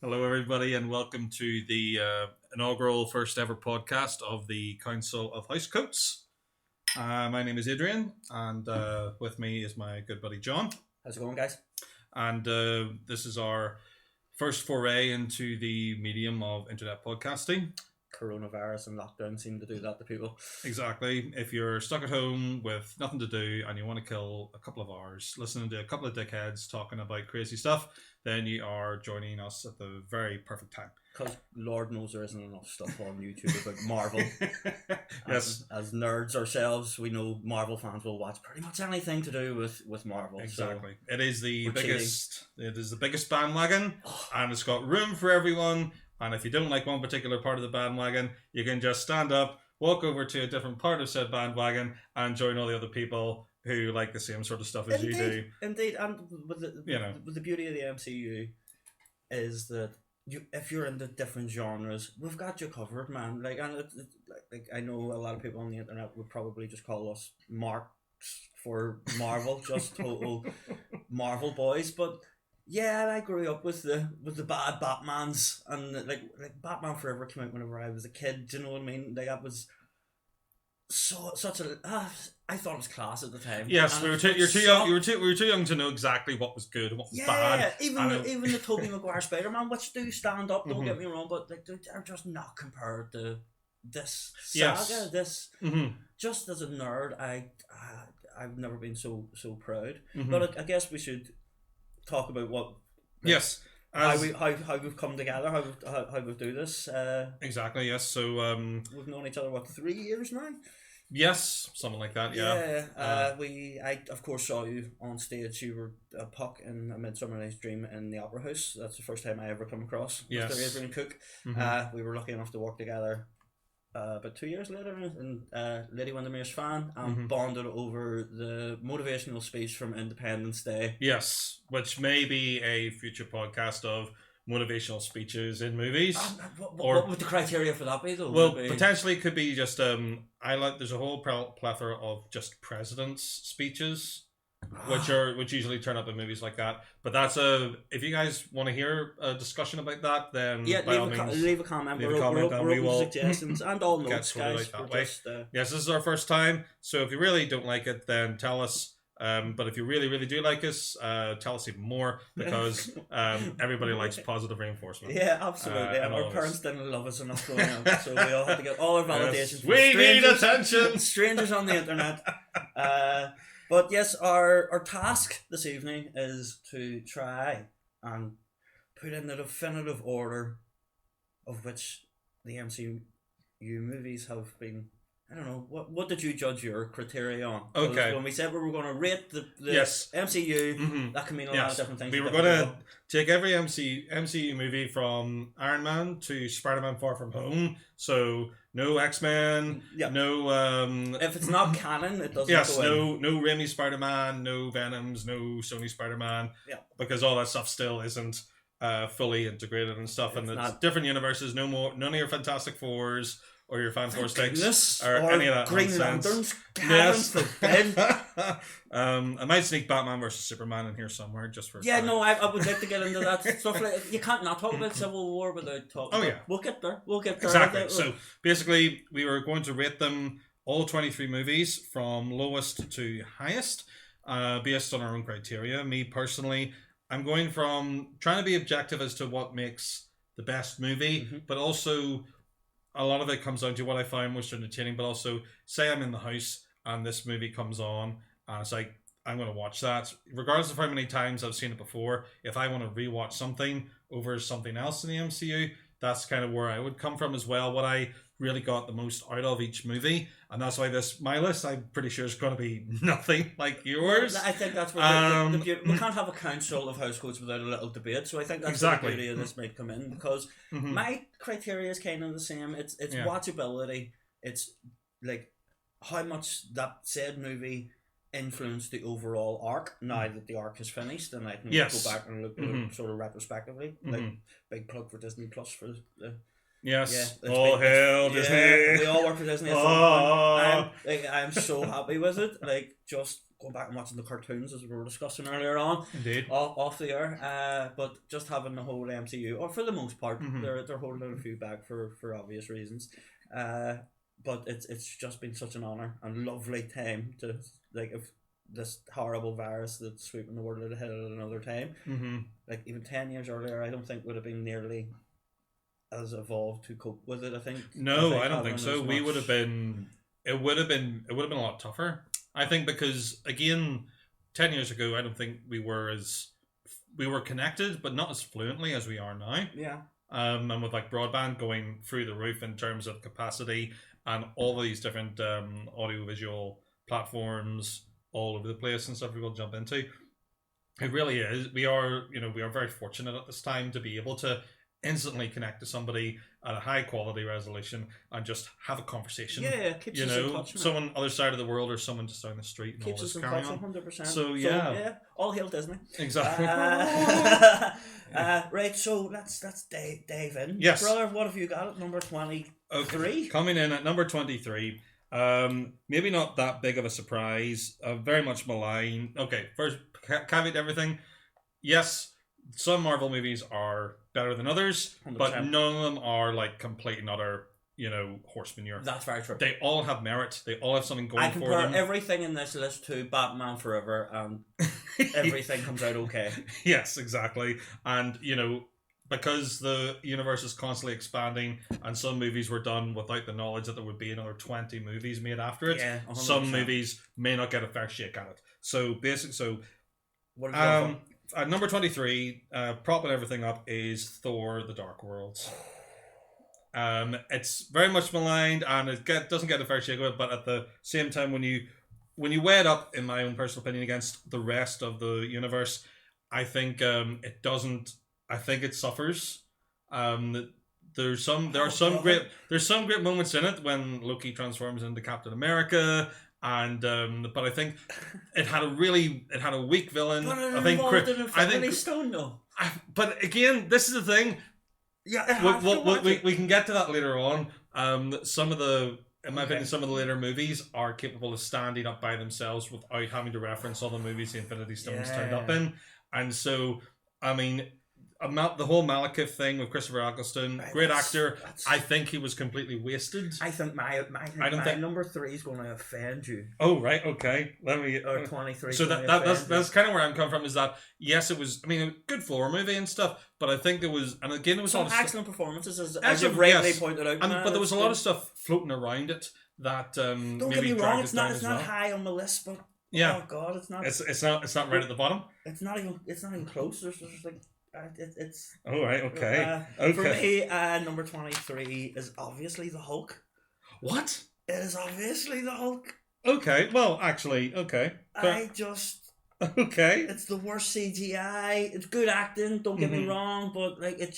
Hello, everybody, and welcome to the inaugural first ever podcast of the Council of Housecoats. My name is Adrian, and with me is my good buddy John. How's it going, guys? And this is our first foray into the medium of internet podcasting. Coronavirus and lockdown seem to do that to people. Exactly. If you're stuck at home with nothing to do and you want to kill a couple of hours listening to a couple of dickheads talking about crazy stuff, then you are joining us at the very perfect time. Because Lord knows there isn't enough stuff on YouTube about Marvel. Yes. As nerds ourselves, we know Marvel fans will watch pretty much anything to do with Marvel. Exactly. So it is the we're biggest. It is the biggest bandwagon, and it's got room for everyone. And if you don't like one particular part of the bandwagon, you can just stand up, walk over to a different part of said bandwagon, and join all the other people who like the same sort of stuff as you do. Indeed, and with the beauty of the M.C.U. is that if you're into different genres, we've got you covered, man. Like I know a lot of people on the internet would probably just call us marks for Marvel, just total Marvel boys, but. Yeah, I grew up with the bad Batmans, and like Batman Forever came out whenever I was a kid. Do you know what I mean? Like that was such a. I thought it was class at the time. Yes, you're too young. We were too young to know exactly what was good and what was bad. Yeah, even the Tobey Maguire Spider-Man, which do stand up. Don't get me wrong, but like they're just not compared to this saga. Yes. This just as a nerd, I've never been so proud. Mm-hmm. But I guess we should talk about what how we've come together, how we do this. Exactly. Yes. So we've known each other 3 years now. Yes, something like that. Yeah. I of course saw you on stage. You were a Puck in A Midsummer Night's Dream in the Opera House. That's the first time I ever come across Mr. Adrian Cook. We were lucky enough to work together. About 2 years later, and Lady Windermere's fan, and bonded over the motivational speech from Independence Day. Yes, which may be a future podcast of motivational speeches in movies. What would the criteria for that be, though? Well, potentially it could be just there's a whole plethora of just presidents' speeches. Which usually turn up in movies like that, but that's if you guys want to hear a discussion about that, then leave a comment. We're open to suggestions and all notes, guys. Yes, this is our first time, so if you really don't like it, then tell us. But if you really, really do like us, tell us even more, because everybody likes positive reinforcement. Yeah, absolutely. Our parents didn't love us enough growing up, so we all had to get all our validations. Yes, we need attention. Strangers on the internet. But yes, our task this evening is to try and put in the definitive order of which the MCU movies have been. I don't know, what did you judge your criteria on? Okay. When we said we were going to rate the yes. MCU, that can mean a lot of different things. We were going to take every MCU movie from Iron Man to Spider-Man Far From Home. So no X-Men, no... if it's not canon, it doesn't go in. No Raimi Spider-Man, no Venoms, no Sony Spider-Man. Yeah. Because all that stuff still isn't fully integrated and stuff. And it's different universes, none of your Fantastic Fours... or your Fantastic or any of that Green nonsense. Lanterns, I might sneak Batman versus Superman in here somewhere just for. Yeah, no, I would like to get into that stuff. Like you can't not talk about Civil War without talking. Oh yeah, we'll get there. Exactly. So basically, we were going to rate them all 23 movies from lowest to highest, based on our own criteria. Me personally, I'm going from trying to be objective as to what makes the best movie, but also. A lot of it comes down to what I find most entertaining, but also say I'm in the house and this movie comes on and it's like, I'm going to watch that. Regardless of how many times I've seen it before, if I want to rewatch something over something else in the MCU, that's kind of where I would come from as well. What I really got the most out of each movie, and that's why my list, I'm pretty sure, is going to be nothing like yours. I think that's where we can't have a council of Housecoats without a little debate, so I think that's where the beauty of this might come in, because my criteria is kind of the same. It's watchability, it's like how much that said movie influenced the overall arc now that the arc is finished, and I can go back and look sort of retrospectively. Like big plug for Disney Plus for the Yes. Yeah, All hail Disney. Yeah, we all work for Disney at some point. I'm so happy with it. Like, just going back and watching the cartoons as we were discussing earlier on. Indeed. Off the air. But just having the whole MCU, or for the most part, they're holding a few back for obvious reasons. But it's just been such an honour and lovely time to, like, if this horrible virus that's sweeping the world had hit at another time. Like, even 10 years earlier, I don't think would have been nearly as evolved to cope with it. I think I don't think so. We would have been. It would have been a lot tougher. I think because, again, 10 years ago, I don't think we were connected, but not as fluently as we are now. Yeah. And with, like, broadband going through the roof in terms of capacity and all these different audiovisual platforms all over the place and stuff we will jump into. It really is. We are very fortunate at this time to be able to instantly connect to somebody at a high quality resolution and just have a conversation. Yeah, keeps us in touch. Someone other side of the world or someone just down the street and keeps all us this in carry touch on. 100%. So all hail Disney. Exactly. Right, so let's dive in. Yes, brother. What have you got at number 23? Okay. Coming in at number 23. Maybe not that big of a surprise. Very much maligned. Okay, first caveat everything. Yes, some Marvel movies are better than others, 100%. But none of them are like complete and utter, horse manure. That's very true. They all have merit. They all have something going for them. I compare everything in this list to Batman Forever, and everything comes out okay. Yes, exactly. And, because the universe is constantly expanding and some movies were done without the knowledge that there would be another 20 movies made after it, some movies may not get a fair shake at it. So, at number 23, propping everything up, is Thor: The Dark Worlds. It's very much maligned and it doesn't get a fair shake of it, but at the same time, when you weigh it up, in my own personal opinion, against the rest of the universe, I think it doesn't. I think it suffers. There's some great moments in it when Loki transforms into Captain America. And but I think it had a weak villain. But it involved an Infinity Stone, though. But again, this is the thing. Yeah, we can get to that later on. Some of the later movies are capable of standing up by themselves without having to reference all the movies the Infinity Stones turned up in. And so, I mean, the whole Malekith thing with Christopher Eccleston, great actor. I think he was completely wasted. I think my number 3 is going to offend you. Oh, right, okay. Let me. Or 23. So that's kind of where I'm coming from. Is that yes, it was. I mean, a good floor movie and stuff, but I think there was, and again, it was some excellent performances, as you've rightly pointed out. But there was a lot of stuff floating around it that don't get me wrong. It's not high on the list, but yeah. Oh God, it's not. It's not right at the bottom. It's not even close. There's like. It's oh right, okay. For me, number 23 is obviously the Hulk. What? It is obviously the Hulk. Okay, well, actually, okay. Okay. It's the worst CGI. It's good acting. Don't get me wrong, but like it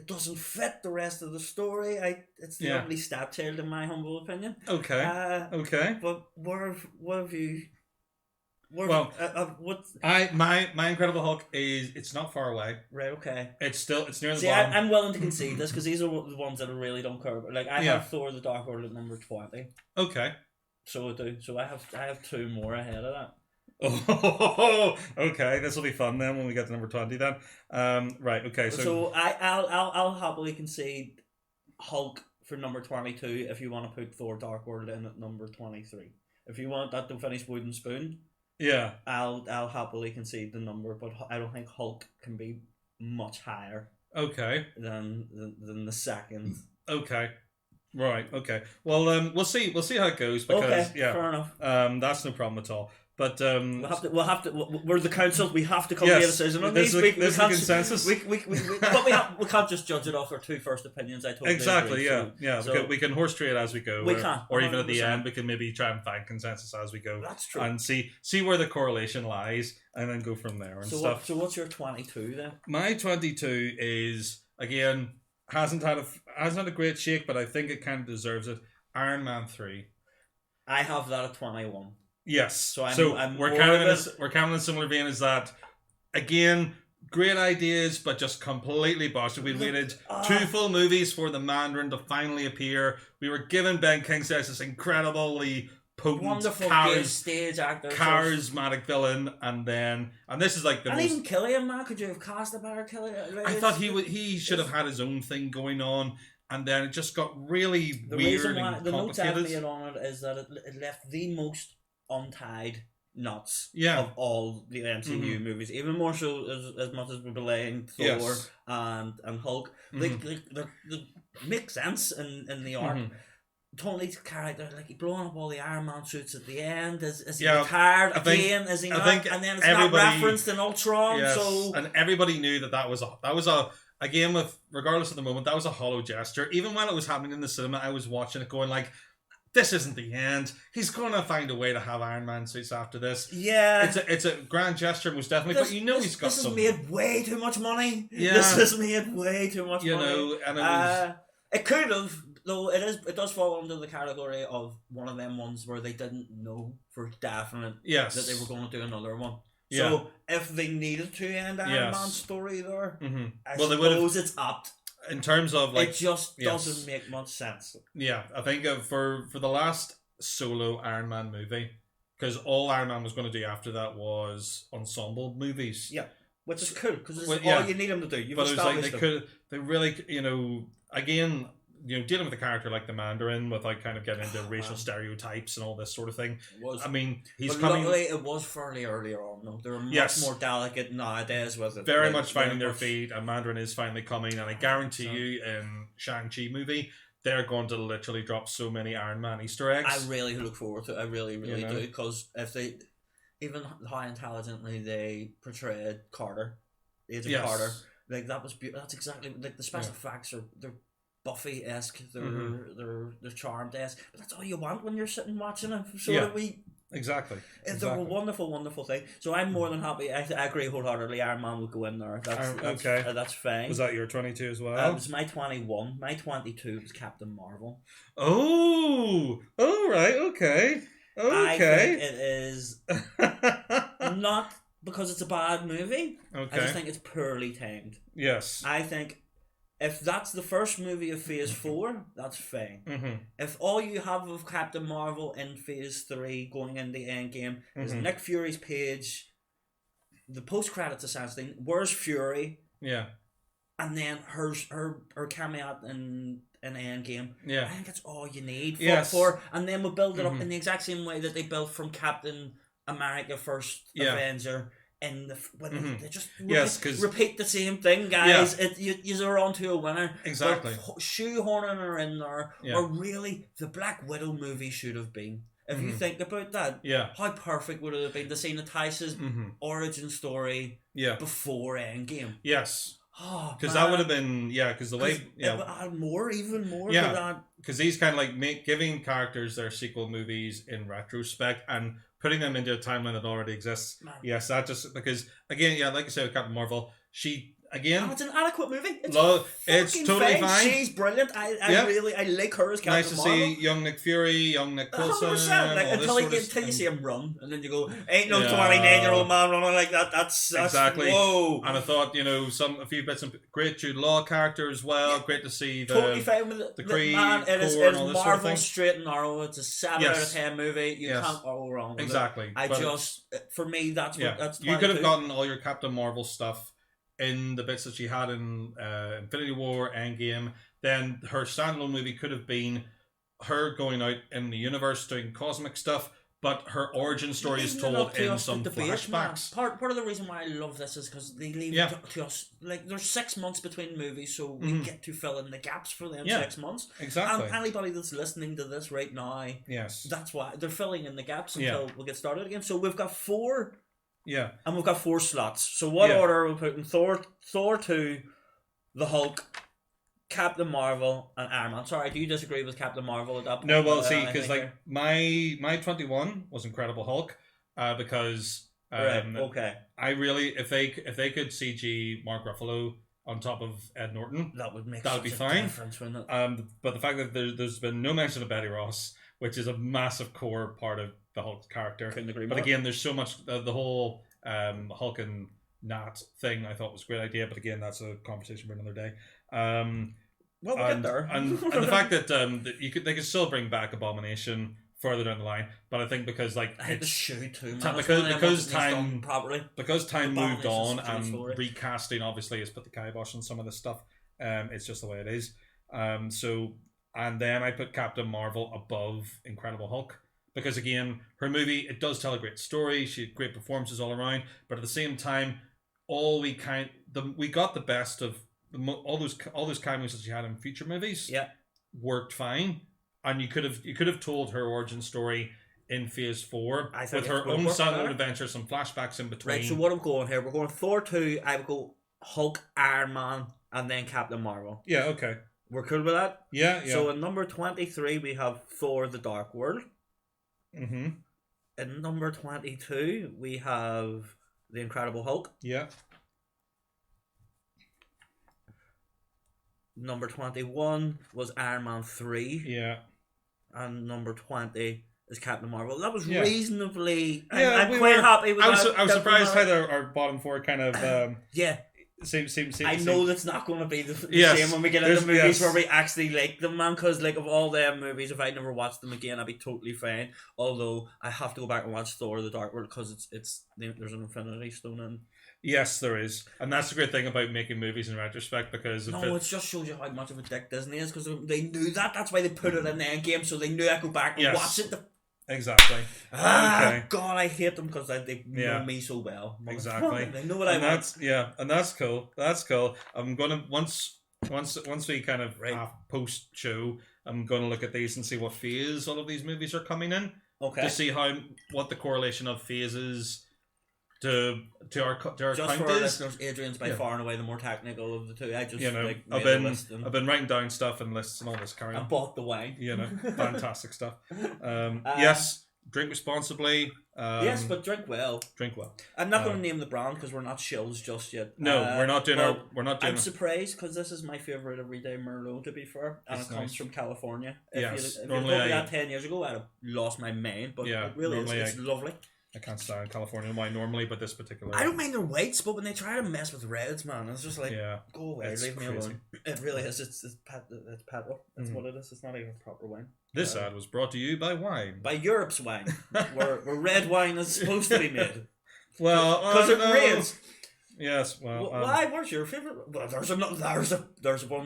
doesn't fit the rest of the story. It's the ugly stepchild in my humble opinion. Okay. Okay. But what have you? My Incredible Hulk it's not far away. Right, okay. It's near the bottom. I'm willing to concede this because these are the ones that I really don't care about. Like I have Thor: The Dark World at number 20. Okay. So I do. So I have 2 more ahead of that. Oh, okay. This will be fun then when we get to number 20 then. Right, okay. So I'll happily concede Hulk for number 22 if you want to put Thor: Dark World in at number 23. If you want that to finish Wooden Spoon. Yeah, I'll happily concede the number, but I don't think Hulk can be much higher. Okay. Than the second. Okay. Right. Okay. Well, we'll see how it goes because fair enough. That's no problem at all. But we'll have to. We're the council. We have to come to a decision on these. We can't consensus. But we can't just judge it off our 2 first opinions. I totally exactly. Agree. Yeah. So, we can horse trade as we go. We can, or even at the end, we can maybe try and find consensus as we go. That's true. And see where the correlation lies, and then go from there and stuff. So what's your 22 then? My 22 is again hasn't had a great shake, but I think it kind of deserves it. Iron Man 3. I have that at 21. Yes, so we're kind of in a similar vein as that. Again, great ideas, but just completely botched. We waited 2 full movies for the Mandarin to finally appear. We were given Ben Kingsley as this incredibly potent, wonderful stage actor, charismatic villain, and this is like the most. Even Killian, man, could you have cast a better Killian? I thought he should have had his own thing going on. And then it just got really weird and complicated. The notes I've made on it is that it left the most untied knots of all the M.C.U. movies. Even more so as much as we're belaying Thor and Hulk. They make sense in the arc. Tony's character, like blowing up all the Iron Man suits at the end. Is he retired again? Is he not? And then it's not referenced in Ultron. Yes, so and everybody knew that was a again, regardless of the moment, that was a hollow gesture. Even when it was happening in the cinema, I was watching it going like, this isn't the end. He's going to find a way to have Iron Man suits after this. Yeah. It's a grand gesture, most definitely, but he's got some... This has made way too much money. Yeah. This has made way too much money. And it was... It could have, though it does fall under the category of one of them ones where they didn't know for definite that they were going to do another one. So if they needed to end Iron Man's story there, I suppose it's apt. In terms of like, it just doesn't make much sense. Yeah, I think for the last solo Iron Man movie, because all Iron Man was going to do after that was ensemble movies. Yeah, which is cool because it's all you need him to do. You've established they really again. Dealing with a character like the Mandarin without kind of getting into racial stereotypes and all this sort of thing. I mean, he's coming... luckily, it was fairly early on, though. They're much more delicate nowadays with it. Very much finding their feet, and Mandarin is finally coming, and I guarantee you, in Shang-Chi movie, they're going to literally drop so many Iron Man Easter eggs. I really look forward to it. I really, really do, because if they... Even how intelligently they portrayed Carter, Age of Carter, like, that was beautiful. That's exactly... Like, the special effects they're Buffy-esque, they're Charmed-esque, but that's all you want when you're sitting watching it. So exactly. They're a wonderful, wonderful thing. So I'm more than happy. I agree wholeheartedly. Iron Man would go in there. That's fine. Was that your 22 as well? It was my 21. My 22 was Captain Marvel. Oh, right, okay. I think it is not because it's a bad movie. Okay. I just think it's poorly timed. Yes. I think if that's the first movie of Phase 4, that's fine. If all you have of Captain Marvel in Phase 3 going into Endgame is Nick Fury's page, the post-credits essentially, where's Fury? Yeah. And then her cameo in Endgame. Yeah. I think that's all you need for and then we'll build it up in the exact same way that they built from Captain America First Avenger. And they just repeat the same thing, guys. You're on to a winner. Exactly. But shoehorning her in there, or really, the Black Widow movie should have been. If you think about that, how perfect would it have been to see Natasha's origin story before Endgame? Yes. Because that would have been because the way it would add even more to that. Because these kind of giving characters their sequel movies in retrospect and putting them into a timeline that already exists. Man. Yes, that just because again, like you said with Captain Marvel, she again. It's an adequate movie. It's totally fine. She's brilliant. I like her as Captain Marvel. Nice to see young Nick Fury, young Nick Coulson. 100%. Until you see him run, and then you go, "Ain't no 29-year-old man running like that." That's exactly. Whoa. And I thought a few bits of great Jude Law character as well. Yeah. Great to see totally fine with the Creed. Man, it is Marvel sort of straight and narrow. It's a 7 out of 10 movie. You can't go wrong with exactly. it. For me, that's that's. You could have gotten all your Captain Marvel stuff in the bits that she had in Infinity War, Endgame. Then her standalone movie could have been her going out in the universe doing cosmic stuff, but her origin story is told in some flashbacks. Part of the reason why I love this is because they leave to us, like, there's 6 months between movies, so we get to fill in the gaps for them 6 months. Exactly. And anybody that's listening to this right now, that's why they're filling in the gaps until we get started again. So we've got 4. Yeah. And we've got 4 slots. So what order are we putting? Thor 2, the Hulk, Captain Marvel, and Iron Man. Sorry, do you disagree with Captain Marvel at that point? No, well, see, because like my 21 was Incredible Hulk, because I really if they could CG Mark Ruffalo on top of Ed Norton, that would be fine. Difference, wouldn't it? But the fact that there's been no mention of Betty Ross, which is a massive core part of the Hulk character. Couldn't agree more. But again, there's so much the whole Hulk and Nat thing I thought was a great idea, but again, that's a conversation for another day. Well, we'll get there. And the fact that they could still bring back Abomination further down the line, but I think because like I hate the shoe too, man. Because time moved on and recasting obviously has put the kibosh on some of this stuff. It's just the way it is. So and then I put Captain Marvel above Incredible Hulk because again, her movie, it does tell a great story. She had great performances all around, but at the same time, we got the best of all those cameos that she had in future movies. Yeah, worked fine, and you could have told her origin story in Phase 4 with her own standalone adventures, some flashbacks in between. Right. So what I'm going here, we're going Thor 2. I would go Hulk, Iron Man, and then Captain Marvel. Yeah. Okay. We're cool with that. Yeah. So in number 23 we have Thor: The Dark World. Mm-hmm. In number 22 we have The Incredible Hulk. Yeah. Number 21 was Iron Man 3. Yeah. And number 20 is Captain Marvel. That was reasonably... Yeah, I'm quite happy with that. I was surprised how our bottom four kind of... yeah. Seems I know that's not going to be the same when we get into movies where we actually like them, man, because like of all them movies, if I never watched them again, I'd be totally fine. Although I have to go back and watch Thor: The Dark World because there's an Infinity Stone in. Yes, there is, and that's the great thing about making movies in retrospect because it just shows you how much of a dick Disney is because they knew that. That's why they put it in the end game, so they knew I'd go back and watch it. Exactly. Okay. God, I hate them because they know me so well. Exactly. They know what I want. And that's cool. That's cool. I'm gonna once we kind of post show, I'm gonna look at these and see what phase all of these movies are coming in. Okay. To see what the correlation of phases to our just count for is. Listeners, Adrian's by far and away the more technical of the two. I just I've been writing down stuff and lists and all this carry on. I bought the wine. Fantastic stuff. Yes, drink responsibly. Yes, but drink well. Drink well. I'm not going to name the brand because we're not shills just yet. No, we're not doing. I'm surprised because this is my favorite everyday Merlot, to be fair, and it comes from California. If you told me that 10 years ago, I'd have lost my mind. But it really is. It's lovely. I can't stand California wine normally, but this particular... I don't mind their whites, but when they try to mess with reds, man, it's just like, go away, leave me alone. It really is. It's petrol. That's what it is. It's not even proper wine. This ad was brought to you by wine. By Europe's wine, where red wine is supposed to be made. Well, because it rains. Yes, well... why? Where's your favourite? Well, there's a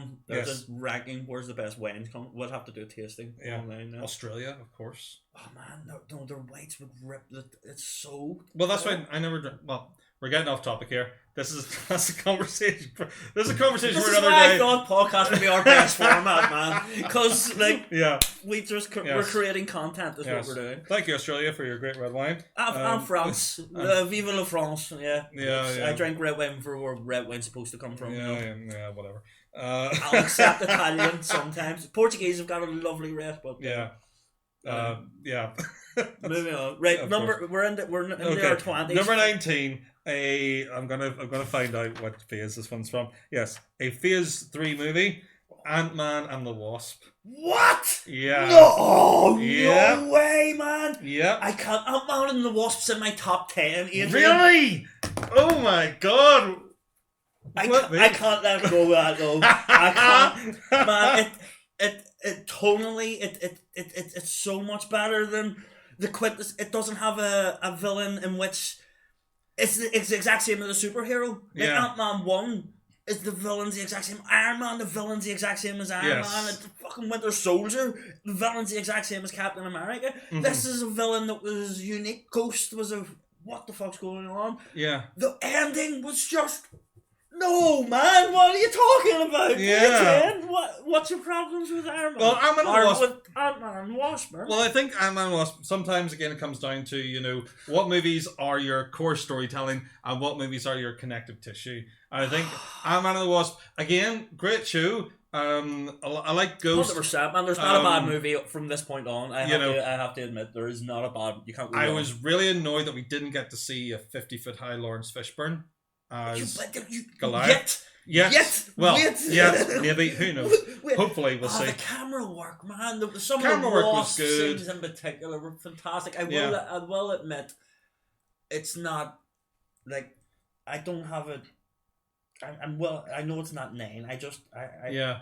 ranking. Where's the best wines come? We'll have to do a tasting online now. Australia, of course. Oh man, no, their whites would rip. It's so... Well, that's why I never drink... Well, we're getting off topic here. That's a conversation for another day. This is why I thought podcast would be our best format, man. Because we're creating content. Is what we're doing. Thank you, Australia, for your great red wine. And France, vive la France. Yeah. I drink red wine for where red wine's supposed to come from. Yeah, whatever. I'll accept Italian sometimes. Portuguese have got a lovely red, but moving on. Right, we're in our 20s. Number 19. I'm gonna find out what phase this one's from. Yes, a Phase 3 movie, Ant-Man and the Wasp. What? Yeah. No way, man. Yeah. I can't. Ant-Man and the Wasp's in my top 10. Adrian. Really? Oh my god. I can't let go of that though. I can't, man. It tonally, it's so much better than the Quintus. It doesn't have a villain in which it's the exact same as a superhero. Like Ant-Man 1 is the villain's the exact same. Iron Man, the villain's the exact same as Iron Man. It's the fucking Winter Soldier, the villain's the exact same as Captain America. Mm-hmm. This is a villain that was unique. Ghost was what the fuck's going on? Yeah. The ending was just... No, man, what are you talking about? Yeah. What's your problems with Iron Man? Well, Ant-Man and Wasp, man. Well, I think Ant-Man and Wasp, sometimes, again, it comes down to, what movies are your core storytelling and what movies are your connective tissue. And I think Ant-Man and the Wasp, again, great show. I like Ghost. 100%, man. There's not a bad movie from this point on. I have to admit, there is not a bad... You can't. I was really annoyed that we didn't get to see a 50-foot-high Lawrence Fishburne as Goliath. Yes. Maybe. Who knows? Hopefully, we'll see. The camera work, man. Some camera of the Wasp scenes in particular were fantastic. I will admit, it's not like I don't have it. I'm well. I know it's not Nain. I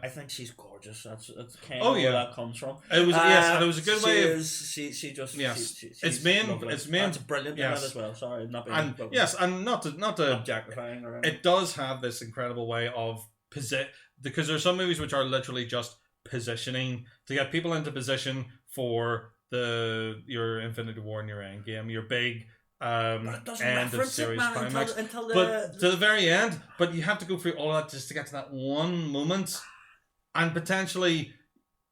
think she's gorgeous. That's kind of where that comes from. It was and it was a good way. She just it's main. That's brilliant in it as well. Sorry, not being and not to objectifying or anything. It does have this incredible way of because there's some movies which are literally just positioning to get people into position for your Infinity War and your Endgame, your big end of series climax, but to the very end. But you have to go through all that just to get to that one moment, and potentially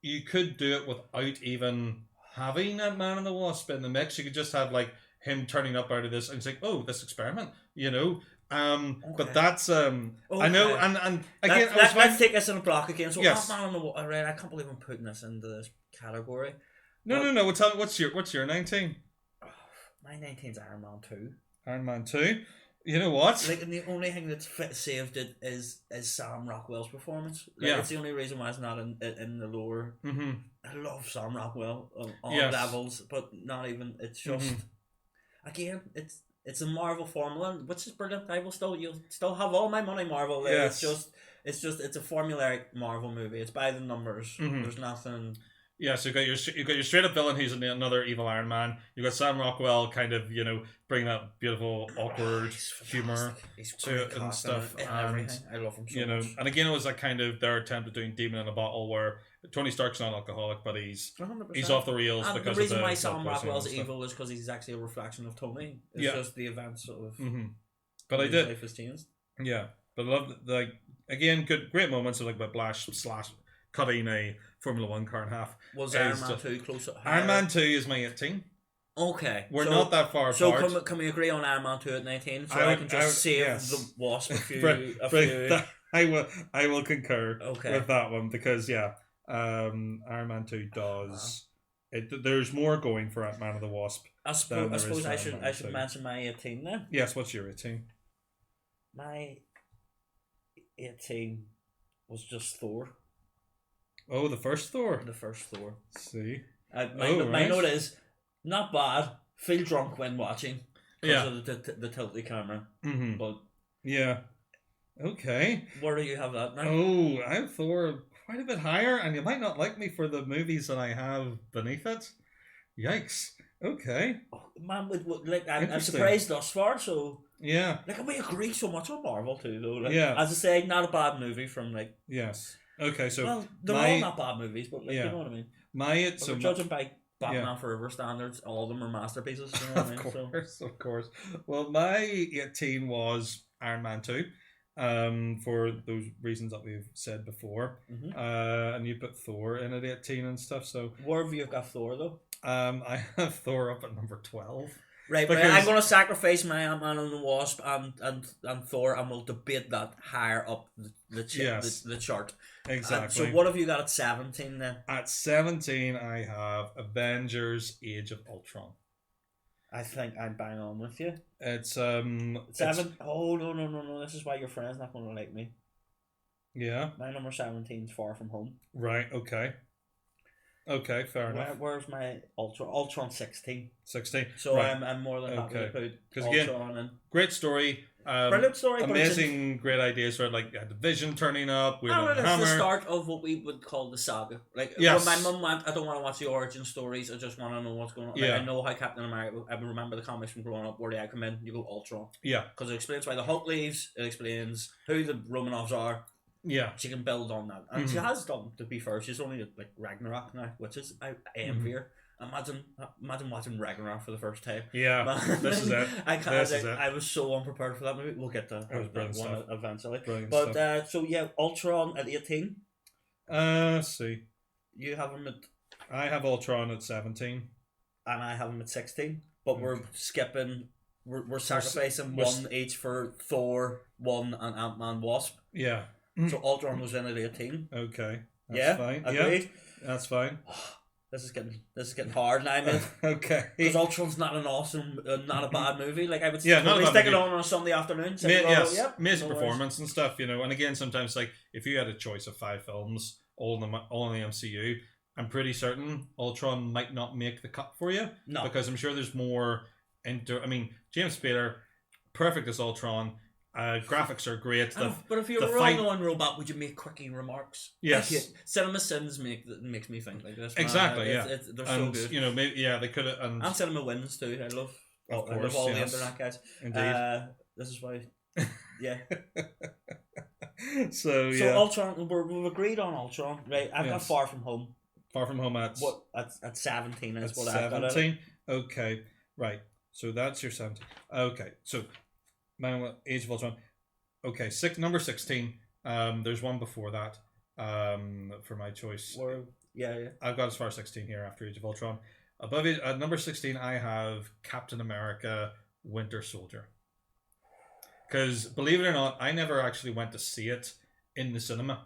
you could do it without even having that Man in the Wasp in the mix. You could just have like him turning up out of this and saying, "Oh, this experiment," But that's I know, and again, let's take this in a block again. So, yes. Man in the Wasp. I can't believe I'm putting this into this category. No. Tell me, what's your 19? My 19's Iron Man 2. Iron Man 2. You know what? Like, and the only thing that's saved it is Sam Rockwell's performance. Like, it's the only reason why it's not in the lower. Mm-hmm. I love Sam Rockwell on levels, but not even. It's just again, it's a Marvel formula, which is brilliant. You'll still have all my money, Marvel. Like, it's a formulaic Marvel movie. It's by the numbers. Mm-hmm. There's nothing. Yeah, so you've got your straight up villain who's another evil Iron Man. You've got Sam Rockwell kind of, bringing that beautiful, awkward humour to it and stuff. And everything. I love him so much. And again, it was that kind of their attempt at doing Demon in a Bottle where Tony Stark's not an alcoholic, but he's off the rails and because the reason of why Sam Rockwell's evil is because he's actually a reflection of Tony. It's just the events of but I did. Life has changed. Yeah, but I love again, great moments of like Whiplash / cutting a Formula 1 car in half. Was Iron Man 2 close? Iron Man 2 is my 18. Okay. We're not that far apart. So can we agree on Iron Man 2 at 19? So I can just save the Wasp a few... I will concur with that one because, Iron Man 2 does... There's more going for Man of the Wasp. I suppose I should mention my 18 then. Yes, what's your 18? My 18 was just Thor. Oh, the first Thor? The first Thor. See? My note is, not bad, feel drunk when watching because of the tilty camera. Mm-hmm. But yeah. Okay. Where do you have that now? Oh, I have Thor quite a bit higher, and you might not like me for the movies that I have beneath it. Yikes. Okay. Oh, man, I'm surprised thus far, so... Yeah. Like, we agree so much on Marvel too, though. Like, as I say, not a bad movie from, like... Yes. Okay, so... Well, they're all not bad movies, but, like, you know what I mean? So judging by Batman Forever standards, all of them are masterpieces, you know what I mean? Of course. Well, my 18 was Iron Man 2. For those reasons that we've said before. Mm-hmm. And you put Thor in at 18 and stuff, so... Where have you got Thor, though? I have Thor up at number 12. Right, because... I'm going to sacrifice my Ant-Man and the Wasp and Thor, and we'll debate that higher up the chart. Exactly. So what have you got at 17 then? At 17, I have Avengers Age of Ultron. I think I'm bang on with you. It's 7. Oh no! This is why your friend's not going to like me. Yeah. My number 17 is Far From Home. Right. Okay. Okay. Fair enough. Where's my Ultron 16? 16. So right. I'm more than happy to put Ultron in. Great story. Brilliant story. Amazing, great ideas for like the Vision turning up. It's the start of what we would call the saga. Like when my mum went, I don't want to watch the origin stories. I just want to know what's going on. Like, I know how Captain America. I remember the comics from growing up where they come in. You go Ultron. Yeah. Because it explains why the Hulk leaves. It explains who the Romanovs are. Yeah. She can build on that, and she has done. To be fair, she's only like Ragnarok now, which is I envy her. Imagine watching Ragnarok for the first time. Yeah, this is it. I was so unprepared for that movie. We'll get to that one eventually. Brilliant but stuff. Ultron at 18. Let's see. You have him at... I have Ultron at 17. And I have him at 16. But we're skipping... We're sacrificing one each for Thor, 1 and Ant-Man Wasp. Yeah. So Ultron was in at 18. Okay. That's fine. Agreed? Yeah, that's fine. This is getting hard now, mate. Okay. Because Ultron's not an awesome, not a bad movie. Like I would totally stick it on a Sunday afternoon. Amazing performance and stuff, And again, sometimes like if you had a choice of 5 films, all in the M.C.U, I'm pretty certain Ultron might not make the cut for you. No, because I'm sure there's more. James Spader, perfect as Ultron. Graphics are great. But if you were a well-known robot, would you make quickie remarks? Yes. Like, Cinema Sins makes me think like this. Exactly. Man. They're so good. You know, maybe they could have. And Cinema Wins too. I love all the internet guys. Indeed. This is why. Yeah. So Ultron, we've agreed on Ultron, right? I've got Far From Home. Far From Home at 17 is what 17? I've got. 17. Okay, right. So that's your 17. Okay, so Age of Ultron. Okay, number 16. There's one before that. For my choice. Yeah. I've got as far as 16 here after Age of Ultron. Above it, at number 16, I have Captain America: Winter Soldier. Because believe it or not, I never actually went to see it in the cinema.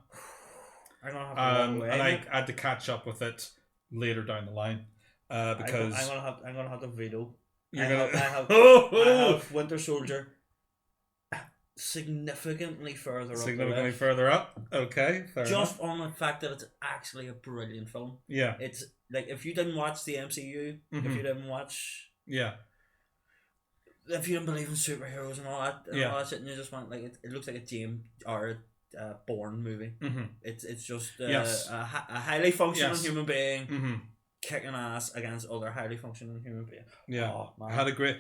I don't have to and I had to catch up with it later down the line. Because I'm gonna have to veto. I have I have Winter Soldier significantly further up. Further up. Okay. Just on the fact that it's actually a brilliant film. Yeah. It's like if you didn't watch the M.C.U, if you didn't watch. Yeah. If you don't believe in superheroes and all that, and you just want like it looks like a James or Bourne movie. Mm-hmm. It's just a highly functional human being kicking ass against other highly functioning human beings. Yeah, I had a great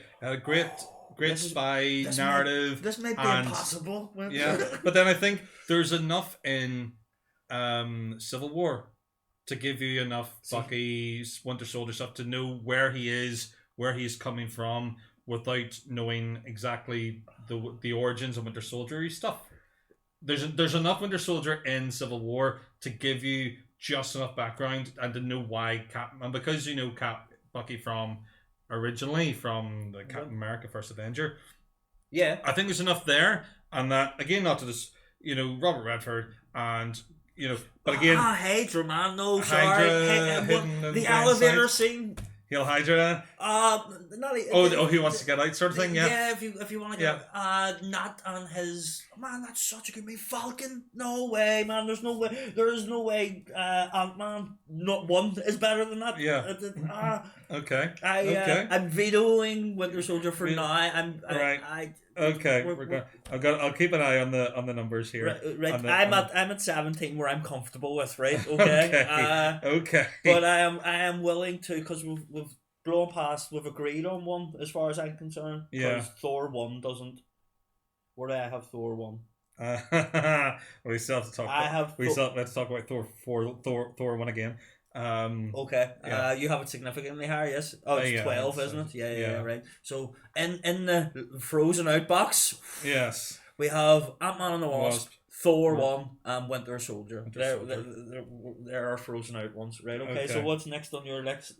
spy narrative. This may be impossible. Yeah, but then I think there's enough in Civil War to give you enough Bucky, Winter Soldier stuff to know where he is, where he's coming from, without knowing exactly the origins of Winter Soldier stuff. There's enough Winter Soldier in Civil War to give you just enough background and to know why and because you know Bucky originally from the Captain America First Avenger. Yeah, I think there's enough there, and that again not to this Robert Redford and but again Hydra man, no sorry, the elevator scene. Hail Hydra. He wants to get out, sort of thing. Yeah. Yeah, if you want to get not on his man. That's such a good movie. Falcon. No way, man. There's no way. There is no way. Ant-Man. Not one is better than that. Yeah. Okay. I'm vetoing Winter Soldier for now. Okay, I'll keep an eye on the numbers here. Right. I'm at 17 where I'm comfortable with. Right. Okay. Okay. But I am willing to because we've blown past. We've agreed on one as far as I'm concerned. Yeah. Thor 1 doesn't. Where do I have Thor 1? We still have to talk. Let's talk about Thor 1 again. Okay. Yeah. You have it significantly higher, yes? Oh, it's 12, isn't it? Yeah, right. So in the frozen out box, yes, we have Ant-Man and the Wasp, Thor 1, and Winter Soldier. There are frozen out ones, right? Okay. So what's next on your list?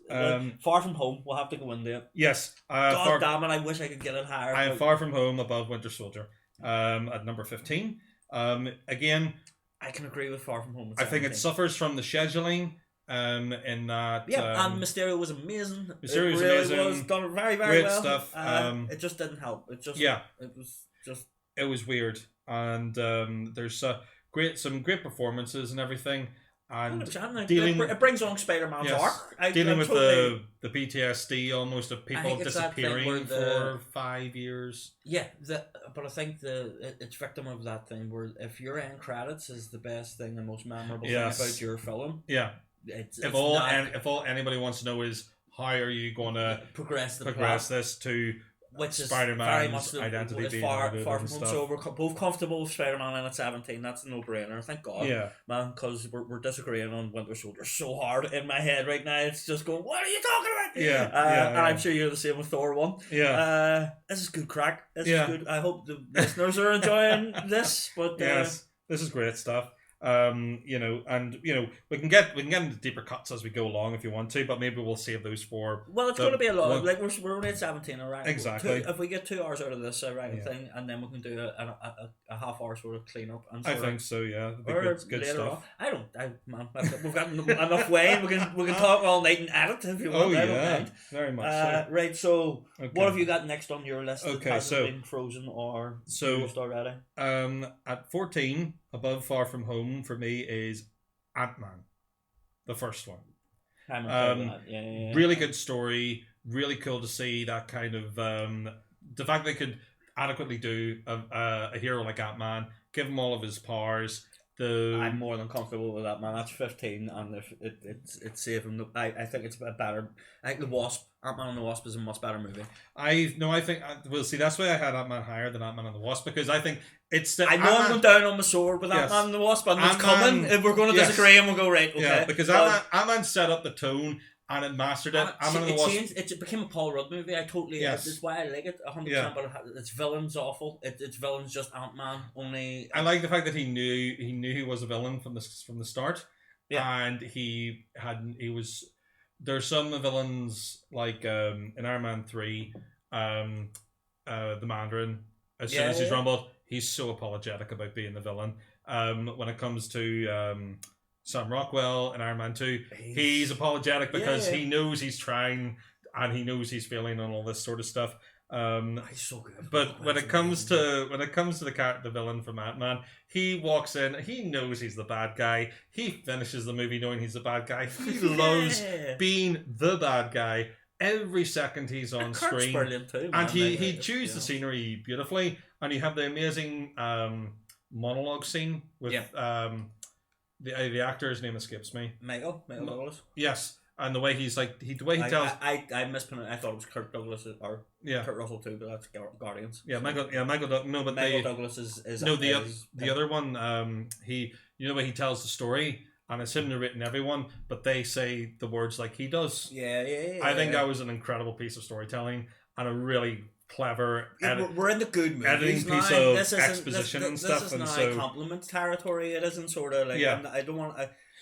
Far From Home. We'll have to go into it. Yes. God damn it! I wish I could get it higher. I have Far From Home above Winter Soldier. At number 15. Again, I can agree with Far From Home. I think it suffers from the scheduling. In that, and Mysterio was amazing. Mysterio was amazing. Was done very, very great well. Stuff. It just didn't help. It was weird, and there's some great performances and everything, and it brings on Spider-Man's arc. Dealing with the PTSD almost of people disappearing for 5 years. Yeah, but I think it's victim of that thing where if your end credits is the best thing, the most memorable thing about your film. Yeah. If all anybody wants to know is how are you going to progress this to which is Spider-Man's very much identity being far from home. Stuff. So we're both comfortable with Spider-Man and at 17. That's a no-brainer. Thank God, man, because we're disagreeing on Winter Soldier so hard in my head right now. It's just going, what are you talking about? And I'm sure you're the same with Thor 1. Yeah. This is good crack. This is good. I hope the listeners are enjoying this. But yes, this is great stuff. And we can get into deeper cuts as we go along if you want to, but maybe we'll save those for. Well, it's going to be a lot. Like we're only at 17, alright. Exactly. If we get 2 hours out of this thing, and then we can do a half hour sort of clean up. And I think so. Yeah, good stuff. Man, we've got enough way. We can talk all night and edit if you want. Oh yeah, very much so. Right. So, what have you got next on your list? Okay, that hasn't been frozen or used already? At 14. Above Far From Home for me is Ant-Man, the first one. Really good story. Really cool to see that kind of the fact they could adequately do a hero like Ant-Man. Give him all of his powers. I'm more than comfortable with that, man. That's 15, and if it's saving. I think it's a better. I think the Wasp, Ant-Man and the Wasp, is a much better movie. I think we'll see. That's why I had Ant-Man higher than Ant-Man and the Wasp, because I think it's. I know I'm going down on the sword with Ant-Man and the Wasp, and it's coming. If we're going to disagree, and we'll go right. Okay, yeah, because Ant-Man set up the tone. And it mastered it. It became a Paul Rudd movie. I totally. Yes. That's why I like it 100%. But its villain's awful. Its villain's just Ant-Man. Only. I like the fact that he knew he was a villain from the start. Yeah. And he was. There's some villains like in Iron Man 3, the Mandarin. As soon as he's rumbled, he's so apologetic about being the villain. When it comes to Sam Rockwell in Iron Man 2, he's apologetic because he knows he's trying and he knows he's failing and all this sort of stuff. He's so good. But when it comes to the villain from Ant-Man, he walks in, he knows he's the bad guy. He finishes the movie knowing he's the bad guy. He loves being the bad guy. Every second he's on screen, too, and he chews the scenery beautifully, and you have the amazing monologue scene with the actor's name escapes me. Michael Douglas. Yes, and the way he's like the way he tells. I mispronounced. I thought it was Kirk Douglas or Kurt Russell too, but that's Guardians. Yeah, Michael. Yeah, Michael. No, but Michael Douglas is the other one. He the way he tells the story, and it's him narrating everyone, but they say the words like he does. Yeah. I think that was an incredible piece of storytelling and a really clever we're in the good movies editing now. Piece of exposition and stuff. This is now so compliment territory. It isn't sort of like I don't want.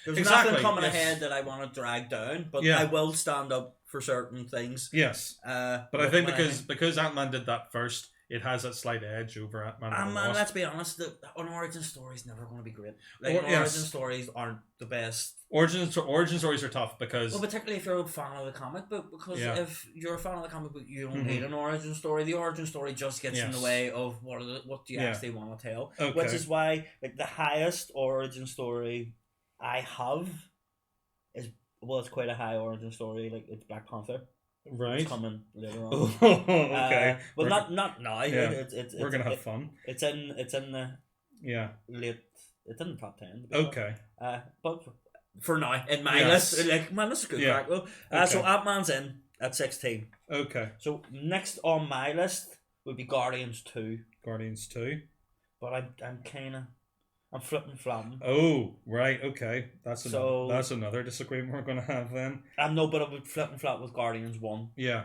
There's exactly. nothing coming ahead that I want to drag down, but I will stand up for certain things. Yes, but I think because Ant-Man did that first, it has that slight edge over Ant-Man. And let's be honest, an origin story is never going to be great. Origin stories aren't the best. Origin stories are tough because... Well, particularly if you're a fan of the comic book, because if you're a fan of the comic book, you don't need an origin story. The origin story just gets in the way of what do you actually want to tell. Okay. Which is why the highest origin story I have is... Well, it's quite a high origin story. It's Black Panther. Right. It's coming later on. Okay. Well, not now. Yeah. We're gonna have fun. It's in the late. It's in the top 10. Okay. But for now, in my list, this is good crack though. So Ant-Man's in at 16. Okay. So next on my list would be Guardians 2. Guardians 2. But I'm flipping flopping. Oh, right, okay. That's another disagreement we're going to have then. No, but I would flip and flop with Guardians 1. Yeah.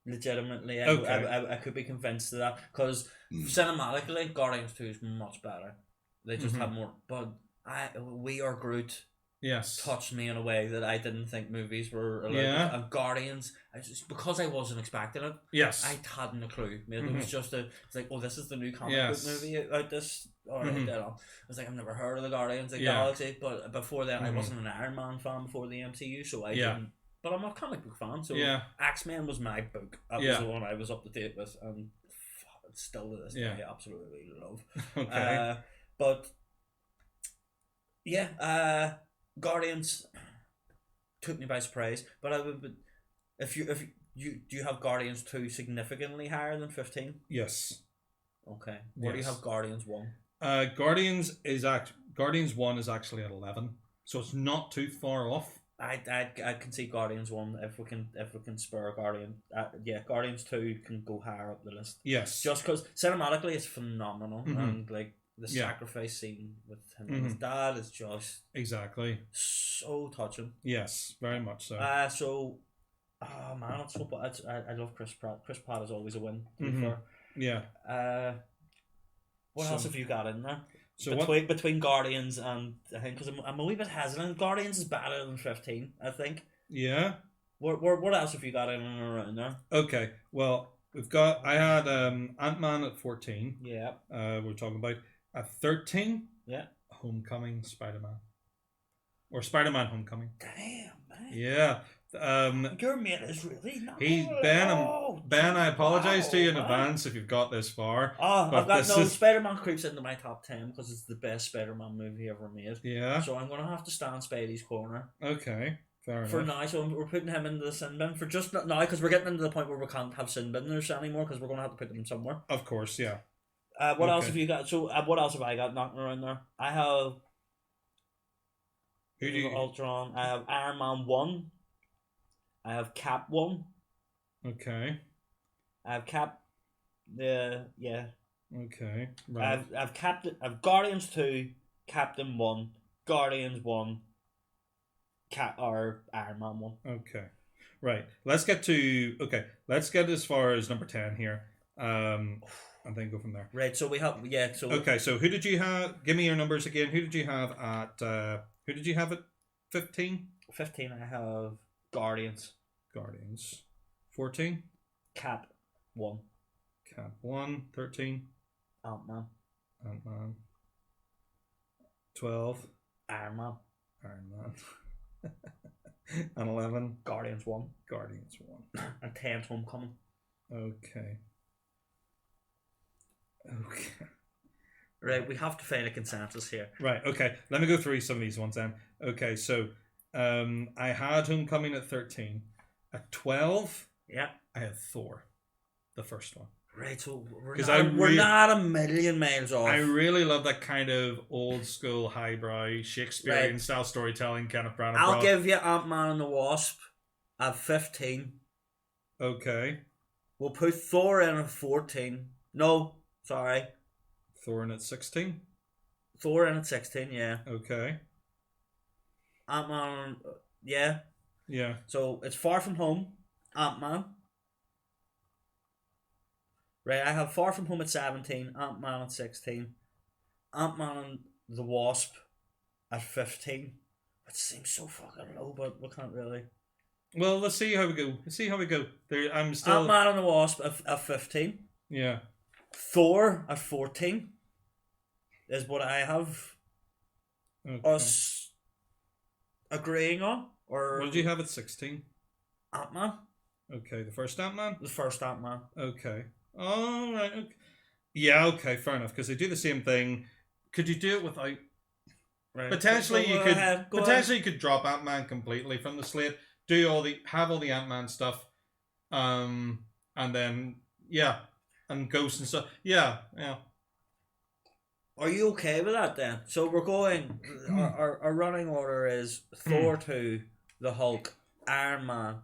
Legitimately, I could be convinced of that. Because cinematically, Guardians 2 is much better. They just have more... But We Are Groot touched me in a way that I didn't think movies were allowed. Yeah. And Guardians, because I wasn't expecting it, I hadn't a clue. It was just it's like, oh, this is the new comic book movie out this... I was like, I've never heard of the Guardians of the Galaxy, but before then I wasn't an Iron Man fan before the MCU, so I didn't. But I'm a comic book fan, so X-Men was my book. That was the one I was up to date with, and still to this day I absolutely love. Okay. Guardians took me by surprise. But I would, if you do you have Guardians 2 significantly higher than 15? Yes. Okay. Where do you have Guardians 1? Guardians 1 is actually at 11, so it's not too far off. I can see Guardians 1 if we can spur Guardian. Guardians 2 can go higher up the list. Yes, just because cinematically it's phenomenal and the sacrifice scene with him and his dad is just exactly so touching. Yes, very much so. Oh man, it's so bad. I love Chris Pratt. Chris Pratt is always a win. To be fair. Yeah. What else have you got in there? So between Guardians and I think because I'm a wee bit hesitant. Guardians is better than 15. I think. Yeah. What else have you got in and around there? Okay. Well, I had Ant-Man at 14. Yeah. We're talking about at 13. Yeah. Homecoming Spider-Man. Or Spider-Man Homecoming. Damn, man. Yeah. Your mate is really not. Ben, I apologize to you in advance if you've got this far. I've got Spider-Man creeps into my top 10 because it's the best Spider-Man movie ever made. Yeah. So I'm gonna have to stand Spidey's corner. Okay, Fair for enough. now. So we're putting him into the sin bin for just now because we're getting into the point where we can't have sin binners anymore because we're going to have to put them somewhere. Of course, yeah. What else have you got? So what else have I got knocking around there? I have Who do you? Ultron. I have Iron Man 1. I have Cap 1. Okay. I have Cap. Yeah. Okay. Right. I've Captain. I've Guardians 2, Captain 1, Guardians 1, or Iron Man 1. Okay. Right. Let's get to. Okay. Let's get as far as number 10 here. And then go from there. Right. So we have. Yeah. So. Okay. So who did you have? Give me your numbers again. Who did you have at? Who did you have at 15? 15. I have Guardians. Guardians. 14. Cap 1. Cap 1. 13. Ant-Man. Ant-Man. 12. Iron Man. Iron Man. And 11. Guardians 1. Guardians 1. And 10 Homecoming. Okay. Right, we have to find a consensus here. Right, okay. Let me go through some of these ones then. Okay, so I had Homecoming at 13. At 12, yeah, I had Thor, the first one. Right, so we're not a million miles off. I really love that kind of old school highbrow Shakespearean style storytelling Kenneth Branagh. I'll give you Ant-Man and the Wasp at 15. Okay. We'll put Thor in at 14. No, sorry. Thor in at 16? Thor in at 16, yeah. Okay. Ant-Man, yeah. Yeah. So it's Far From Home, Ant-Man. Right, I have Far From Home at 17, Ant-Man at 16, Ant-Man and the Wasp at 15. It seems so fucking low, but we can't really. Well, let's see how we go. I'm still Ant-Man and the Wasp at 15. Yeah. Thor at 14 is what I have us agreeing on. Or what did you have at 16? Ant-Man. Okay, the first Ant-Man? The first Ant-Man. Okay. All right. Okay. Yeah, okay, fair enough, because they do the same thing. Could you do it without... Right. Potentially you could drop Ant-Man completely from the slate, have all the Ant-Man stuff, and then, and Ghost and stuff. Yeah. Are you okay with that then? So we're going, our running order is Thor 2, the Hulk, Iron Man,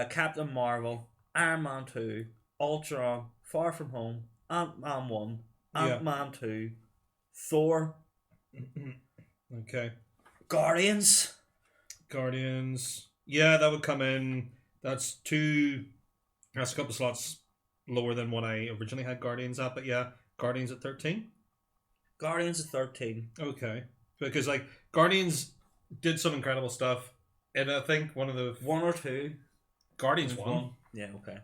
Captain Marvel, Iron Man 2, Ultron, Far From Home, Ant-Man 1, Ant-Man 2, Thor. Okay. Guardians. Yeah, that would come in. That's a couple slots lower than what I originally had Guardians at, but yeah, Guardians at 13. Guardians at 13. Okay. Because Guardians did some incredible stuff. And I think one or two. Guardians 1. Yeah, okay.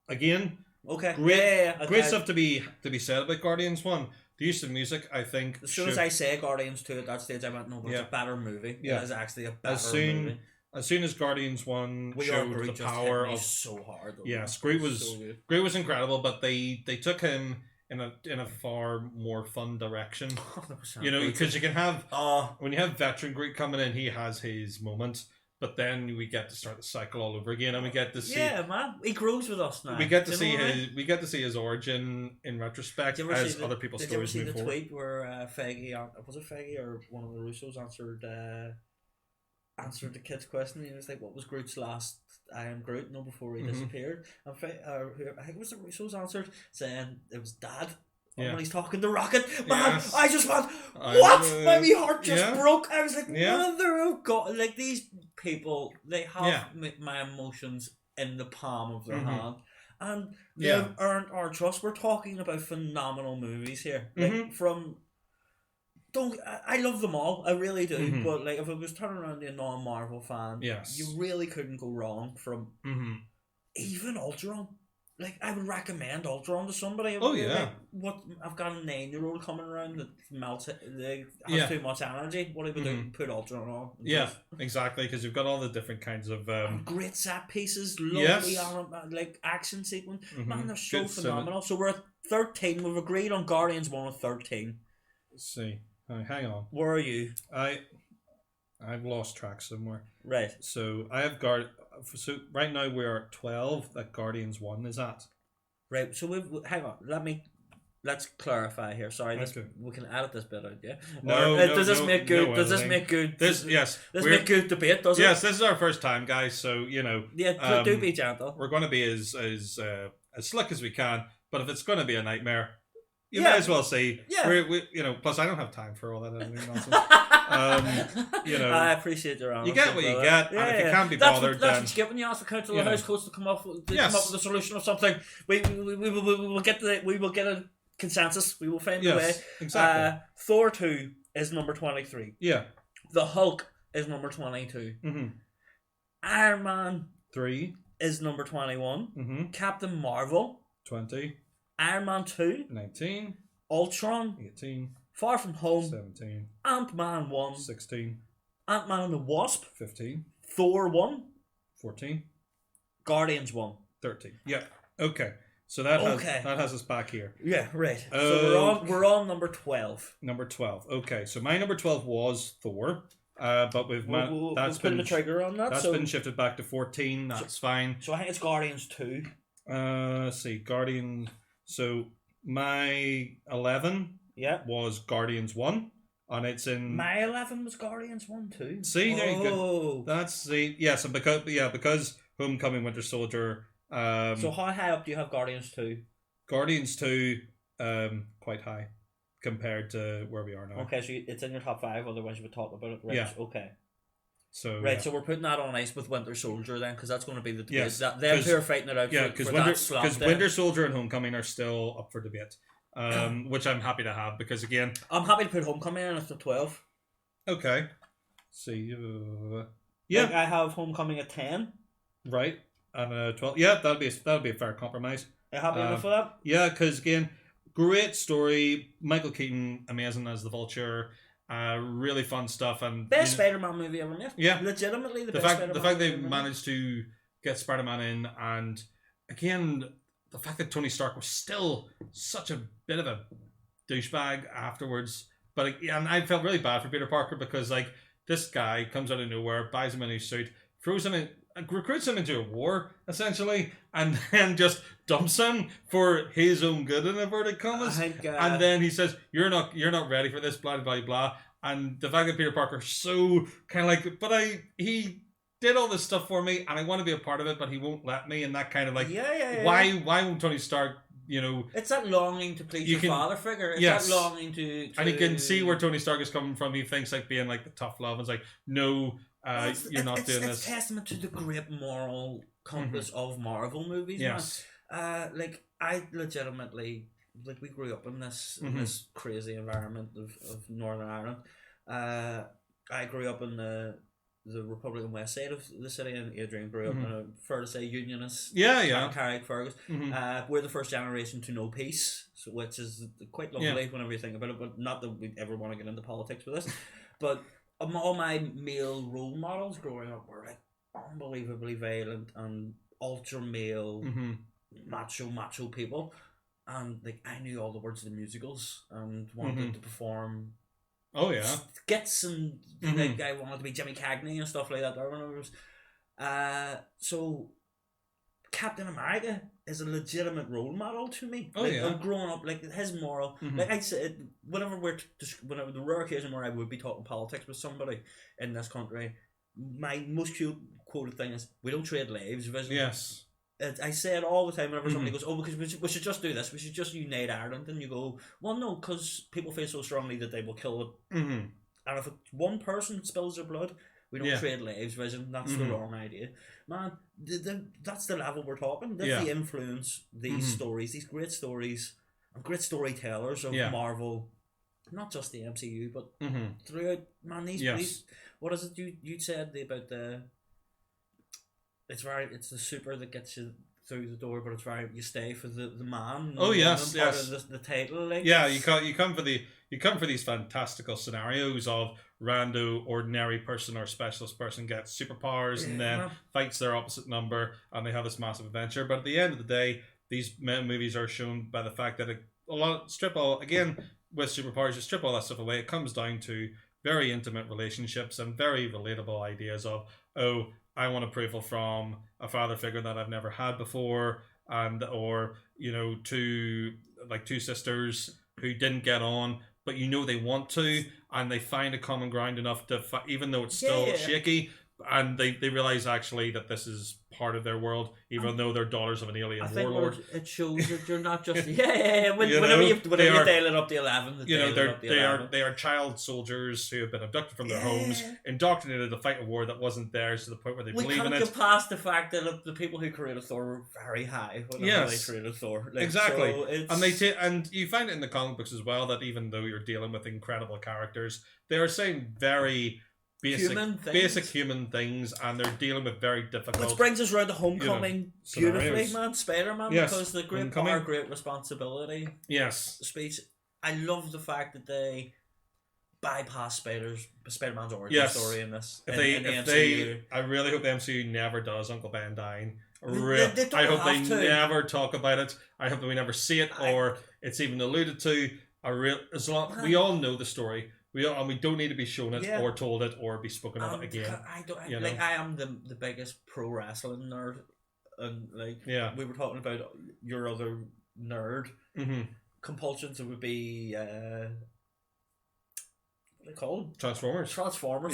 Again, okay. Great stuff to be said about Guardians 1. The use of music, I think. As soon as I say Guardians 2 at that stage, I went, no, but it's a better movie. Yeah. It is actually a better movie. As soon as Guardians 1 showed the power of so hard. Though, yes, Groot was incredible, but they took him in a far more fun direction. Because you can have when you have veteran Groot coming in, he has his moment. But then we get to start the cycle all over again, and we get to see. Yeah, man, he grows with us now. We get to see his origin in retrospect as other people's stories move forward. Did you ever see the tweet where Feige, was it Feige or one of the Russos answered the kid's question? He was like, "What was Groot's last I am Groot?" No, before he disappeared. And I think it was the Russos answered saying it was Dad. When he's talking to Rocket, man, yes. I just went, what? My wee heart just broke. I was like, mother of God. Like, these people, they have my emotions in the palm of their hand. And they've earned our trust. We're talking about phenomenal movies here. Like, I love them all. I really do. But, like, if it was turning around to a non-Marvel fan, you really couldn't go wrong from even Ultron. Like, I would recommend Ultron to somebody. Oh, yeah. Like, I've got a 9-year-old coming around that melts it, has too much energy. What do we do? Put Ultron on. Yeah, exactly, because you've got all the different kinds of... great set pieces, lovely action sequence. Man, they're so phenomenal. So we're at 13. We've agreed on Guardians 1 at 13. Let's see. Hang on. Where are you? I I've lost track somewhere. Right. So I have So right now we're at 12 that Guardians 1 is at. Right. So hang on. Let's clarify here. Sorry, Okay. we can edit this bit out, yeah. No, does this make good? no does this editing. make good? Yes. This make good debate? Does it? Yes, this is our first time, guys. So Yeah. Do be gentle. We're going to be as slick as we can. But if it's going to be a nightmare, you may as well say. Yeah. We plus I don't have time for all that editing nonsense. I appreciate your honesty. You get what you get, and if you can't be bothered, that's what you get when you ask the council of Housecoats to come up with a solution of something. We will get a consensus. We will find a way. Exactly. Thor 2 is number 23. Yeah. The Hulk is number 22. Mm-hmm. Iron Man 3 is number 21. Mm-hmm. Captain Marvel 20. Iron Man 2 19. Ultron 18. Far From Home 17. Ant-Man 1 16. Ant-Man and the Wasp 15. Thor 1 14. Guardians 1 13. Yeah. Okay. So that has us back here. Yeah, right. So we're on number 12. Number 12. Okay. So my number 12 was Thor. But we'll put the trigger on that. That's been shifted back to 14. That's fine. So I think it's Guardians 2. Let's see. Guardians. So my 11 was Guardians 1. And it's in... My 11 was Guardians 1 too. See, there you go. That's the... Yes, and because Homecoming, Winter Soldier... so how high up do you have Guardians 2? Guardians 2, quite high compared to where we are now. Okay, so it's in your top 5, otherwise you would talk about it. Right, yeah. Okay. So so we're putting that on ice with Winter Soldier then, because that's going to be the debate. Yes, them two are fighting it out. Yeah, because Winter Soldier and Homecoming are still up for debate. Which I'm happy to have because again, I'm happy to put Homecoming in at the 12. Okay. See, yeah, I have Homecoming at 10. Right, and 12. Yeah, that'll be a fair compromise. Are you happy enough for that? Yeah, because again, great story. Michael Keaton, amazing as the Vulture. Really fun stuff and best Spider-Man movie ever made. Yeah, legitimately the fact they managed to get Spider-Man in, and again, the fact that Tony Stark was still such a bit of a douchebag afterwards. But and I felt really bad for Peter Parker because like this guy comes out of nowhere, buys him a new suit, throws him in, recruits him into a war essentially, and then just dumps him for his own good in inverted commas. And then he says, "You're not ready for this." Blah blah blah. And the fact that Peter Parker's so kind of like, but he did all this stuff for me, and I want to be a part of it, but he won't let me, and that kind of like, why won't Tony Stark? It's that longing to please your father figure. It's that longing to, and you can see where Tony Stark is coming from. He thinks like being like the tough love, and it's like, no, you're not doing this. It's testament to the great moral compass of Marvel movies. Yes, man. Like I legitimately, like we grew up in this crazy environment of Northern Ireland. I grew up in the Republican West Side of the city, and Adrian grew up in a, fair to say, unionist. Carrickfergus. We're the first generation to know peace, which is quite lovely whenever you think about it. But not that we ever want to get into politics with this. But all my male role models growing up were like unbelievably violent and ultra male, macho people, and like I knew all the words of the musicals and wanted to perform. Oh yeah, skits and like I wanted to be Jimmy Cagney and stuff like that. I remember. So Captain America is a legitimate role model to me. I'm growing up like his moral. Like I said, whenever the rare occasion where I would be talking politics with somebody in this country, my most quoted thing is, "We don't trade lives." Yes. I say it all the time whenever somebody goes, "Oh, because we should just do this. We should just unite Ireland." And you go, "Well, no, because people feel so strongly that they will kill it. And if one person spills their blood, we don't trade lives, vision. That's the wrong idea, man. That's the level we're talking. That's the influence these stories, these great stories, and great storytellers of Marvel, not just the M.C.U, but throughout. Man, these what is it you said about the? It's the super that gets you through the door, but you stay for the man. Oh yes, part of the title. Like you come for these fantastical scenarios of rando ordinary person or specialist person gets superpowers and then fights their opposite number, and they have this massive adventure. But at the end of the day, these movies are shown by the fact that with superpowers, you strip all that stuff away. It comes down to very intimate relationships and very relatable ideas of, oh, I want approval from a father figure that I've never had before, and or two sisters who didn't get on, but they want to, and they find a common ground enough to, even though it's still shaky, and they realize actually that this is part of their world, even though they're daughters of an alien warlord. It shows that you're not just whenever you dial it up to 11, they are child soldiers who have been abducted from their homes, indoctrinated to fight a war that wasn't theirs, to the point where they believe in it. We can't get past the fact that the people who created Thor were very high when they created Thor. Exactly, so and you find it in the comic books as well, that even though you're dealing with incredible characters, they are saying very basic human things, and they're dealing with very difficult. Which brings us round to Homecoming beautifully, man. Spider-Man, because the great power, great responsibility. Yes. Speech. I love the fact that they bypass Spider-Man's origin story in this. I really hope the MCU never does Uncle Ben dying. I hope they never talk about it. I hope that we never see it, or it's even alluded to. We all know the story. We don't need to be shown it or told it or be spoken of it again. I am the biggest pro wrestling nerd, and we were talking about your other nerd compulsions. It would be what are they called? Transformers.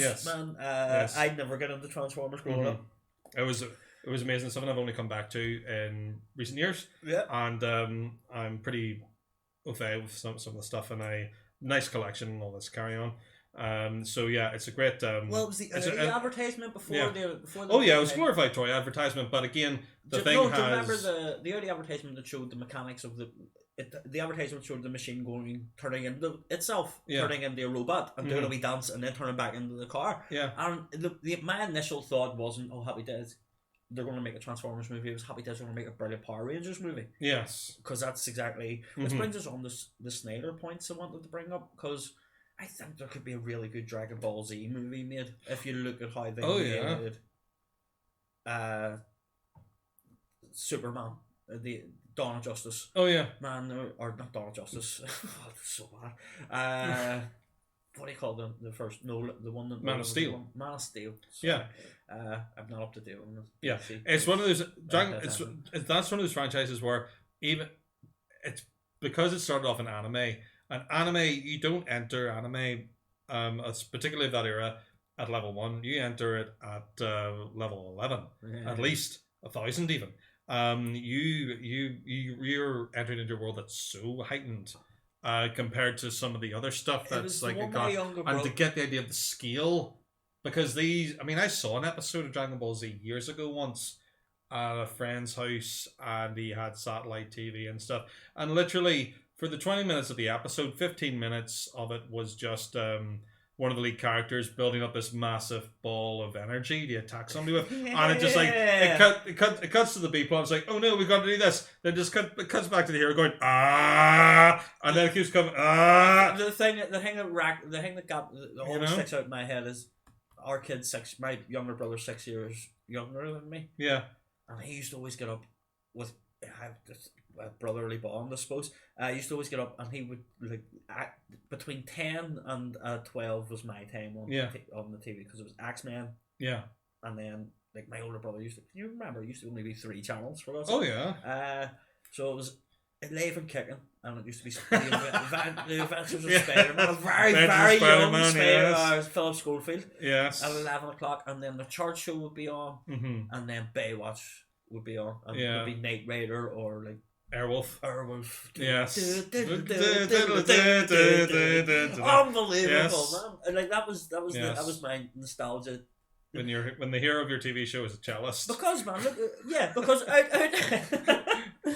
Yes. Man. I'd never get into Transformers growing up. It was amazing. Something I've only come back to in recent years. Yeah. And I'm pretty au fait with some of the stuff, and nice collection and all this carry on. So yeah, it's a great. Well, it was the advertisement before the. It was glorified toy advertisement, but again, do you remember the early advertisement that showed the mechanics of the advertisement showed the machine turning into a robot and doing a wee dance and then turning back into the car. Yeah. And my initial thought wasn't, oh, happy days, they're going to make a Transformers movie. It was happy days they're going to make a brilliant Power Rangers movie. Yes. Because that's exactly... Which brings us on the Snyder points I wanted to bring up, because I think there could be a really good Dragon Ball Z movie made if you look at how they made Superman, the Dawn of Justice. Oh yeah. Man, or not Dawn of Justice. Oh, that's so bad. What do you call them? The first, the one that Man of Steel. Man of Steel. Sorry. Yeah. I'm not up to date on it. Yeah, it's one of those. That's one of those franchises where it's because it started off in anime. And anime, you don't enter anime, particularly of that era, at level 1. You enter it at level 11, at least 1,000 even. You're entering into a world that's so heightened compared to some of the other stuff that's like and to get the idea of the scale, because I saw an episode of Dragon Ball Z years ago once at a friend's house, and he had satellite TV and stuff, and literally for the 20 minutes of the episode, 15 minutes of it was just one of the lead characters building up this massive ball of energy to attack somebody with, and it just it cuts to the B plot. It's like, oh no, we've got to do this. Then it cuts back to the hero going and then it keeps coming The thing that always sticks out in my head is our kid's my younger brother's 6 years younger than me. Yeah, and he used to always get up with a brotherly bond, I suppose. I used to always get up, and he would between 10 and 12 was my time on the TV, because it was X-Men. Yeah, and then my older brother used to. Can you remember? It used to only be 3 channels for us. Oh yeah. So it was Alive and Kicking, and it used to be the Adventures of Spider-Man. Very young Spider-Man. Philip Schofield. Yes. At 11 o'clock, and then the Chart Show would be on, and then Baywatch would be on, and it would be Knight Rider or Airwolf. Yes. Unbelievable, man. And that was my nostalgia. When the hero of your TV show is a cellist. Because man, because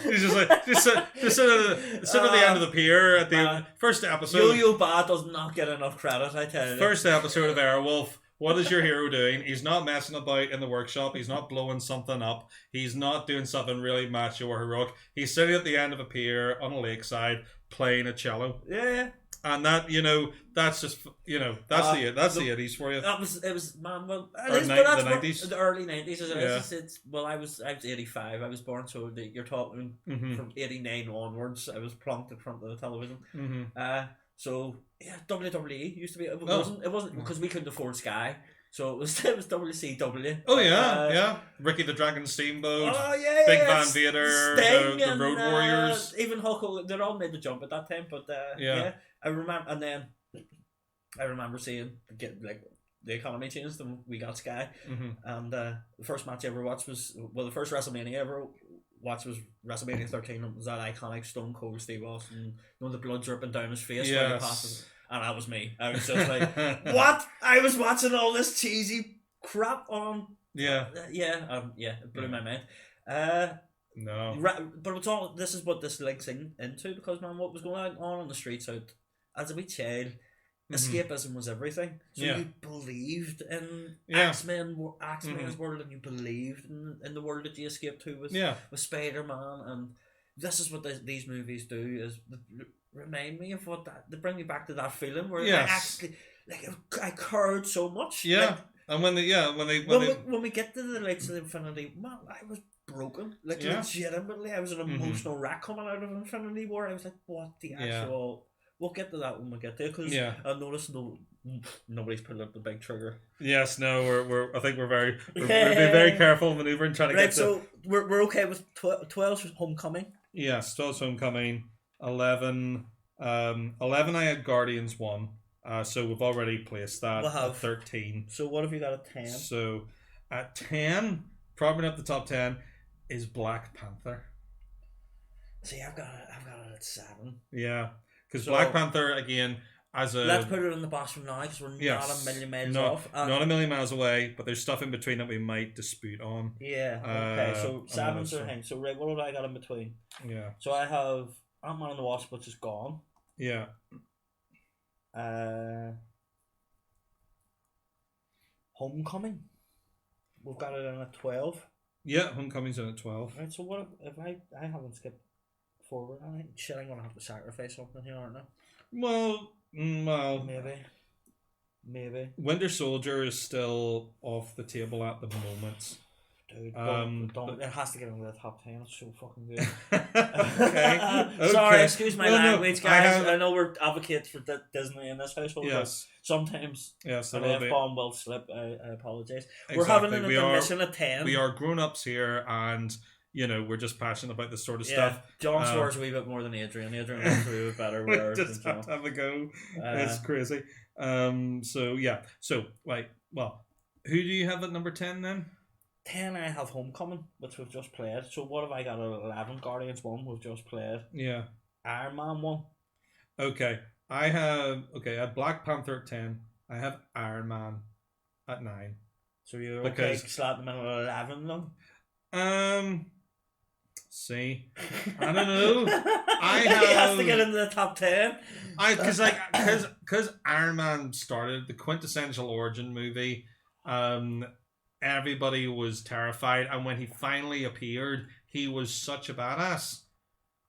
he's just sit at the end of the pier at the first episode. Yo-Yo Ba does not get enough credit, I tell you. First episode of Airwolf. What is your hero doing? He's not messing about in the workshop. He's not blowing something up. He's not doing something really macho or heroic. He's sitting at the end of a pier on a lakeside playing a cello. Yeah. And that, that's just, that's the 80s for you. It was man, well, the 90s. The early 90s. I was 85. I was born, so you're talking from 89 onwards. I was plonked in front of the television. So yeah, WWE used to be. It wasn't because we couldn't afford Sky. So it was WCW. Oh yeah. Ricky the Dragon Steamboat. Oh yeah, Big Van Vader, Sting the and Road Warriors. even Hulk Hogan. They're all made the jump at that time, but yeah, I remember. And then I remember seeing the economy changed and we got Sky. And the first match I ever watched was the first WrestleMania I ever watched was WrestleMania 13. It was that iconic Stone Cold Steve Austin, the blood dripping down his face when he passes. And that was me. I was just like, what? I was watching all this cheesy crap on. Yeah. It blew my mind. No. But it's all. This is what this links into because man, what was going on the streets out as a wee child, escapism was everything. So you believed in X-Men's world, and you believed in the world that you escaped to with Spider-Man, and this is what these movies do is remind me of they bring me back to that feeling where I actually I cared so much. Yeah. And when we get to the likes of Infinity, man, I was broken. Legitimately, I was an emotional wreck coming out of Infinity War. I was like, what the actual... We'll get to that when we get there, because I noticed nobody's putting up the big trigger. Yes, no, we're I think we're being very careful maneuvering trying to get to... So we're okay with 12's Homecoming. Yes, 12's Homecoming. 11 I had Guardians 1. So we've already placed that at 13. So what have you got at 10? So at 10, probably not the top 10, is Black Panther. See, I've got it at 7. Yeah, because Black Panther again let's put it in the box from now because we're not a million miles off. Not a million miles away, but there's stuff in between that we might dispute on. Yeah. Okay. So 7's our thing. So right, what have I got in between? Yeah. So I have Ant-Man and the Wasp, which is gone. Yeah. Homecoming. We've got it in at 12. Yeah, Homecoming's in at 12. Right, so what if I haven't skipped forward? I'm gonna have to sacrifice something here, aren't I? Well, maybe. Winter Soldier is still off the table at the moment. Dude, don't. It has to get into the top 10. It's so fucking good. Okay. Sorry, excuse my language, guys. I know we're advocates for Disney in this household. Yes. But sometimes an F-bomb will slip. I apologise. Exactly. We're having an intermission at 10. We are grown-ups here, and we're just passionate about this sort of stuff. John swears a wee bit more than Adrian. Adrian went through a better word. We just have to have a go. It's crazy. So right. Well, who do you have at number 10 then? 10 I have Homecoming, which we've just played. So what have I got at 11? Guardians 1 we've just played. Yeah. Iron Man 1. Okay. I have Black Panther at 10. I have Iron Man at 9. So you're okay slapping them at 11 then? See, I don't know. He has to get into the top 10. Because Iron Man started the quintessential origin movie. Everybody was terrified, and when he finally appeared, he was such a badass.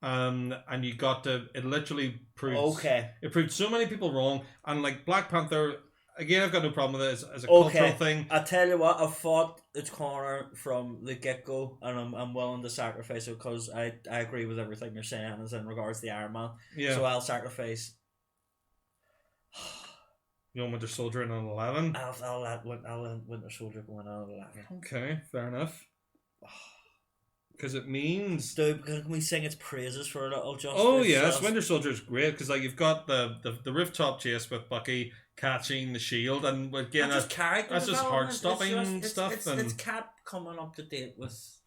And you got to... It literally proved... Okay. It proved so many people wrong. And like Black Panther, again, I've got no problem with it as a cultural thing. I tell you what, I've fought its corner from the get-go, and I'm willing to sacrifice it because I agree with everything you're saying as in regards to the Iron Man. Yeah. So I'll sacrifice... You want Winter Soldier in at 11? I'll let Winter Soldier go in at 11. Okay, fair enough. Because it means... Dude, can we sing its praises for a little just? Oh yes, Winter Soldier's great because you've got the rooftop chase with Bucky catching the shield, and again that's just heart-stopping stuff. It's Cap coming up to date with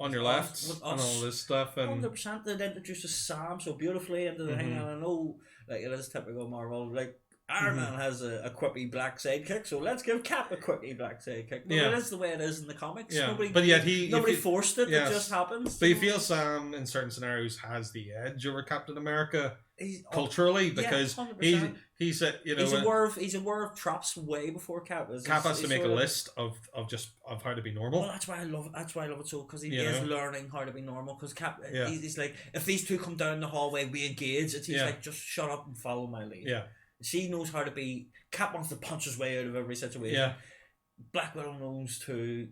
on your left and all this stuff, and 100% they introduced Sam so beautifully into the thing, and I know like it is typical Marvel, like Iron Man has a quippy black sidekick, so let's give Cap a quippy black sidekick. But it is the way it is in the comics. Yeah. Nobody, but yet nobody forced it. Yes. It just happens. But you feel Sam in certain scenarios has the edge over Captain America culturally because he's aware of traps way before Cap is. Cap has to make a list of how to be normal. Well, that's why I love it so because he is learning how to be normal. Because Cap, he's like, if these two come down the hallway, we engage. He's like, just shut up and follow my lead. Yeah. She knows how to be... Cap wants to punch his way out of every situation. Yeah. Black Widow knows to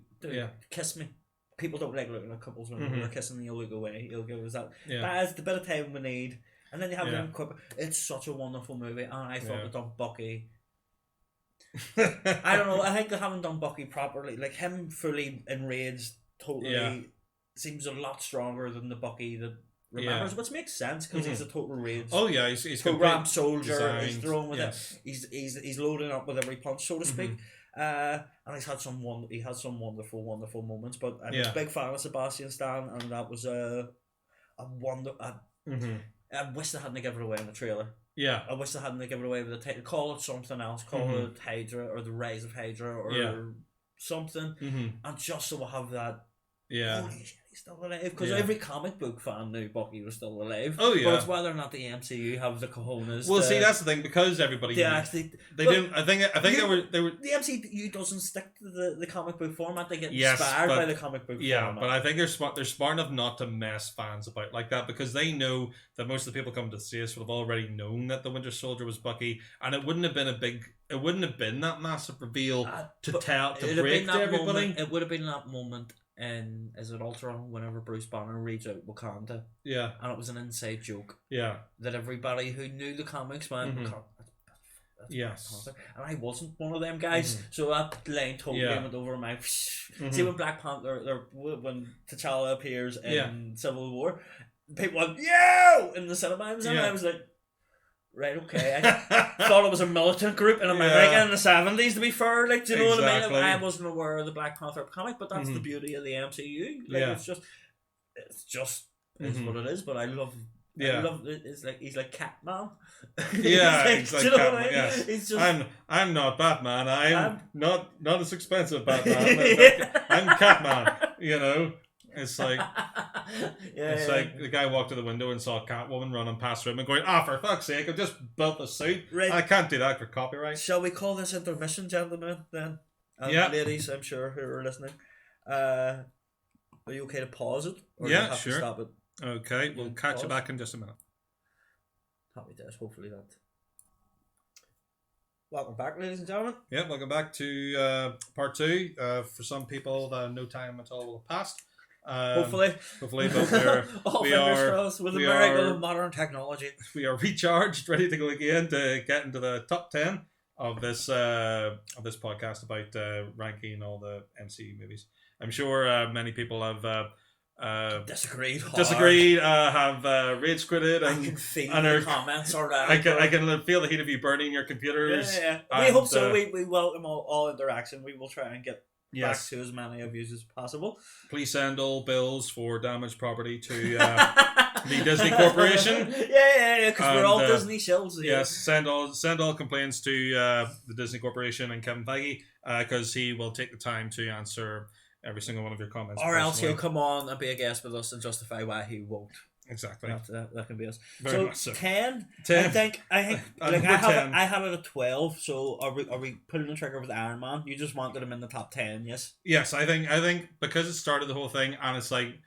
kiss me. People don't like looking at couples when they're kissing. You'll look away. You'll give us that. Yeah. That is the bit of time we need. And then you have them quip. It's such a wonderful movie, and I thought they'd done Bucky. I don't know. I think they haven't done Bucky properly. Like him fully enraged, totally seems a lot stronger than the Bucky that remembers, which makes sense because he's a total rage. Oh yeah, he's programmed soldier. designed. He's thrown with it. He's loading up with every punch, so to speak. And he's had some wonderful moments. But I'm a big fan of Sebastian Stan, and that was a wonder. I wish they hadn't given it away in the trailer. Yeah. I wish they hadn't given it away with the title. Call it something else. Call it Hydra or the Rise of Hydra or something. And just so we'll have that. Yeah. Holy shit, he's still alive. Because every comic book fan knew Bucky was still alive. Oh yeah. But it's whether or not the M.C.U. have the cojones. Well, see, that's the thing, because everybody they didn't. I think they were. The M.C.U. doesn't stick to the comic book format. They get inspired by the comic book format. Yeah, but I think they're smart. They're smart enough not to mess fans about like that, because they know that most of the people coming to see us would have already known that the Winter Soldier was Bucky, and it wouldn't have been it wouldn't have been that massive reveal to break to everybody. It would have been that moment. And is it Ultron whenever Bruce Banner reads out Wakanda? Yeah. And it was an inside joke. Yeah. That everybody who knew the comics went, yes. And I wasn't one of them guys, so that line totally went over my. See when Black Panther, when T'Challa appears in Civil War, people went yo in the cinema, and I was like, right, okay. I thought it was a militant group in America in the 70s, to be fair. Like, do you know what I mean? I wasn't aware of the Black Panther comic, but that's the beauty of the M.C.U. Like, it's just what it is. But I love it. It's like he's like Catman. Yeah, he's like Catman. I mean? Yes. He's just, I'm not Batman. I'm not as expensive Batman. I'm Catman. You know. It's like like the guy walked to the window and saw a Catwoman running past him and going, for fuck's sake, I've just built a suit. Right. I can't do that for copyright. Shall we call this intermission, gentlemen, then? And ladies, I'm sure, who are listening. Are you okay to pause it? Or do you have to stop it? Okay, we'll catch you back in just a minute. Happy days, hopefully that. Welcome back, ladies and gentlemen. Yeah, welcome back to part 2. For some people, no time at all will have passed. Hopefully, but we are with the miracle of modern technology. We are recharged, ready to go again to get into the top 10 of this podcast about ranking all the MCU movies. I'm sure many people have disagreed, have rage quitted, and I can feel the comments already. I can feel the heat of you burning your computers. Yeah. We hope so. We welcome all interaction. We will try and get back to as many of you as possible. Please send all bills for damaged property to the Disney Corporation. Yeah, because we're all Disney shills here. Yes, send all complaints to the Disney Corporation and Kevin Feige, because he will take the time to answer every single one of your comments. Or else he'll come on and be a guest with us and justify why he won't. Exactly. That can be us. Very so so 10. 10. I think like I have it at 12. So are we pulling the trigger with Iron Man? You just wanted him in the top 10, yes? Yes, I think because it started the whole thing, and it's like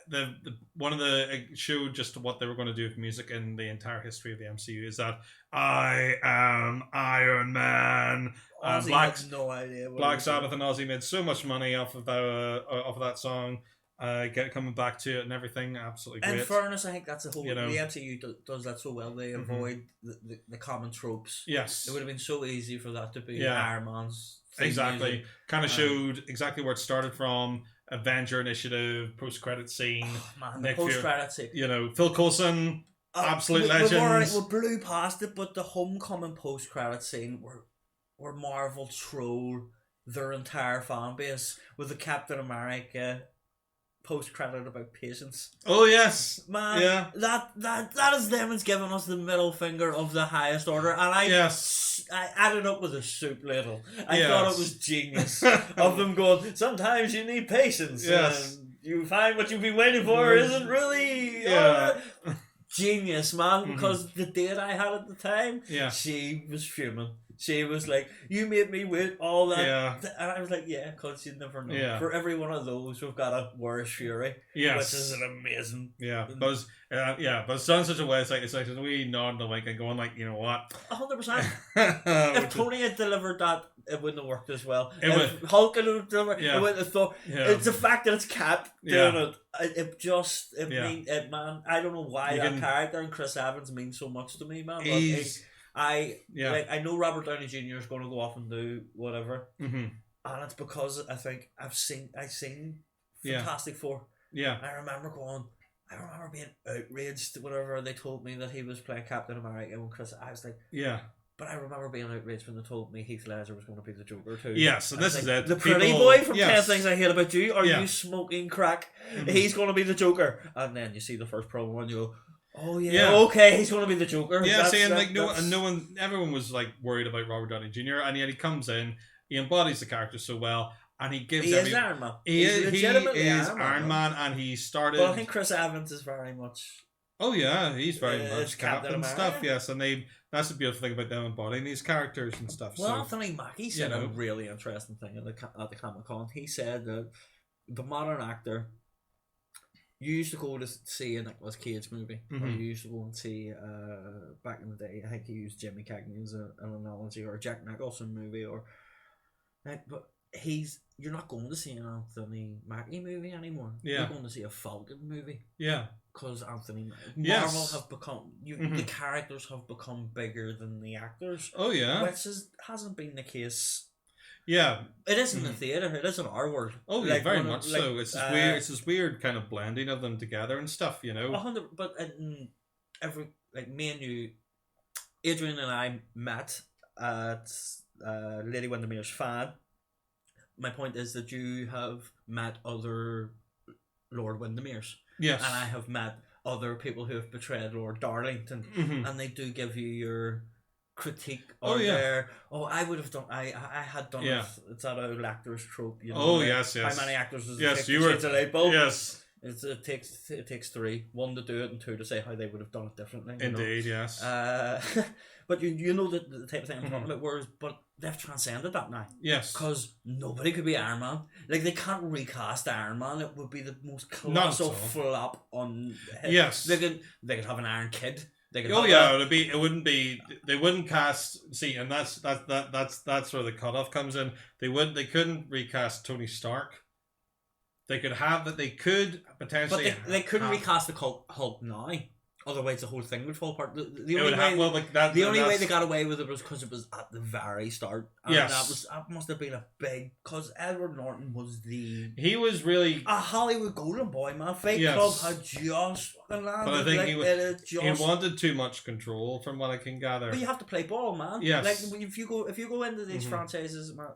the one of the showed just what they were going to do with music in the entire history of the MCU is that I am Iron Man. Ozzy had no idea. Black Sabbath and Ozzy made so much money off of that song. Coming back to it and everything, absolutely great. In fairness, I think that's the whole. The MCU does that so well. They avoid the common tropes. Yes, it would have been so easy for that to be Iron Man's. Exactly, kind of showed exactly where it started from. Avenger Initiative, post-credit scene. Oh, man, the post-credit scene. Phil Coulson, absolute legend. We blew past it, but the Homecoming post-credit scene where Marvel troll their entire fan base with the Captain America post-credit about patience. Oh yes, man. Yeah, that is them. It's giving us the middle finger of the highest order, and I added up with a soup ladle. I thought it was genius of them going. Sometimes you need patience. Yes, and you find what you've been waiting for isn't really. Genius, man. Because the date I had at the time, she was fuming. she was like, "You made me wait all that," Yeah. and I was like, "Yeah, because you never know." Yeah. For every one of those, we've got a Where's Fury, Yes. which is an amazing. Yeah, but it's done in such a way. It's like a wee nod to like and going like, you know what? 100%. If Tony had delivered that, it wouldn't have worked as well. If Hulk had delivered, it wouldn't have thought. Yeah. It's the fact that it's Cap doing it. It mean it, man. I don't know why that character and Chris Evans means so much to me, man. I know Robert Downey Jr. is going to go off and do whatever, and it's because I think I've seen Fantastic Four. Yeah, I remember being outraged whenever they told me that he was playing Captain America when Chris. I was like, yeah. But I remember being outraged when they told me Heath Ledger was going to be the Joker too. Yeah, so this is it. The pretty boy from 10 Things I Hate About You. Are you smoking crack? He's going to be the Joker. And then you see the first promo and you go, oh yeah, okay, he's going to be the Joker. Yeah, everyone was like worried about Robert Downey Jr. and yet he comes in, he embodies the character so well, and he gives. He is Iron Man. He is Iron Man, and he started. But I think Chris Evans is very much. Oh yeah, he's very much Captain and stuff. Yes, and that's the beautiful thing about them embodying these characters and stuff. Well, Anthony Mackie said a really interesting thing at the Comic-Con. He said that the modern actor. You used to go to see a Nicolas Cage movie, or you used to go and see back in the day. I think he used Jimmy Cagney as an analogy, or a Jack Nicholson movie, but you're not going to see an Anthony Mackie movie anymore. Yeah. You're going to see a Falcon movie. Yeah. Because Marvel have become the characters have become bigger than the actors. Oh yeah, which hasn't been the case. Yeah, it is in the theater. It is in our world. Oh yeah, very much so. It's this weird. It's this weird kind of blending of them together and stuff. You know, 100. But me and you, Adrian and I met at Lady Windermere's fan. My point is that you have met other Lord Windermere's. Yes. And I have met other people who have betrayed Lord Darlington, and they do give you your critique or I would have done I had done it. It's that old actors trope, you know. Yes. How many actors does it take you to were change a light bulb? Yes. It takes three. One to do it and two to say how they would have done it differently. Indeed, yes. But you know the type of thing I'm talking about, but they've transcended that now. Yes. Because nobody could be Iron Man. Like, they can't recast Iron Man. It would be the most colossal flop on... Yes. They could have an Iron Kid. They wouldn't cast... See, and that's where the cutoff comes in. They couldn't recast Tony Stark. They could potentially... But they couldn't recast the Hulk now. Otherwise, the whole thing would fall apart. The only way they got away with it was because it was at the very start. And that must have been a big... Because Edward Norton was He was really... a Hollywood golden boy, man. Fight Club had just fucking landed. But I think he wanted too much control, from what I can gather. But you have to play ball, man. Yes. Like, if you go into these franchises, man,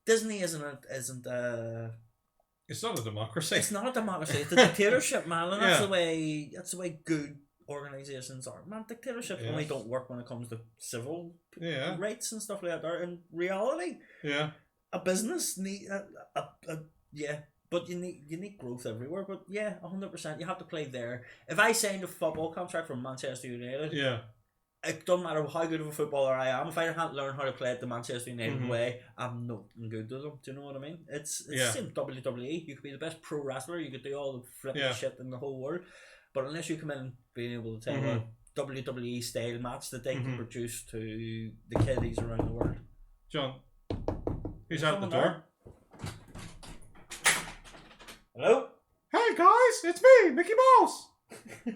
Disney isn't It's not a democracy. It's not a democracy. It's a dictatorship, man, and that's the way good organizations are. Man, dictatorships only don't work when it comes to civil rights and stuff like that. In reality, a business but you need growth everywhere. But 100%, you have to play there. If I signed a football contract from Manchester United, it doesn't matter how good of a footballer I am. If I can't learn how to play it the Manchester United way, I'm not good to them. Do you know what I mean? It's the same WWE. You could be the best pro wrestler. You could do all the flipping shit in the whole world. But unless you come in being able to tell a WWE style match that they can produce to the kiddies around the world. John, who's out the door? Hello? Hey guys, it's me, Mickey Mouse.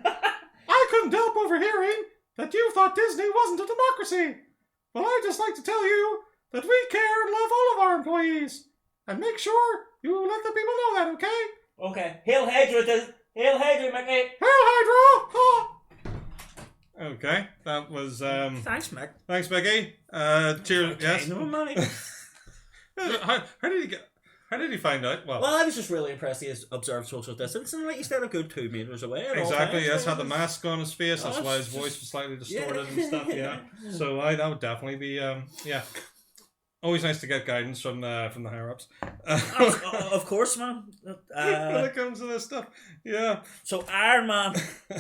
I couldn't help overhearing that you thought Disney wasn't a democracy. Well, I'd just like to tell you that we care and love all of our employees. And make sure you let the people know that, okay? Okay. Hail Hydra, Mickey! Hail Hydra! Okay, that was... Thanks, Mick. Thanks, Mickey. Cheers, yes. No money. How did he find out? Well, I was just really impressed he observed social distance, and like you stayed a good 2 meters away. Exactly, yes, had the mask on his face, that's why his voice was slightly distorted and stuff, So that would definitely be, always nice to get guidance from the higher ups. Of course, man. When it comes to this stuff, So Iron Man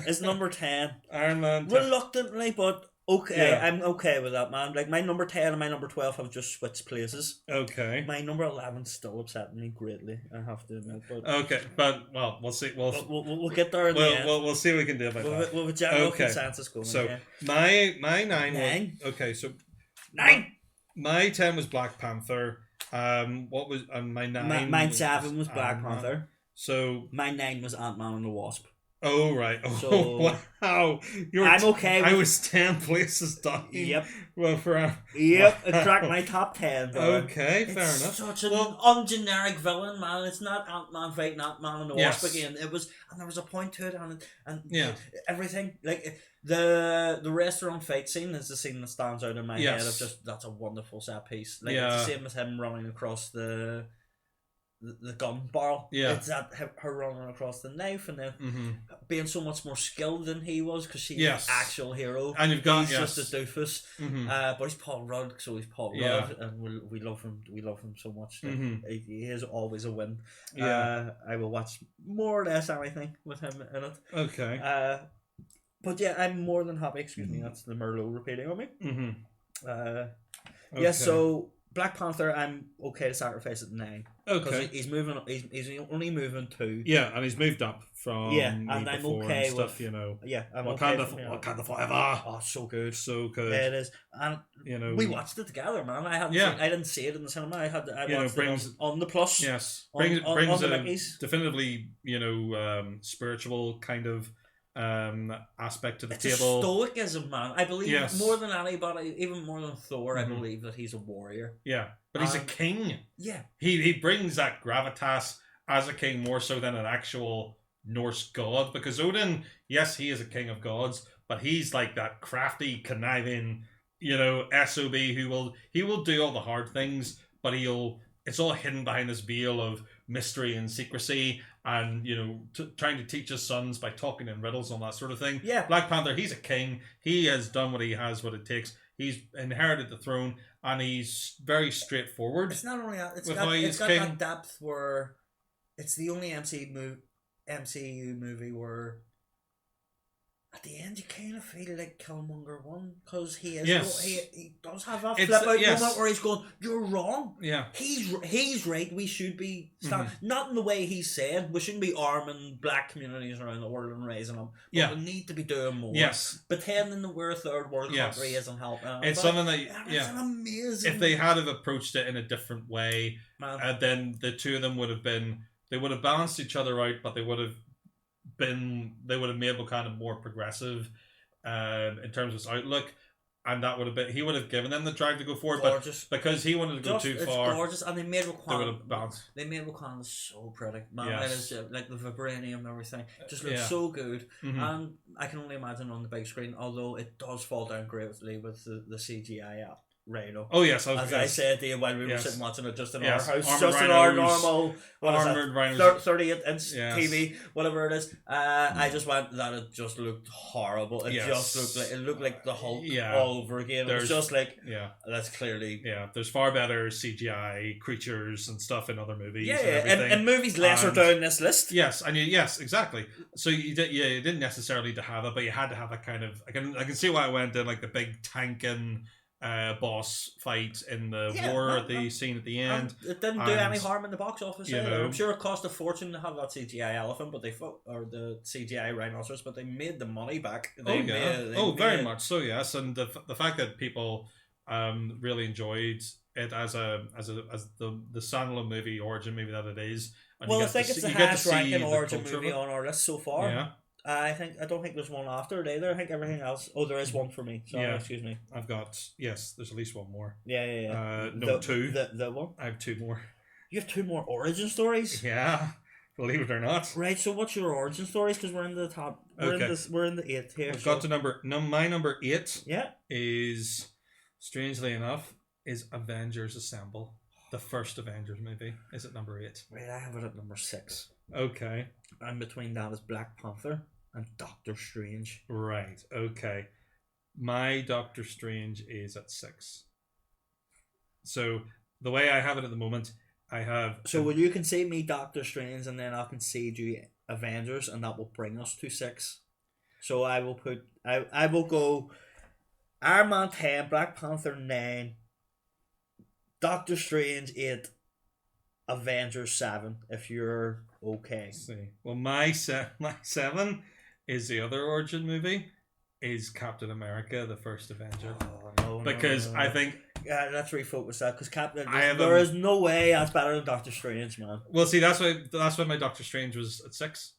is number 10. Iron Man. Reluctantly, but Okay, Yeah. I'm okay with that, man. Like my number 10 and my number 12 have just switched places. Okay. My number 11 still upsetting me greatly, I have to admit. But Okay, but well, we'll see. we'll get there in the end. We'll see what we can do about that. With a general Okay. consensus going. So Yeah. my nine Nine. was okay. So Nine. my 10 was Black Panther. What was my 9? Mine 7 was Black Panther. So my 9 was Ant-Man and the Wasp. oh right. Oh So, wow. I'm okay. I was 10 places down. Yep. Well, for Yep, it cracked my top 10. Bro. Okay, fair it's enough. Such an ungeneric villain, man. It's not Ant-Man fighting Ant-Man and the Wasp again. It was, and there was a point to it, and everything like the restaurant fight scene is the scene that stands out in my head. Of just that's a wonderful set piece. Like it's the same as him running across the gun barrel. Yeah, it's that her running across the knife and then being so much more skilled than he was because she's the actual hero. And you've got he's just a doofus. But he's Paul Rudd, so he's Paul Rudd, and we love him. We love him so much. He is always a win. I will watch more or less anything with him in it. Okay. But yeah, I'm more than happy. Excuse me, that's the Merlot repeating on me. Okay. Yeah, so Black Panther, I'm okay to sacrifice at 9. Okay. He's moving. He's only moving 2. Yeah, and he's moved up from and I'm okay and stuff. With, Yeah, I'm Wakanda, okay. Wakanda forever. Oh, so good, so good. Yeah, it is, and we watched it together, man. I didn't see it in the cinema. I watched it on the Plus. Yes, brings a definitively spiritual kind of aspect to the table. Stoicism, man. I believe more than anybody, even more than Thor, I believe that he's a warrior. Yeah, but he's a king. Yeah, he brings that gravitas as a king more so than an actual Norse god, because Odin, yes, he is a king of gods, but he's like that crafty, conniving, SOB who will do all the hard things, but it's all hidden behind this veil of mystery and secrecy, and trying to teach his sons by talking in riddles and that sort of thing. Yeah, Black Panther, he's a king. He has done what it takes. He's inherited the throne, and he's very straightforward. It's not only that; it's got that depth where it's the only MCU movie where at the end you kind of feel like Killmonger won, because he does have that flip out moment where he's going, "You're wrong." Yeah, he's right. We should be not in the way he said. We shouldn't be arming black communities around the world and raising them. But we need to be doing more. Yes, pretending that we're a third world country isn't helping. It's something that it's an amazing. If they had have approached it in a different way, then the two of them would have balanced each other out, but they would have made Wakanda more progressive in terms of his outlook, and that would have been, he would have given them the drive to go forward. Gorgeous. But because he wanted to go too far, it's gorgeous, and they made Wakanda so pretty, man. Yes. It is like the vibranium and everything, it just looks so good. And I can only imagine on the big screen, although it does fall down greatly with the CGI app. Rhino. Oh yes, I said to you while we were sitting watching it just in our house, Armored just in our normal armored rhinos, 38-inch TV, whatever it is. I just went that it just looked horrible. It just looked like the Hulk all over again. It was just like that's clearly there's far better CGI creatures and stuff in other movies. And movies lesser down this list. Yes, and exactly. So you didn't necessarily to have it, but you had to have a kind of. I can see why I went in like the big tank and boss fight in the war the scene at the end. It didn't do any harm in the box office. I'm sure it cost a fortune to have that CGI elephant, or the CGI rhinoceros, but they made the money back. Very much so. Yes, and the fact that people really enjoyed it as the standalone movie, origin movie that it is. And I think it's the highest ranking origin movie on our list so far. Yeah. I don't think there's one after it either. I think everything else. Oh, there is one for me. Sorry, excuse me. I've got there's at least one more. Yeah. Two. The one. I have 2 more. You have 2 more origin stories. Yeah, believe it or not. Right. So what's your origin stories? Because we're in the top. We're in the 8th here. We've got to my number 8. Yeah. Is strangely enough Avengers Assemble, the first Avengers movie. Is at number 8. Right. I have it at number 6. Okay. And between that is Black Panther and Doctor Strange. Right, okay. My Doctor Strange is at 6. So, the way I have it at the moment, I have... So, will you concede me Doctor Strange, and then I'll concede you Avengers, and that will bring us to 6. So, I will put... I will go... Iron Man 10, Black Panther 9, Doctor Strange 8, Avengers 7, if you're okay. Let's see. Well, my 7 is the other origin movie, is Captain America, the first Avenger. No, because no. I think... let's refocus that, because there is no way that's better than Doctor Strange, man. Well, see, that's why my Doctor Strange was at 6.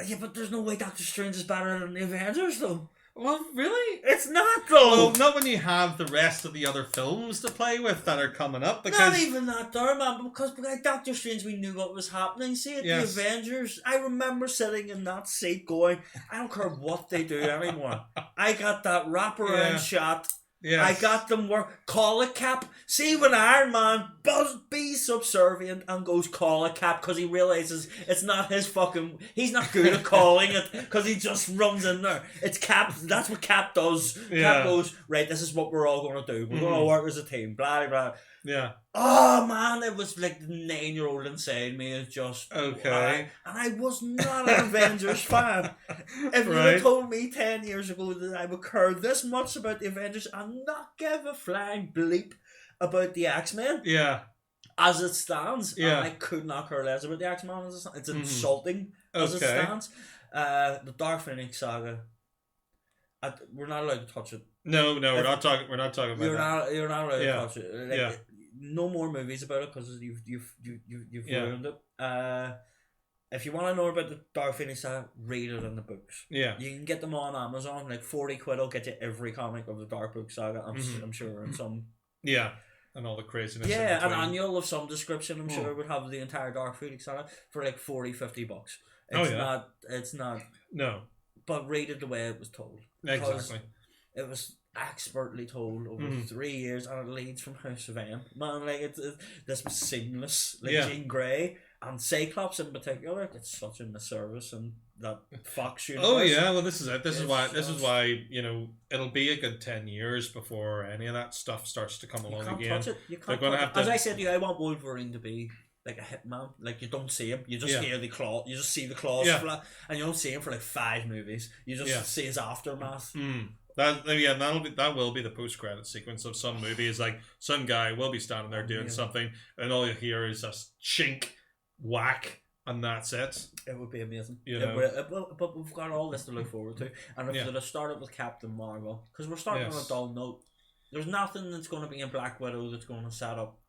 Yeah, but there's no way Doctor Strange is better than the Avengers, though. Well, really? It's not, though. Well, not when you have the rest of the other films to play with that are coming up. Because... Not even that, there, man. Because Doctor Strange, we knew what was happening. See, at the Avengers, I remember sitting in that seat going, I don't care what they do anymore. I got that wraparound shot. Yes. I got them work. Call it Cap. See, when Iron Man be subservient and goes call it Cap because he realizes it's not his fucking. He's not good at calling it because he just runs in there. It's Cap. That's what Cap does. Yeah. Cap goes, right, this is what we're all going to do. We're going to work as a team. Blah, blah. Yeah. Oh man, it was like the 9-year-old inside me is just okay. And I was not an Avengers fan. If you had told me 10 years ago that I would care this much about the Avengers and not give a flying bleep about the X-Men, as it stands, and I could not care less about the X-Men as it stands. It's insulting as it stands. The Dark Phoenix saga. We're not allowed to touch it. No, we're not talking. We're not talking about that. You're not allowed to touch it. No more movies about it because you've ruined it. If you want to know about the Dark Phoenix saga, read it in the books. Yeah, you can get them on Amazon. Like 40 quid will get you every comic of the Dark Book saga. I'm sure in some. Yeah, and all the craziness. Yeah, an annual of some description. I'm sure would have the entire Dark Phoenix saga for like $40-$50. It's not. No. But read it the way it was told. Exactly. It was expertly told over 3 years, and it leads from House of M. Man, like this was seamless. Like Jean Grey and Cyclops in particular, it's such a misservice and that Fox universe. Oh yeah, well this is it. This is why it'll be a good 10 years before any of that stuff starts to come along again. You can't touch it. You can't touch it. As I said to you, I want Wolverine to be like a hitman. Like you don't see him, you just hear the claw. You just see the claws flat, and you don't see him for like 5 movies. You just see his aftermath. That will be the post-credit sequence of some movie. Is like some guy will be standing there doing something, and all you hear is a chink, whack, and that's it. It would be amazing. But we've got all this to look forward to, and if they'd started with Captain Marvel, because we're starting on a dull note. There's nothing that's going to be in Black Widow that's going to set up.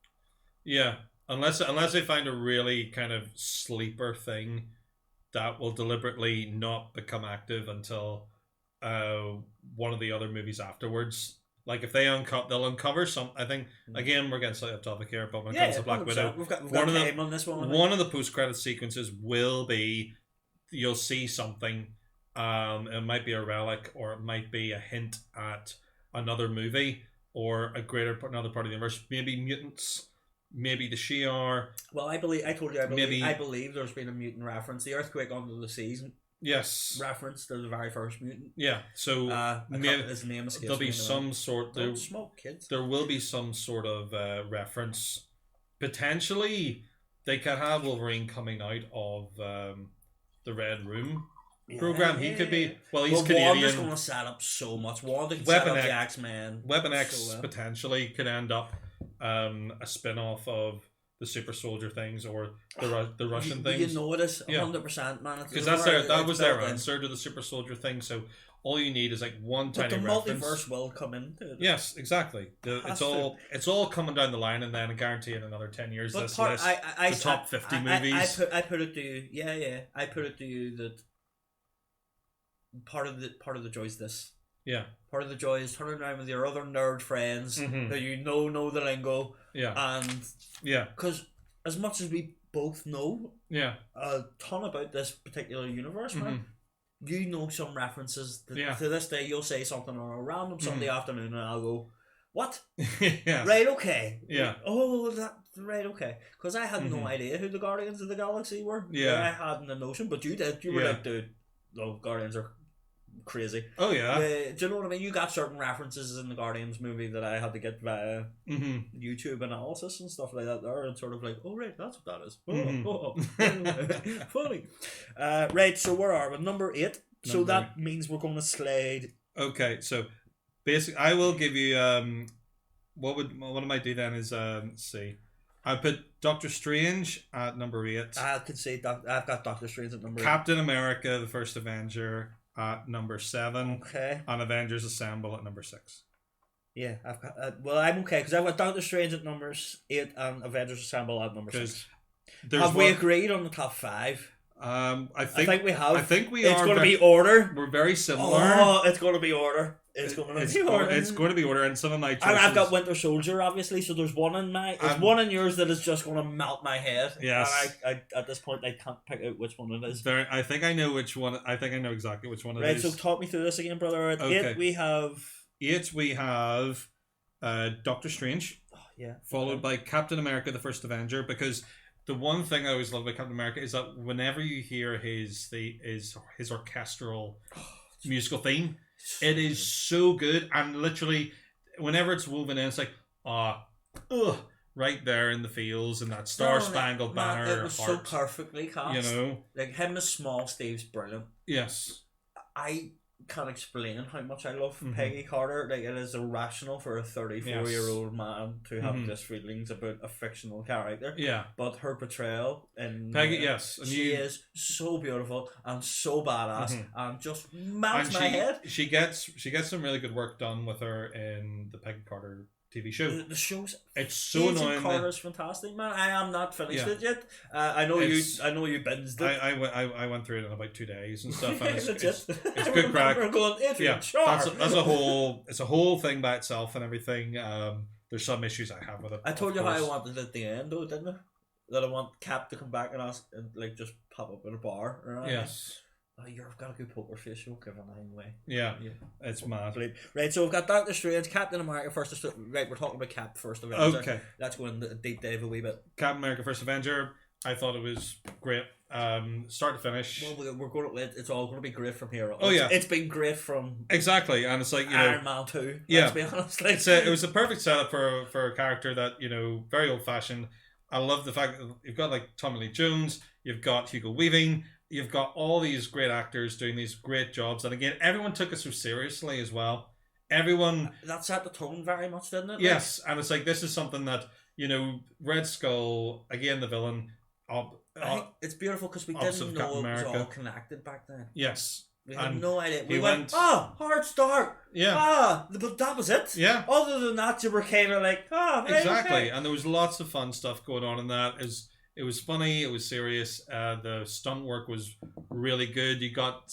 Yeah, unless they find a really kind of sleeper thing that will deliberately not become active until one of the other movies afterwards. Like if they'll uncover some. I think again we're getting slightly off topic here, but when it comes to Black Widow, we've got time on this one. One of the post-credit sequences will be you'll see something. It might be a relic, or it might be a hint at another movie or another part of the universe. Maybe mutants. Maybe the Shi'ar. Well, I believe there's been a mutant reference. The earthquake under the seas. Yes. Reference to the very first mutant. Yeah. So his name escapes there'll be some sort. Don't smoke, kids. There will be some sort of reference. Potentially, they could have Wolverine coming out of the Red Room program. He could be. Well, he's Canadian. Wanda's going to set up so much. Wanda could set up the X-Men. Weapon X potentially could end up a spin-off of the super soldier things or the Russian things. You know it is 100%, man. Because that was their answer to the super soldier thing. So all you need is like one tiny reference. The multiverse will come into it. Yes, exactly. It's all coming down the line, and then I guarantee in another 10 years the top 50 movies. I put it to you. Yeah. I put it to you that part of the joy is this. Yeah. Part of the joy is turning around with your other nerd friends that you know the lingo. Yeah. And because as much as we both know a ton about this particular universe, man, you know some references that to this day you'll say something on a random Sunday afternoon and I'll go, what? Right, okay. Yeah. Oh, right, okay. Because I had no idea who the Guardians of the Galaxy were. Yeah. I hadn't a notion, but you did. You were like, dude, Guardians are crazy. Oh yeah. Do you know what I mean? You got certain references in the Guardians movie that I had to get via YouTube analysis and stuff like that there, and sort of like, oh right, that's what that is. Funny. Right, so where are we? Number 8. So that means we're going to slide. Okay, so basically, I will give you what I might do then is let's see. I put Doctor Strange at number 8. I could say I've got Doctor Strange at number 8. Captain America: The First Avenger at number 7. Okay. And Avengers Assemble at number 6. Yeah, I've got. Well, I'm okay because I've got Doctor Strange at numbers 8 and Avengers Assemble at number 6. Have we agreed on the top 5? I think we have. I think we it's are. It's going to be order. We're very similar. Oh, it's going to be order. It's going to be order. It's going to be order, and some of my choices. And I've got Winter Soldier, obviously. So there's one in my. There's one in yours that is just going to melt my head. Yes. And I at this point I can't pick out which one it is. I think I know which one. I think I know exactly which one it is. Right. So talk me through this again, brother. At okay. 8 we have. 8 we have, Doctor Strange. Oh, yeah. Followed by Captain America: The First Avenger, because. The one thing I always love about Captain America is that whenever you hear his orchestral musical theme, it is so good, and literally whenever it's woven in, it's like right there in the feels and that Star Spangled Banner. It was so perfectly cast. Like him as Small Steve's brilliant. Yes, I can't explain how much I love Peggy Carter. Like it is irrational for a 34-year-old man to have this feelings about a fictional character. Yeah, but her portrayal in Peggy, yes, and she is so beautiful and so badass and just melts my head. She gets some really good work done with her in the Peggy Carter TV show. The show's it's so annoying. Carter's fantastic, man. I am not finished it yet. I know you binged it. I went through it in about 2 days and stuff. And it's good crack. That's a whole thing by itself and everything. There's some issues I have with it. I told you how I wanted it at the end, though, didn't I? That I want Cap to come back and ask and like just pop up in a bar. Right? Yes. Oh, you've got a good poker face, you won't give anything away. Yeah, it's mad. Right, so we've got Doctor Strange, Captain America, First Right, we're talking about Cap first Avenger. Okay. Let's go into a deep dive a wee bit. Captain America First Avenger, I thought it was great. Start to finish. Well, it's all going to be great from here. It's been great from exactly, and it's like Iron Man 2. Yeah, let's be honest. Like, it was a perfect setup for a character that very old fashioned. I love the fact that you've got like Tommy Lee Jones, you've got Hugo Weaving. You've got all these great actors doing these great jobs, and again, everyone took it so seriously as well. Everyone that set the tone very much, didn't it? Yes, and it's like this is something that Red Skull, again the villain. I think it's beautiful because we didn't know it was all connected back then. Yes, we had no idea. We went hard start. Yeah, but that was it. Yeah. Other than that, you were kind of like, exactly. Okay. And there was lots of fun stuff going on in that. It was funny. It was serious. The stunt work was really good. You got,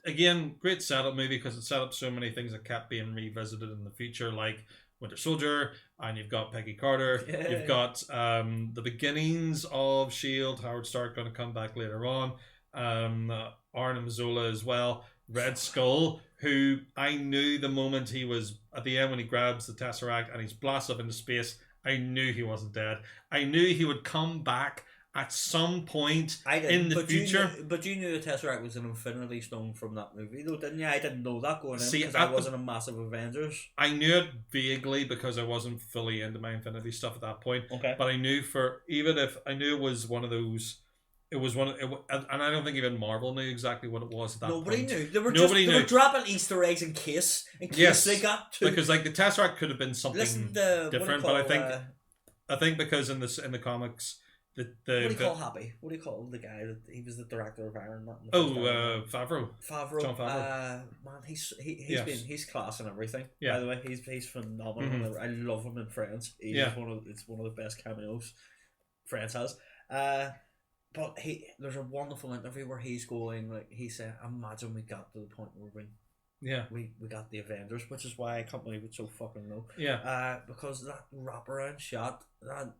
again, great setup movie because it set up so many things that kept being revisited in the future, like Winter Soldier, and you've got Peggy Carter. Yeah. You've got the beginnings of S.H.I.E.L.D. Howard Stark going to come back later on. Arnim Zola as well. Red Skull, who I knew the moment he was at the end when he grabs the Tesseract and he's blasted up into space. I knew he wasn't dead. I knew he would come back at some point in the future. But you knew the Tesseract was an Infinity Stone from that movie, though, didn't you? I didn't know that going in because I wasn't a massive Avengers. I knew it vaguely because I wasn't fully into my Infinity stuff at that point. Okay. But I knew I knew it was one of those. It was one, and I don't think even Marvel knew exactly what it was at that point. Nobody knew. They were dropping Easter eggs in case they got to. Because like the Tesseract could have been something different, but I think because in the comics, what do you call Happy? What do you call the guy that he was the director of Iron Man? Favreau. John Favreau. Man, he's class and everything. Yeah. By the way, he's phenomenal. Mm-hmm. I love him in Friends. It's one of the best cameos Friends has. But there's a wonderful interview where he's going, like, he said, imagine we got to the point where we got the Avengers, which is why I can't believe it's so fucking low. Yeah. Because that wraparound shot, that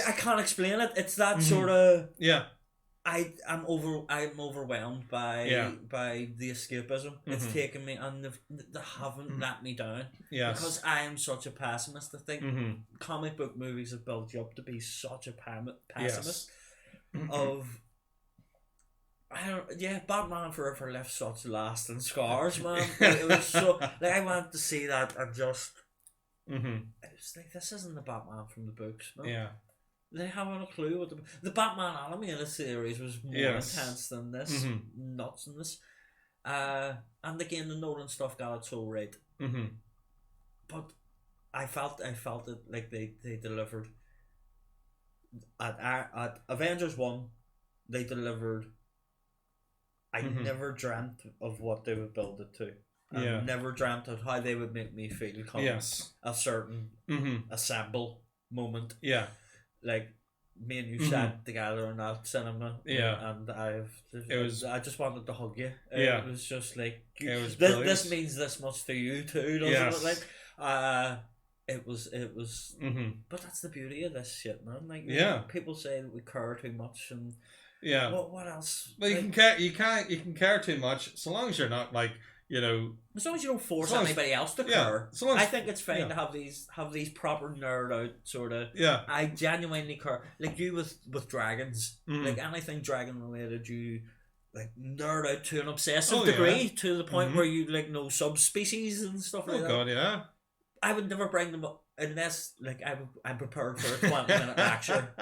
I can't explain it. It's that sort of I'm overwhelmed by the escapism. It's taken me, and they haven't let me down. Yes. Because I am such a pessimist. I think comic book movies have built you up to be such a pessimist. Of Batman Forever left such lasting scars, man. It was so like I went to see that and just it was like, this isn't the Batman from the books, man. Yeah. They haven't a clue what the Batman animated series was more intense than this nothingness. And again, the Nolan stuff got it so right. Mm-hmm. But I felt it like they delivered at Avengers 1. They delivered. I never dreamt of what they would build it to. I never dreamt of how they would make me feel come a certain assemble moment. Yeah. Like me and you sat together in that cinema. Yeah. And I just wanted to hug you. Yeah. It was just like this means this much to you too, doesn't it? Like it was but that's the beauty of this shit, man. Like people say that we care too much and what else? Well, you can care too much so long as you're not like, you know, as long as you don't force anybody else to care. I think it's fine to have these proper nerd out sort of. Yeah. I genuinely care. Like you with dragons, like anything dragon related, you like nerd out to an obsessive degree to the point where you like know subspecies and stuff like that. Oh god, yeah. I would never bring them up unless like I'm prepared for a 20-minute lecture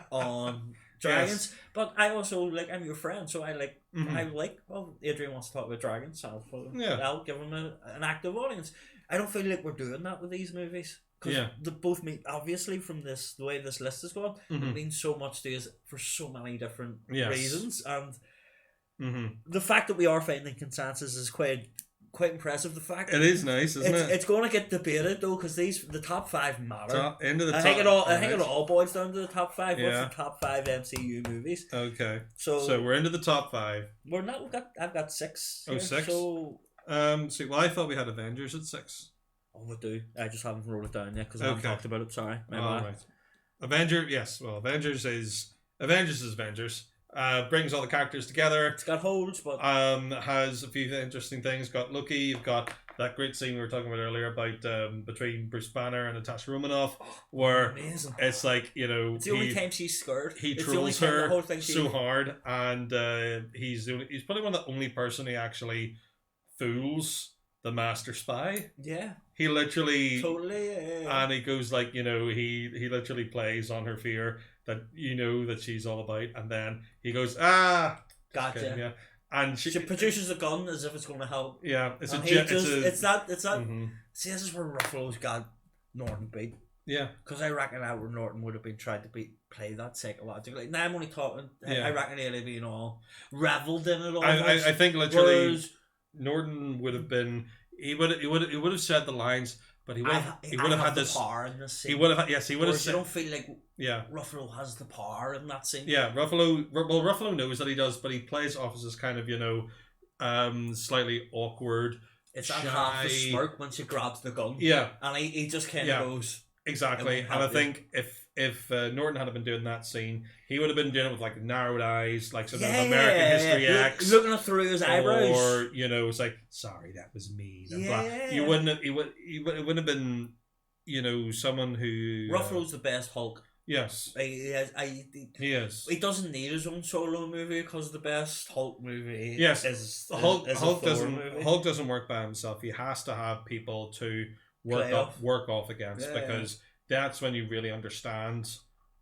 on dragons. But I also like I'm your friend, so I like Adrian wants to talk about dragons, so I'll give him an active audience. I don't feel like we're doing that with these movies because they both mean obviously from the way this list is going, it means so much to us for so many different reasons, and the fact that we are finding consensus is quite impressive. The fact it is nice, isn't it? It's going to get debated though because the top 5 matter. I think it all boils down to the top 5. What's the top 5 MCU movies? Okay, so we're into the top 5. We're not. I've got 6. Oh, 6. So well, I thought we had Avengers at 6. Oh, we do. I just haven't wrote it down yet because I haven't talked about it. Sorry. All right. Avengers. Yes. Well, Avengers is Avengers. Brings all the characters together. It's got holes, but has a few interesting things. Got Loki. You've got that great scene we were talking about earlier about between Bruce Banner and Natasha Romanoff, where it's like, you know, it's the only time she's scared. He trolls her so hard, and he's probably one of the only person who actually fools the master spy. Yeah. He literally totally and he goes like, you know, he literally plays on her fear that you know that she's all about, and then he goes, gotcha. Yeah. And she produces a gun as if it's going to help. Yeah, it's not. See, this is where Ruffalo's got Norton beat. Yeah, because I reckon Edward Norton would have been trying to play that psychologically. Now I'm only talking. I reckon he'd have been all reveled in it all. I think literally Norton would have been. He would have said the lines. But he would have had this power in this scene. He would have. Yes, he would have. You don't feel like Ruffalo has the power in that scene. Yeah, Ruffalo knows that he does, but he plays off as this kind of, you know, slightly awkward. It's that half the smirk when she grabs the gun. Yeah, and he just kind of goes exactly. And I think if Norton had been doing that scene, he would have been doing it with like narrowed eyes, like some American History X, looking through his eyebrows, or you know, it's like, sorry, that was me. You wouldn't have. It wouldn't have been, you know, someone who. Ruffalo's the best Hulk. Yes, he is. He doesn't need his own solo movie because the best Hulk movie. Yes, Hulk doesn't work by himself. He has to have people to work off against because. That's when you really understand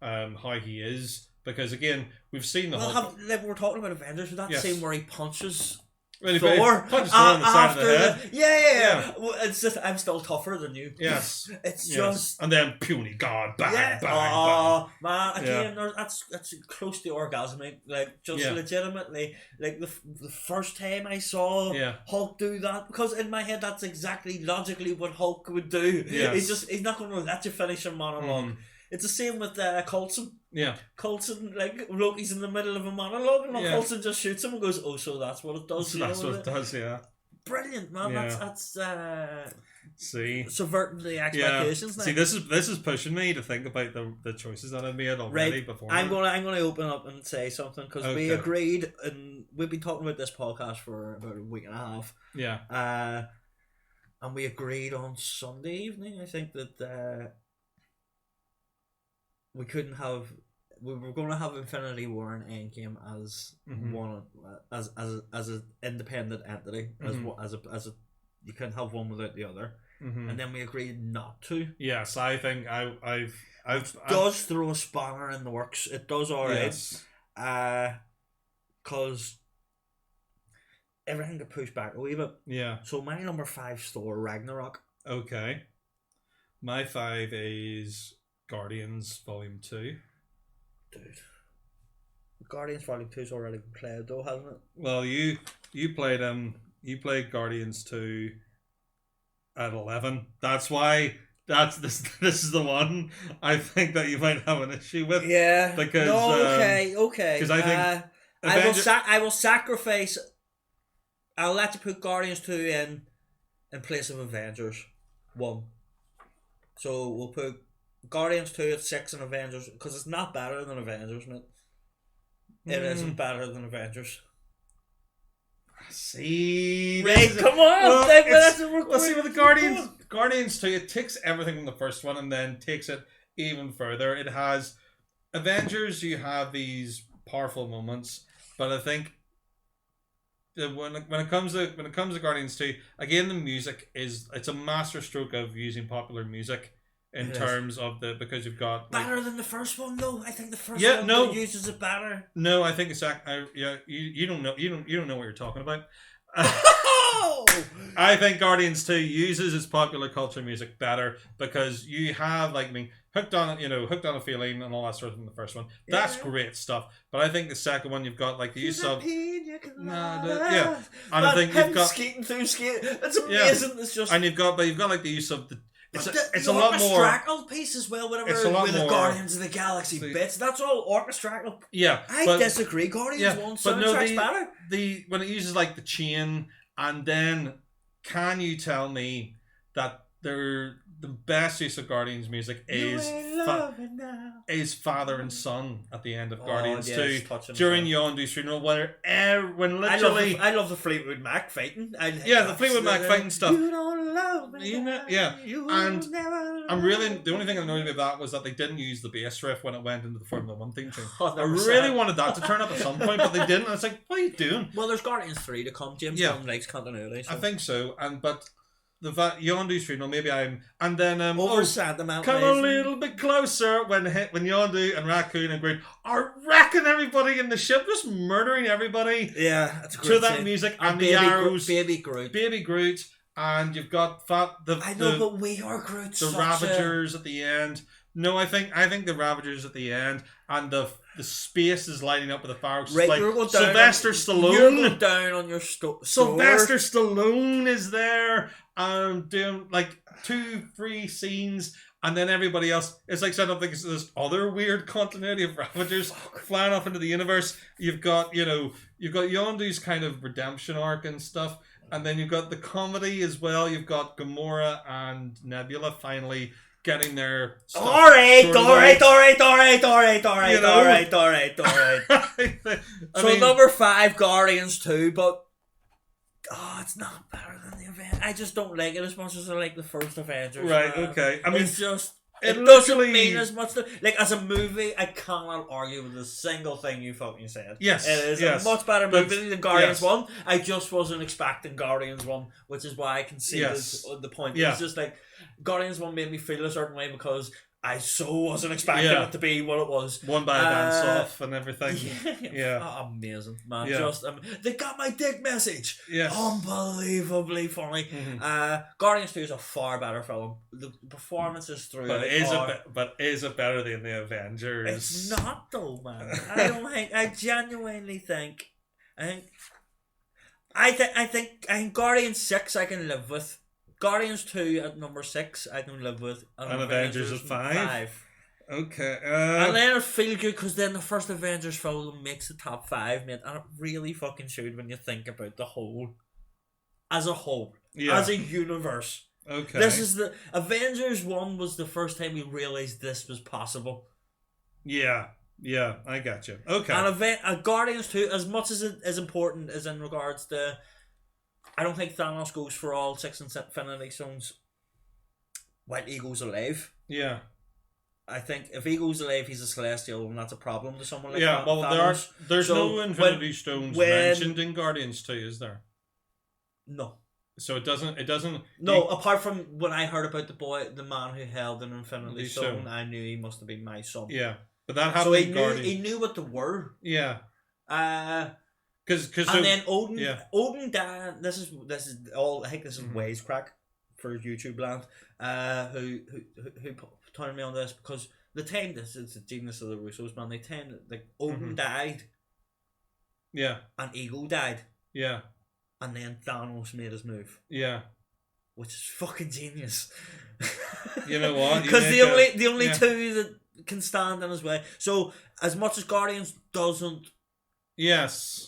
how he is. Because again, we've seen the Hulk. We're talking about Avengers with that scene where he punches Thor punches Thor on the side of the head. Yeah. Well, it's just I'm still tougher than you. Yes. It's just and then puny God, bang, bang, bang. Man, again, that's close to orgasmic. Like just legitimately, like the first time I saw Hulk do that, because in my head that's exactly logically what Hulk would do. Yes. He's not going to let you finish a monologue. It's the same with Coulson. Yeah. Coulson, like, Loki's in the middle of a monologue and Coulson just shoots him and goes, oh, so that's what it does. That's what it does, yeah. Brilliant, man. Yeah. That's see, subverting the expectations. Yeah. See, this is pushing me to think about the choices that I've made already before. I'm gonna open up and say something because we agreed, and we've been talking about this podcast for about a week and a half. Yeah. And we agreed on Sunday evening, I think, that we were going to have Infinity War and Endgame as one as an independent entity, as a you can have one without the other, and then we agreed not to. Yes, I think I've does throw a spanner in the works. It does, all right. Yes. Because everything got pushed back a wee bit. Yeah. So my number 5's Thor Ragnarok. Okay. My 5 is Guardians Volume 2. Dude. Guardians Volume 2's already been played though, hasn't it? Well, you played Guardians 2 at 11. That's why this is the one I think that you might have an issue with. Yeah. Because okay. Because I think I will sacrifice. I'll let you put Guardians 2 in place of Avengers 1. So we'll put Guardians 2 at 6 and Avengers, because it's not better than Avengers, mate. It isn't better than Avengers. See, Right, come on. Well, see, with the Guardians 2, it takes everything from the first one and then takes it even further. It has Avengers. You have these powerful moments, but I think when it comes to Guardians 2, again, the music it's a masterstroke of using popular music in terms of because you've got better than the first one though. I think the first one uses it better. No, I think it's you don't know what you're talking about. I think Guardians 2 uses its popular culture music better because you have hooked on a feeling and all that sort of in the first one. Yeah. That's great stuff. But I think the second one you've got the use of and I think you've got skating through skate. That's amazing. Yeah. It's just and you've got the use of the. It's a lot more orchestral piece as well. Whatever with the Guardians of the Galaxy bits, that's all orchestral. Yeah, I disagree. Guardians 1 soundtrack's better. When it uses the chain, and then can you tell me that the best use of Guardians music is father and son at the end of Guardians 2 during Yondu's funeral, when literally I love the Fleetwood Mac fighting. The Fleetwood Mac fighting stuff. You don't love me. And I'm really the only thing that annoyed me about that was that they didn't use the bass riff when it went into the Formula 1 theme tune. I really wanted that to turn up at some point, but they didn't. And it's like, what are you doing? Well, there's Guardians 3 to come. James Gunn likes continuity. So. I think so, but. The Yondu's funeral, maybe I'm, and then Santa come a little bit closer when Yondu and Raccoon and Groot are wrecking everybody in the ship, just murdering everybody. Yeah, that's a great that scene. Music and the arrows, baby Groot, and you've got but we are Groot. The Ravagers at the end. No, I think the Ravagers at the end, and the space is lighting up with the fireworks. Right, Sylvester Stallone. You're going down on your Sylvester Stallone is there, doing 2-3 scenes, and then everybody else. It's like set up this other weird continuity of Ravagers flying off into the universe. You've got Yondu's kind of redemption arc and stuff, and then you've got the comedy as well. You've got Gamora and Nebula finally getting their stuff. All right. So number 5, Guardians 2, but it's not better than the Avengers. I just don't like it as much as I like the first Avengers. Right, okay. I mean, it's just it doesn't mean as much. As a movie, I cannot argue with a single thing you fucking said. Yes, it is a much better movie than Guardians 1. I just wasn't expecting Guardians 1, which is why I conceded the point. Yeah. It's just Guardians 1 made me feel a certain way because I so wasn't expecting it to be what it was. One by dance off and everything. Yeah. Oh, amazing, man. Yeah. They got my dick message. Yes. Unbelievably funny. Mm-hmm. Guardians 2 is a far better film. The performances through is it better than the Avengers? It's not though, man. I genuinely think I think Guardians 6 I can live with. Guardians 2 at number 6 I can live with, and Avengers at 5. Okay, and then it feels good because then the first Avengers film makes the top 5, mate, and it really fucking should when you think about the whole, as a universe. Okay, this is the Avengers 1 was the first time we realized this was possible. Yeah, I got you. Okay, and Guardians 2, as much as it is important as in regards to. I don't think Thanos goes for all 6 Infinity Stones while Ego's alive. Yeah. I think if Ego's alive, he's a Celestial, and that's a problem to someone like Thanos. Well, there's no Infinity Stones mentioned in Guardians 2, is there? No. So it doesn't. No, apart from when I heard about the man who held an Infinity Stone, I knew he must have been my son. Yeah, but that happened in Guardians. He knew what they were. Yeah. And then Odin, yeah. Odin died. This is all. I think this is wisecrack for YouTube land. Who turned me on this because the time this is the genius of the Russos, man. They tend like Odin died. Yeah. And Ego died. Yeah. And then Thanos made his move. Yeah. Which is fucking genius. You know what? Because the only two that can stand in his way. So as much as Guardians doesn't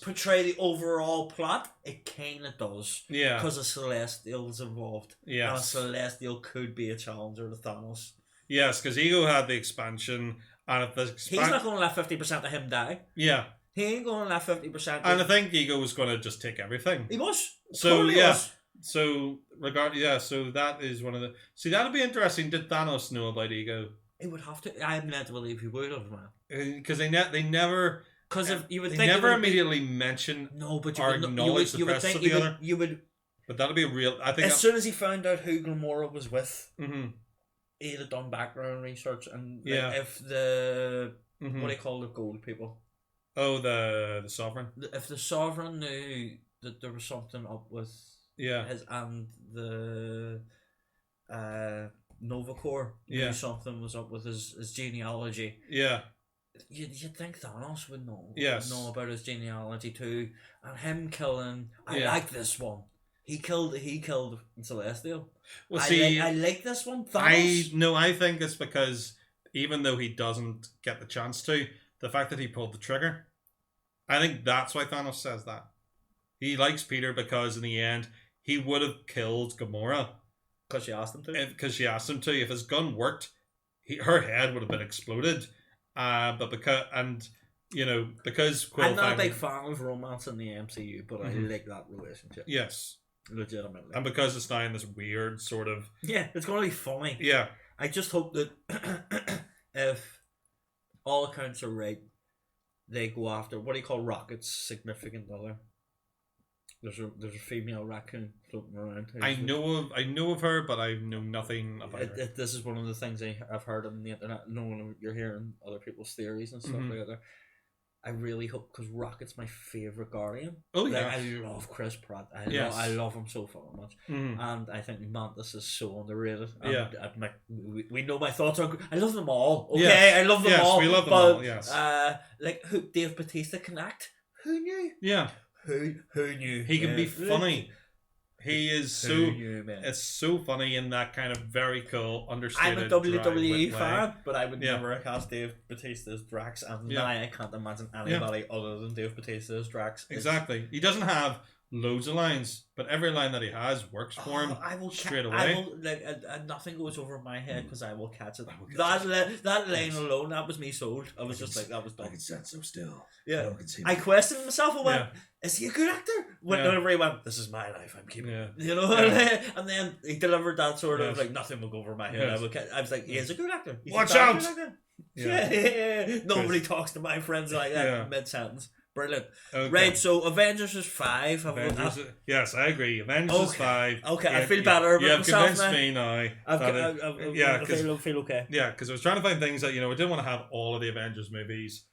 portray the overall plot, it kinda does. Yeah. Because a Celestial's involved. Yes. And a Celestial could be a challenger to Thanos. Yes, because Ego had the expansion, and if he's not going to let 50% of him die. Yeah. He ain't going to let 50%. And I think Ego was going to just take everything. He was. So totally was. So so that is one of the. See, that'd be interesting. Did Thanos know about Ego? He would have to. I'm led to believe he would have, man. Because they never. Because if you would they think never immediately mention or acknowledge the presence of the other. You would. But that'd be a real. I think as soon as he found out who Gamora was with, mm-hmm. he'd have done background research, and if the what do you call the gold people? Oh, the Sovereign. If the Sovereign knew that there was something up with his and the Nova Corps knew something was up with his genealogy. Yeah. You'd think Thanos would know. Yes. Would know about his genealogy too, and him killing. I like this one. He killed Celestial. Well, see, I like this one. Thanos. I think it's because even though he doesn't get the chance to, the fact that he pulled the trigger, I think that's why Thanos says that. He likes Peter because in the end he would have killed Gamora because she asked him to. Because she asked him to. If his gun worked, her head would have been exploded. But because I'm not a big fan of romance in the MCU, but I like that relationship. Yes. Legitimately. And because it's now in this weird sort of... Yeah, it's going to be funny. Yeah. I just hope that if all accounts are right, they go after, what do you call Rocket's significant other? There's a female raccoon floating around. I know of her, but I know nothing about her. This is one of the things I've heard on the internet. Knowing you're hearing other people's theories and stuff like that. I really hope, because Rocket's my favourite Guardian. Oh yeah, I love Chris Pratt. I love him so fucking much, and I think Mantis is so underrated. And we know my thoughts on. I love them all. Okay, I love them all. We love them all. Yes. Like who Dave Bautista can act. Who knew? Yeah. Who knew? He can be funny. He is it's so funny in that kind of very cool, understated. I'm a WWE fan, but I would never cast Dave Bautista as Drax, and now I can't imagine anybody other than Dave Bautista as Drax. Exactly. He doesn't have loads of lines, but every line that he has works for him straight away. Nothing goes over my head because I will catch it. That line alone, that was me sold. I was just like, that was done. I can stand so still. Yeah, I questioned myself. I went, is he a good actor? Whenever he went, this is my life, I'm keeping it. You know, and then he delivered that sort of like, nothing will go over my head. I was like, he is a good actor. Watch out! Nobody talks to my friends like that mid sentence. Brilliant. Okay. Right, so Avengers is 5. Yes, I agree. Avengers is 5. Okay, I feel better about myself now. You've convinced me now. I feel okay. Yeah, because I was trying to find things that, I didn't want to have all of the Avengers movies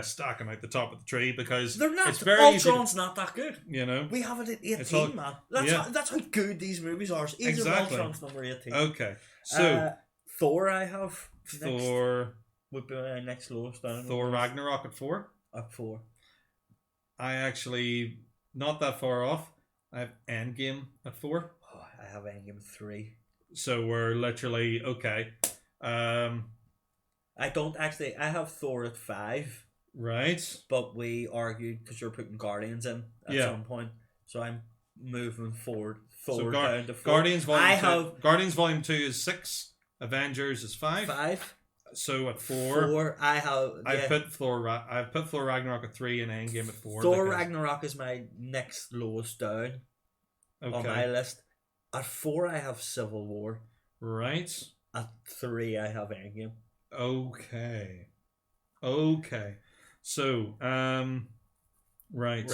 stacking out the top of the tree because they're not. It's very Ultron's not that good. We have it at 18, man. That's how good these movies are. Age of Ultron's number 18. Okay, so Thor I have. Thor would be my next lowest down. Thor Ragnarok at 4. At 4. I actually not that far off. I have Endgame at 4. Oh, I have Endgame 3. So we're literally okay. I don't actually. I have Thor at 5. Right. But we argued because you're putting Guardians in at some point, so I'm moving forward. Thor down to 4. Guardians Volume 2 is 6. Avengers is 5. 5. So at 4, I've put Thor Ragnarok at 3 and Endgame at 4. Thor Ragnarok is my next lowest down on my list. At 4, I have Civil War. Right. At 3, I have Endgame. Okay. So, right.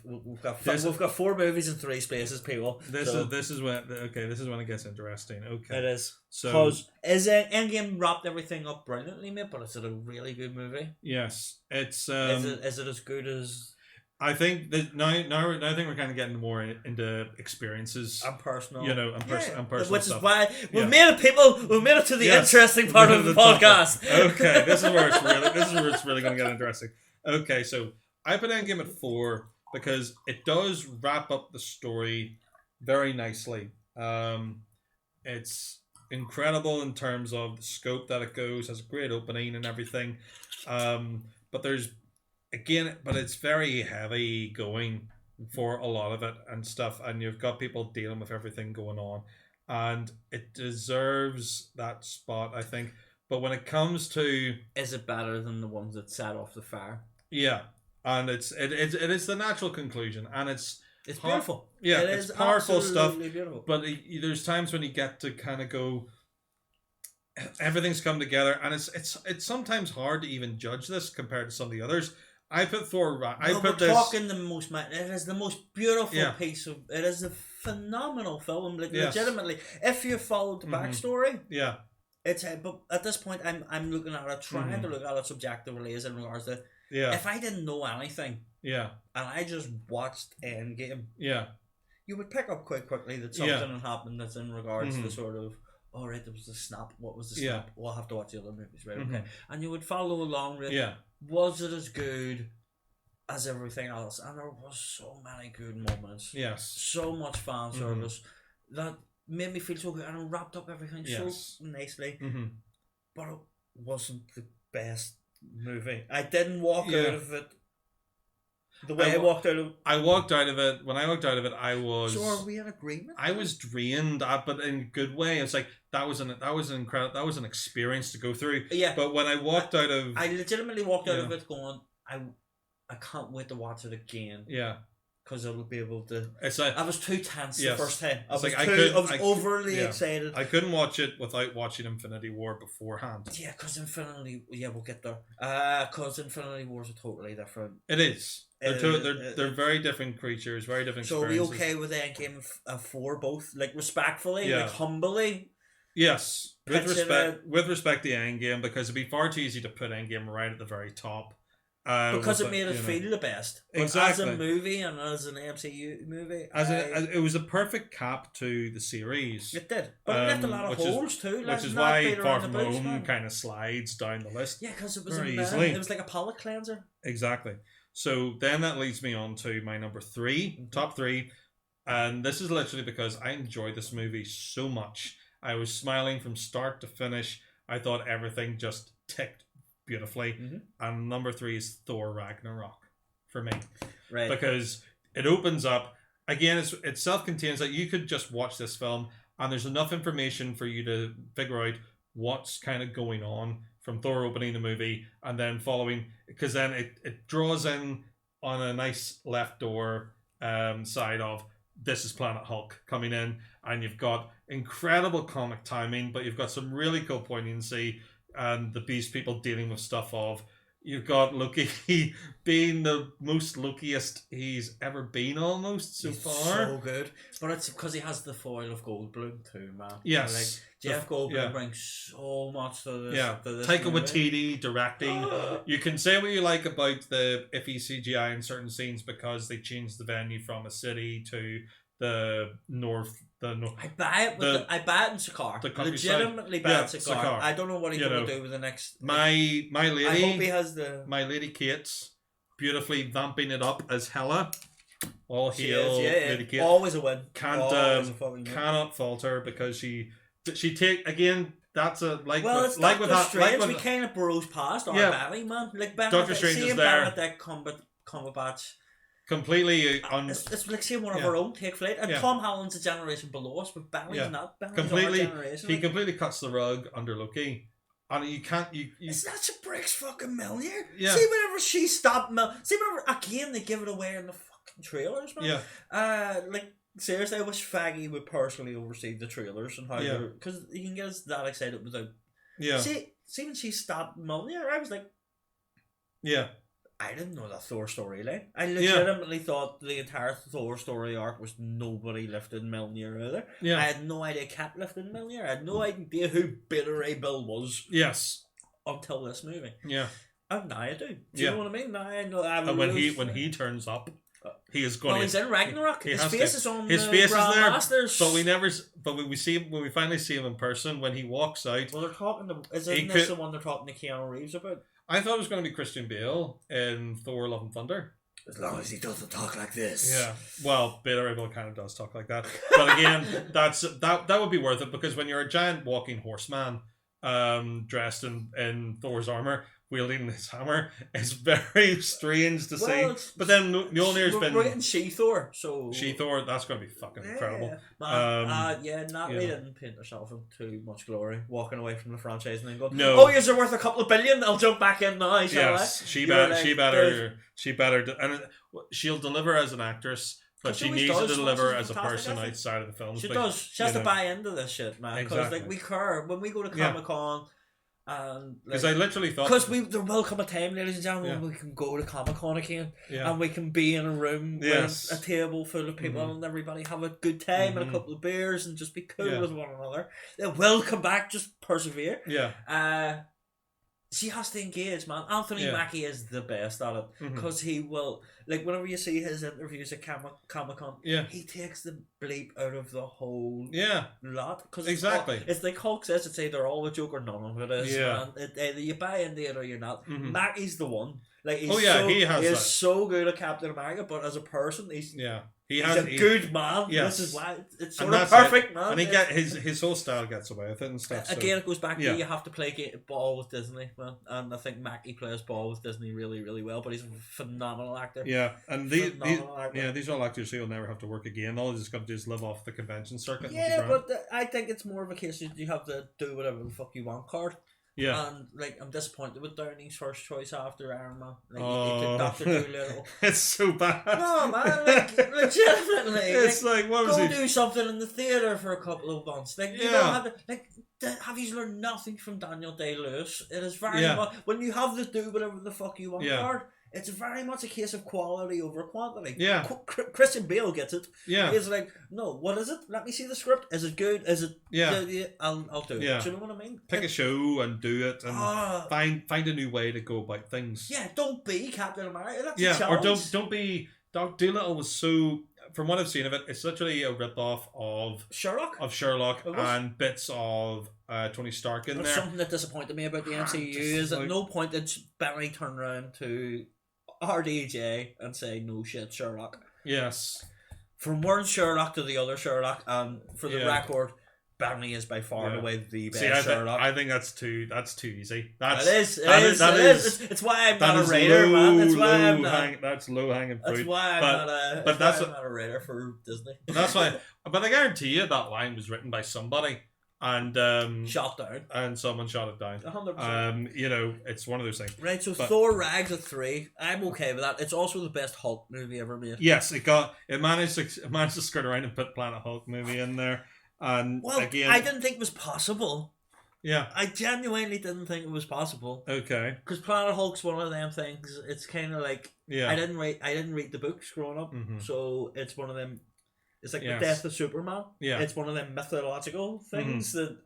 We've got 4 movies in 3 spaces, people. This is when it gets interesting. Okay, it is. So, because Endgame wrapped everything up brilliantly, mate. But it's a really good movie. Yes, it's. Is it as good as? I think that now I think we're kind of getting more into experiences and personal, and personal which stuff. is why we've made it to the interesting part of the podcast. Okay, this is where it's really going to get interesting. Okay, so I put Endgame at 4 because it does wrap up the story very nicely. It's incredible in terms of the scope that it goes, has a great opening and everything. But it's very heavy going for a lot of it and stuff, and you've got people dealing with everything going on, and it deserves that spot, I think. But when it comes to, is it better than the ones that set off the fire? Yeah, and it is the natural conclusion, and it's beautiful. Yeah, it's powerful stuff. Beautiful. But there's times when you get to kind of go, everything's come together, and it's sometimes hard to even judge this compared to some of the others. I put Thor. Talking the most. It is the most beautiful piece of. It is a phenomenal film. Legitimately, if you followed the backstory, it's. But at this point, I'm looking at it, trying to look at it subjectively, as in regards to. If I didn't know anything, and I just watched Endgame, you would pick up quite quickly that something had happened that's in regards to sort of. All right, there was a snap. What was the snap? We'll have to watch the other movies, right? Okay, and you would follow along with. Was it as good as everything else? And there was so many good moments. Yes. So much fan service that made me feel so good, and it wrapped up everything so nicely. But it wasn't the best movie. I didn't walk out of it the way I walked out of it. I walked out of it. When I walked out of it, I was. So are we in agreement? I was drained, but in a good way. It's like that was an incredible. That was an experience to go through. Yeah. But when I walked out of, I legitimately walked out of it going, I can't wait to watch it again. Yeah. Because I will be able to. It's like I was too tense the first time. I was overly excited. I couldn't watch it without watching Infinity War beforehand. Yeah, because Infinity. Yeah, we'll get there. Because Infinity Wars are totally different. It is. They're very different creatures, very different. So are we okay with Endgame 4 both? Like respectfully, like humbly. Yes, with respect to Endgame, because it'd be far too easy to put Endgame right at the very top. Because it made it feel the best. Exactly. As a movie and as an M.C.U. movie. It was a perfect cap to the series. It did. But it left a lot of holes too. Which is why Far From Home kind of slides down the list. Yeah, because it was it was like a palate cleanser. Exactly. So then that leads me on to my number 3, top 3. And this is literally because I enjoyed this movie so much. I was smiling from start to finish. I thought everything just ticked beautifully. And number 3 is Thor Ragnarok for me. Right. Because it opens up, again, it's self-contained, that you could just watch this film and there's enough information for you to figure out what's kind of going on from Thor opening the movie and then following, because then it draws in on a nice left door side of this is Planet Hulk coming in, and you've got incredible comic timing, but you've got some really cool poignancy and the Beast people dealing with stuff of, you've got Loki being the most Lokiest he's ever been almost so far. So good. But it's because he has the foil of Goldblum too, man. Yes. Like, Jeff Goldblum brings so much to this. Yeah. Taika Waititi directing. You can say what you like about the iffy CGI in certain scenes because they changed the venue from a city to the north. I buy it. I buy it in Sakaar. Legitimately buy it in Sakaar. I don't know what he's going to do with the next. My lady. I hope he has the. My lady Kate's beautifully vamping it up as Hela. All hail Lady Kate. Always a win. Cannot falter because she take again. That's a like. Well, it's like Doctor Strange. We kind of bros past our belly, man. Like Doctor Strange is there. Benedict Cumberbatch. Completely it's like seeing one of our own take flight, and Tom Holland's a generation below us, but Bally's not. Bally's completely. Our generation, he completely cuts the rug under Loki, and you can't. It's not she breaks fucking Mjolnir. Yeah. See whenever she stopped See whenever again they give it away in the fucking trailers, man. Yeah. Like seriously, I wish Faggy would personally oversee the trailers and how because you can get us that excited without. Yeah. See when she stopped Mjolnir, I was like. Yeah. I didn't know that Thor storyline. I legitimately thought the entire Thor story arc was nobody lifted Mjolnir either. Yeah. I had no idea Cap lifted Mjolnir. I had no idea who Bitter Ray Bill was. Yes. Until this movie. Yeah. Oh, now I do. Do you know what I mean? Now I know. And when he turns up, he is going. Well, he's in Ragnarok. His face is on. His the face is there. Masters. But we never. But when we finally see him in person, when he walks out. Well, they're talking to. Isn't this the one they're talking to Keanu Reeves about? I thought it was going to be Christian Bale in Thor: Love and Thunder. As long as he doesn't talk like this. Yeah. Well, Beta Ray kind of does talk like that. But again, that would be worth it, because when you're a giant walking horseman, dressed in Thor's armor, wielding his hammer, it's very strange to see. But then Mjolnir's been... We're getting She-Thor, so... She-Thor, that's going to be fucking incredible. Natalie didn't paint herself in too much glory, walking away from the franchise and then going, no. oh, you're worth a couple of billion, I'll jump back in now, shall I? She better, and she'll deliver as an actress, but she needs to deliver as a person outside of the film. She does. She has to buy into this shit, man. Because we care when we go to Comic-Con. Because I literally thought... Because there will come a time, ladies and gentlemen, when we can go to Comic-Con again. And we can be in a room with a table full of people and everybody have a good time and a couple of beers and just be cool with one another. It will come back, just persevere. Yeah. She has to engage, man. Anthony Mackie is the best at it. Because he will... Like, whenever you see his interviews at Comic-Con, he takes the bleep out of the whole lot. Cause it's like Hulk says, it's either all a joke or none of it is, man. Either you buy into it or you're not. Mackie's the one. Like, he is so good at Captain America, but as a person, he's a good man. Yes. This is why it's sort of perfect, man. And his whole style gets away with it and stuff. Again, it goes back to you have to play ball with Disney, man. And I think Mackie plays ball with Disney really, really well. But he's a phenomenal actor. Yeah, and these are all actors who will never have to work again. All they just got to do is live off the convention circuit. Yeah, but I think it's more of a case that you have to do whatever the fuck you want card. Yeah. And I'm disappointed with Downey's first choice after Iron Man. He took Dr. Dolittle. It's so bad. No, man, legitimately. It's what was go do something in the theatre for a couple of months. You don't have have you learned nothing from Daniel Day-Lewis? It is very much when you have to do whatever the fuck you want card. It's very much a case of quality over quantity. Yeah. Christian Bale gets it. Yeah. He's like, no, what is it? Let me see the script. Is it good? Is it... Yeah. I'll do it. Yeah. Do you know what I mean? Pick a show and do it and find a new way to go about things. Yeah, don't be Captain America. That's a challenge. Or don't be... Doc Dolittle was so... From what I've seen of it, it's literally a rip-off of... Sherlock and bits of Tony Stark in there. Something that disappointed me about the MCU is at no point did Benny turn around to... RDJ and say no shit Sherlock. Yes. From one Sherlock to the other Sherlock, and for the record, Barney is by far and away the best Sherlock. I think that's too easy. It is. It's why I'm not a raider, man. That's why I'm not. That's low hanging fruit. That's why I'm not a raider for Disney. That's why. But I guarantee you that line was written by somebody. And shot down, and someone shot it down. 100%. It's one of those things. Right, so Thor Rags at 3. I'm okay with that. It's also the best Hulk movie ever made. Yes, it managed to skirt around and put Planet Hulk movie in there. And again, I didn't think it was possible. Yeah, I genuinely didn't think it was possible. Okay, because Planet Hulk's one of them things. It's kind of like I didn't read the books growing up, so it's one of them. It's like the death of Superman. Yeah. It's one of them mythological things that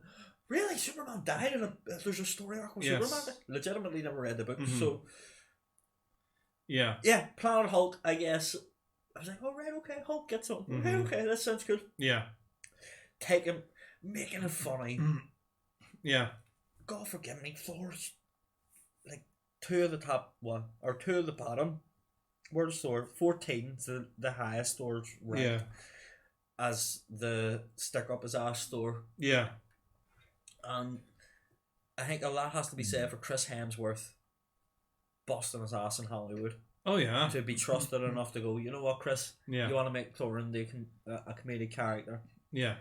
really Superman died in there's a story arc with Superman. Legitimately never read the book. So yeah, Planet Hulk, I guess. I was like, oh right, okay, Hulk gets on. Okay, that sounds good. Yeah. Making it funny. Yeah. God forgive me, Thor's like 2 of the top one or 2 of the bottom. Where's Thor? 14 is the highest Thor's ranked. Yeah. As the stick up his ass Thor. Yeah. And I think a lot has to be said for Chris Hemsworth busting his ass in Hollywood. Oh yeah. To be trusted enough to go, you know what, Chris? Yeah. You want to make Thor into a comedic character? Yeah.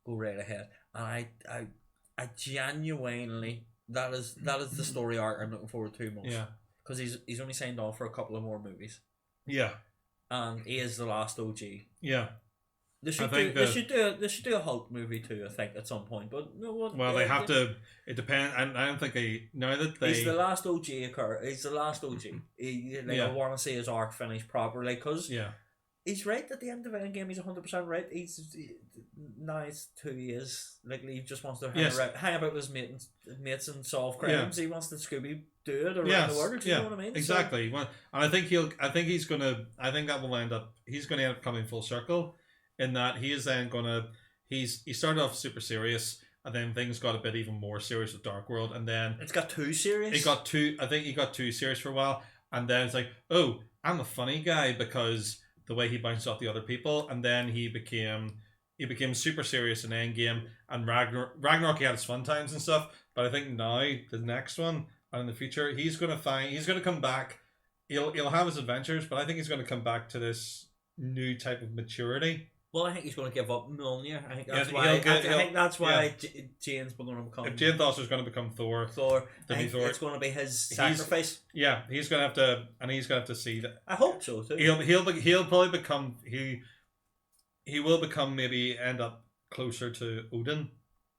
Go right ahead. And I genuinely that is the story arc I'm looking forward to most. Yeah. Because he's only signed on for a couple of more movies. Yeah. And he is the last OG. Yeah. They should do a Hulk movie too, I think, at some point. But you know what? Well, they have to. It depends. And I don't think he's the last OG. He's the last OG. I want to see his arc finished properly because he's right at the end of Endgame. He's 100% right. Now it's 2 years. Like he just wants to hang about with his mates and solve crimes. He wants to Scooby do it around the world. Do you know what I mean? Exactly. Well, and I think he's gonna. I think that will end up. He's gonna end up coming full circle, in that he is then gonna. He started off super serious, and then things got a bit even more serious with Dark World, and then it's got too serious. I think he got too serious for a while, and then it's like, oh, I'm a funny guy because the way he bounced off the other people, and then he became super serious in Endgame, and Ragnarok he had his fun times and stuff, but I think now the next one and in the future he's gonna come back. He'll have his adventures, but I think he's gonna come back to this new type of maturity. Well, I think he's going to give up Mjolnir. I think that's why Jane's going to become. If Jane Foster's going to become Thor, I think it's going to be his sacrifice. He's going to have to see that. I hope so too. He'll probably become he will become, maybe end up closer to Odin.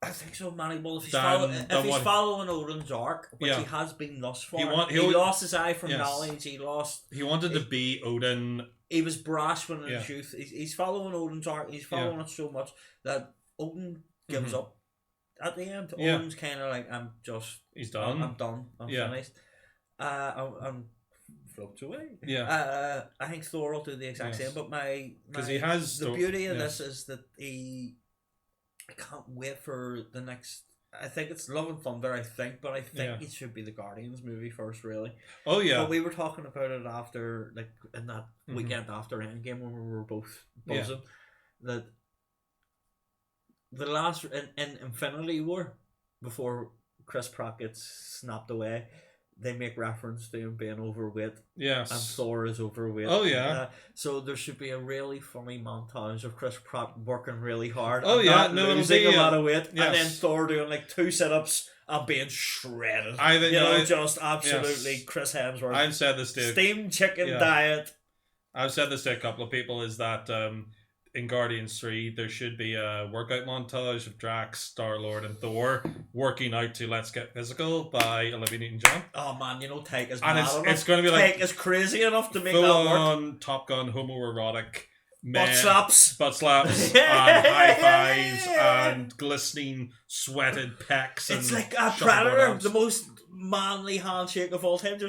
I think so, Manny. Well, if he's following Odin's arc, which he has been thus far, he lost his eye from knowledge. He wanted to be Odin. He was brash when in his youth. He's following Odin's arc. He's following it so much that Odin gives up at the end. Odin's kind of like, he's done. I'm done. I'm finished. I'm floats away. Yeah. I think Thor will do the exact same. But because he has the beauty of this is that I can't wait for the next. I think it's Love and Thunder. But I think it should be the Guardians movie first, really. Oh yeah. But we were talking about it after, like in that weekend after Endgame, when we were both buzzing, that the last in Infinity War, before Chris Pratt gets snapped away, they make reference to him being overweight. Yes. And Thor is overweight. Oh yeah. So there should be a really funny montage of Chris Pratt working really hard. Oh yeah. Losing a lot of weight, and then Thor doing like 2 sit-ups and being shredded. Just absolutely Chris Hemsworth. I've said this to steamed chicken diet. I've said this to a couple of people, is that in Guardians 3 there should be a workout montage of Drax, Star-Lord and Thor working out to Let's Get Physical by Olivia Newton-John. Oh man, Taika's and mad it's going to be like Taika's crazy enough to make that work. On Top Gun homoerotic butt slaps and high fives and glistening sweated pecs. It's like a Predator, the most manly handshake of all time. And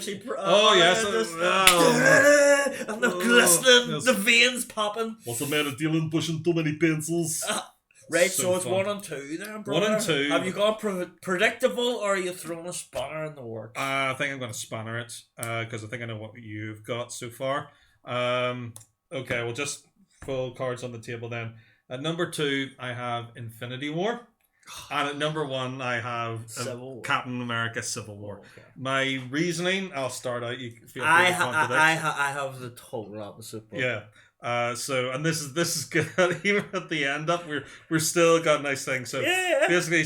the glistening, the veins popping. What's the matter, Dylan? Pushing too many pencils. Right, so it's fun. 1 and 2 then, brother. 1 and 2. Have you got predictable, or are you throwing a spanner in the works? I think I'm going to spanner it, because I think I know what you've got so far. Okay, well, just full cards on the table then. At number 2, I have Infinity War. And at number 1, I have Captain America Civil War. Okay. My reasoning, I'll start out. You feel free to contradict. I have the total opposite. Yeah. So, and this is good. Even at the end up, we're still got nice things. So basically,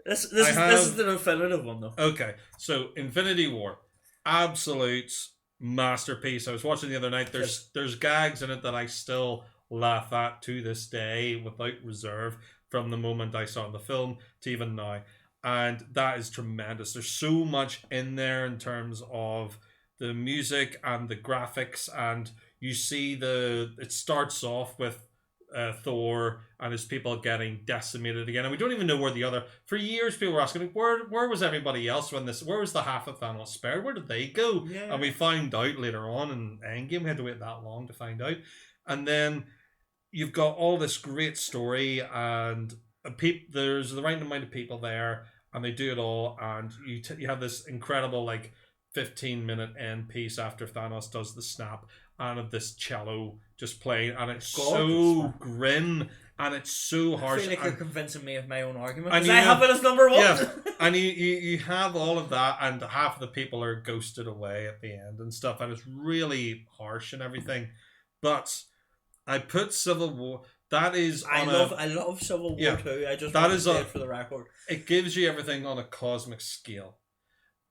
this is the definitive one though. Okay, so Infinity War, absolute masterpiece. I was watching the other night. There's gags in it that I still laugh at to this day without reserve, from the moment I saw the film to even now. And that is tremendous. There's so much in there in terms of the music and the graphics, and you see it starts off with Thor and his people getting decimated again, and we don't even know where for years people were asking, where was everybody else where was the half of Thanos spared, where did they go? And we found out later on in Endgame. We had to wait that long to find out. And then you've got all this great story, and there's the right amount of people there, and they do it all, and you have this incredible 15-minute end piece after Thanos does the snap, and of this cello just playing, and it's so grim, and it's so harsh. I feel like you're convincing me of my own argument, because I have it as number 1. Yeah, and you have all of that, and half of the people are ghosted away at the end and stuff, and it's really harsh and everything. But I put Civil War. That is I love Civil War too. I just want to say it for the record. It gives you everything on a cosmic scale.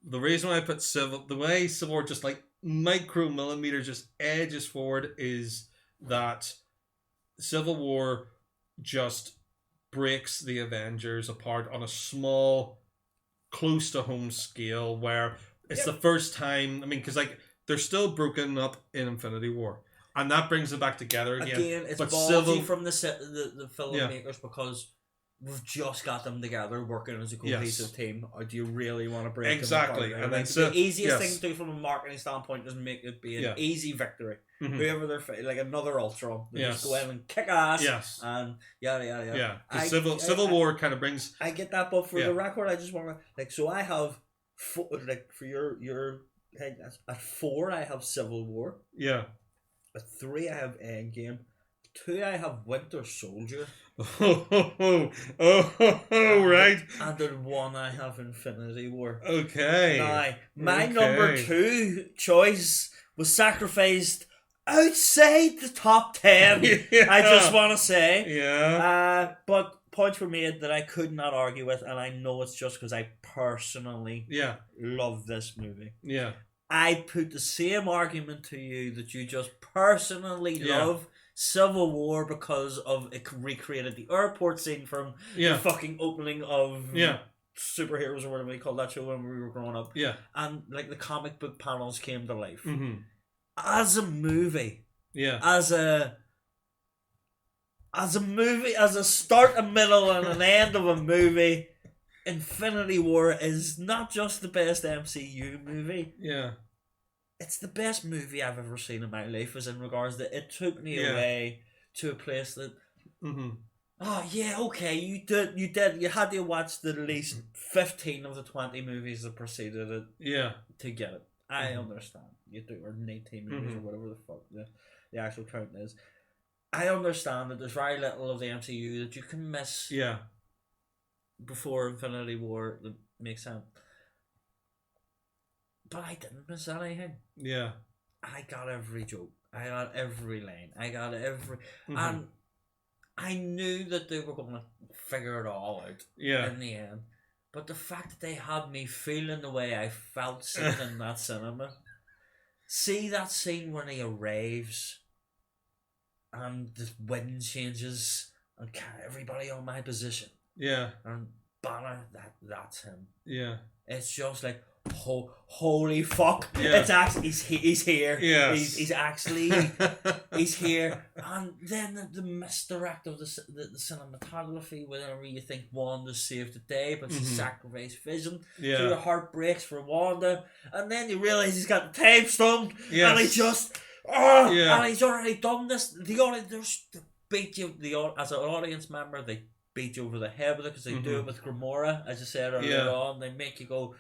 The reason why I put the way Civil War just micromillimeter just edges forward, is that Civil War just breaks the Avengers apart on a small, close to home scale, where it's the first time. I mean, because they're still broken up in Infinity War. and that brings it back together again. Again, it's but ballsy from the filmmakers because we've just got them together working as a cohesive team. Or do you really want to break exactly? them apart? And then the easiest thing to do from a marketing standpoint is make it be an easy victory. Whoever they're like another Ultron, they just go in and kick ass, and yada yada yada. Yeah, Civil War kind of brings. I get that, but for the record, I just want to like. So I have for your at 4 I have Civil War. Yeah. At 3 I have Endgame. 2 I have Winter Soldier. Right. And at 1 I have Infinity War. Okay. Now, my number 2 choice was sacrificed outside the top 10. I just want to say. Yeah. But points were made that I could not argue with, and I know it's just because I personally love this movie. Yeah. I put the same argument to you that you just personally love Civil War because of it recreated the airport scene from the fucking opening of Superheroes or whatever they called that show when we were growing up. Yeah. And like the comic book panels came to life. Mm-hmm. As a movie. Yeah. As a movie, as a start, a middle, and an end of a movie, Infinity War is not just the best MCU movie. Yeah. It's the best movie I've ever seen in my life, as in regards that it took me away to a place that you had to watch at least 15 of the 20 movies that preceded it to get it. I understand. You do, or 19 movies or whatever the fuck the actual count is. I understand that there's very little of the MCU that you can miss before Infinity War that makes sense. But I didn't miss anything. Yeah. I got every joke. I got every line. I got every... And I knew that they were going to figure it all out in the end. But the fact that they had me feeling the way I felt sitting in that cinema... See that scene when he arrives and the wind changes and everybody on my position. Yeah. And Banner, that's him. Yeah. It's just like, holy fuck. Yeah. It's actually, he's here. Yes. He's actually, he's here. And then the misdirect of the cinematography, whenever you think Wanda saved the day, but she sacrificed Vision. Yeah. So your heart breaks for Wanda. And then you realise he's got the time stone. Yes. And he just, and he's already done this. The audience, beat you, as an audience member, they beat you over the head with it because they do it with Gamora, as you said earlier on. They make you go,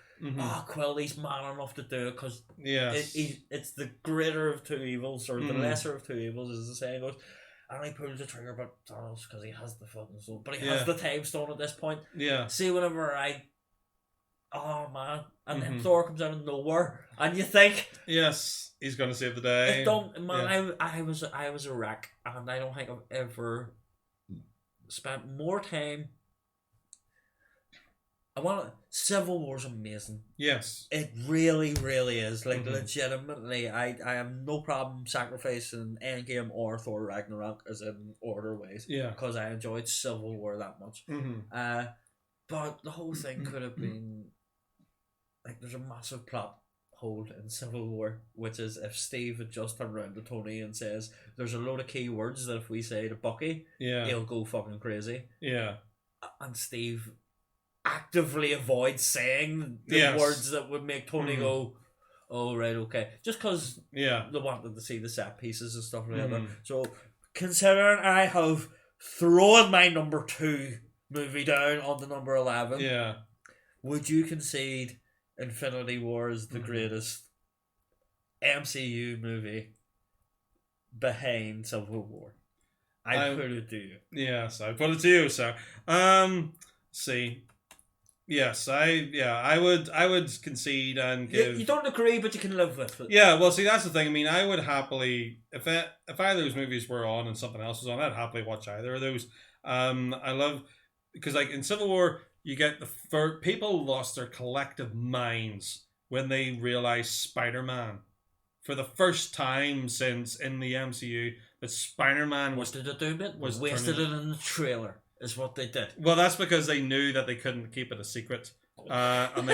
Quilly's man enough to do it because it's the greater of two evils, or the lesser of two evils, as the saying goes. And he pulls the trigger, but Thanos, because he has the fucking soul, but he has the time stone at this point. Yeah. See, whenever oh man, and then Thor comes out of nowhere, and you think, yes, he's gonna save the day. I was a wreck, and I don't think I've ever spent more time. Civil War's amazing. Yes. It really, really is. Like, legitimately, I have no problem sacrificing Endgame or Thor Ragnarok as in order ways. Yeah. Because I enjoyed Civil War that much. But the whole thing could have been, like, there's a massive plot hole in Civil War, which is if Steve had just turned around to Tony and says, there's a load of key words that if we say to Bucky, he'll go fucking crazy. Yeah. And Steve actively avoids saying the words that would make Tony go, oh, right, okay. Just because they wanted to see the set pieces and stuff like that. So, considering I have thrown my number 2 movie down on the number 11, would you concede Infinity War is the greatest MCU movie behind Civil War? I put it to you. Yes, I put it to you, sir. See. Yes, I would concede and give. You don't agree, but you can live with it. Yeah, well, see, that's the thing. I mean, I would happily, if either of those movies were on and something else was on, I'd happily watch either of those. I love, because like in Civil War, you get people lost their collective minds when they realized Spider-Man, for the first time since in the MCU, that Spider-Man was wasted it in the trailer. Is what they did. Well, that's because they knew that they couldn't keep it a secret, and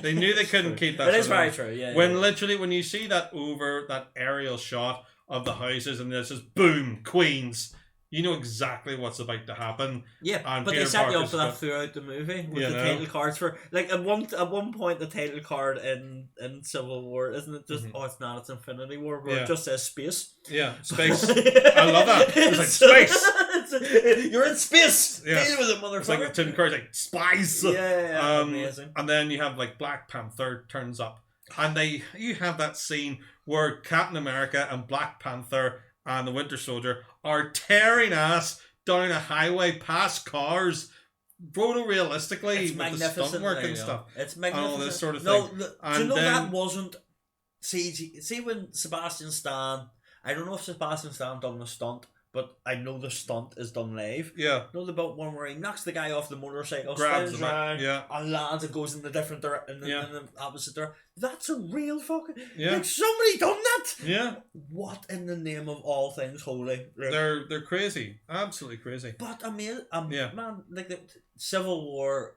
they knew they couldn't keep that. It is very true. Yeah. When literally, when you see that aerial shot of the houses, and there's just boom, Queens. You know exactly what's about to happen. Yeah, and but Peter they set you up Parker's for that got- throughout the movie with You the know? title cards for like at one point the title card in Civil War isn't it just it's not, it's Infinity War where Yeah. it just says space. Yeah, space. I love that. It's like space. You're in space. Yeah. Deal with it, motherfucker. It's like Tim Curry's like spies. Yeah, amazing. And then you have like Black Panther turns up, and you have that scene where Captain America and Black Panther and the Winter Soldier are tearing ass down a highway past cars, photorealistically It's with magnificent. the stunt work and stuff. It's And magnificent. all this sort of No, thing. do you And know then- that wasn't CG? See when Sebastian Stan, I don't know if Sebastian Stan done the stunt, but I know the stunt is done live. Yeah. You know the bit one where he knocks the guy off the motorcycle, Grabs spins him, around, yeah. and lands and goes in the different in the opposite direction. That's a real fucking Yeah. like somebody done that. Yeah. What in the name of all things holy? They're crazy. Absolutely crazy. But I mean, Yeah. man, like the Civil War.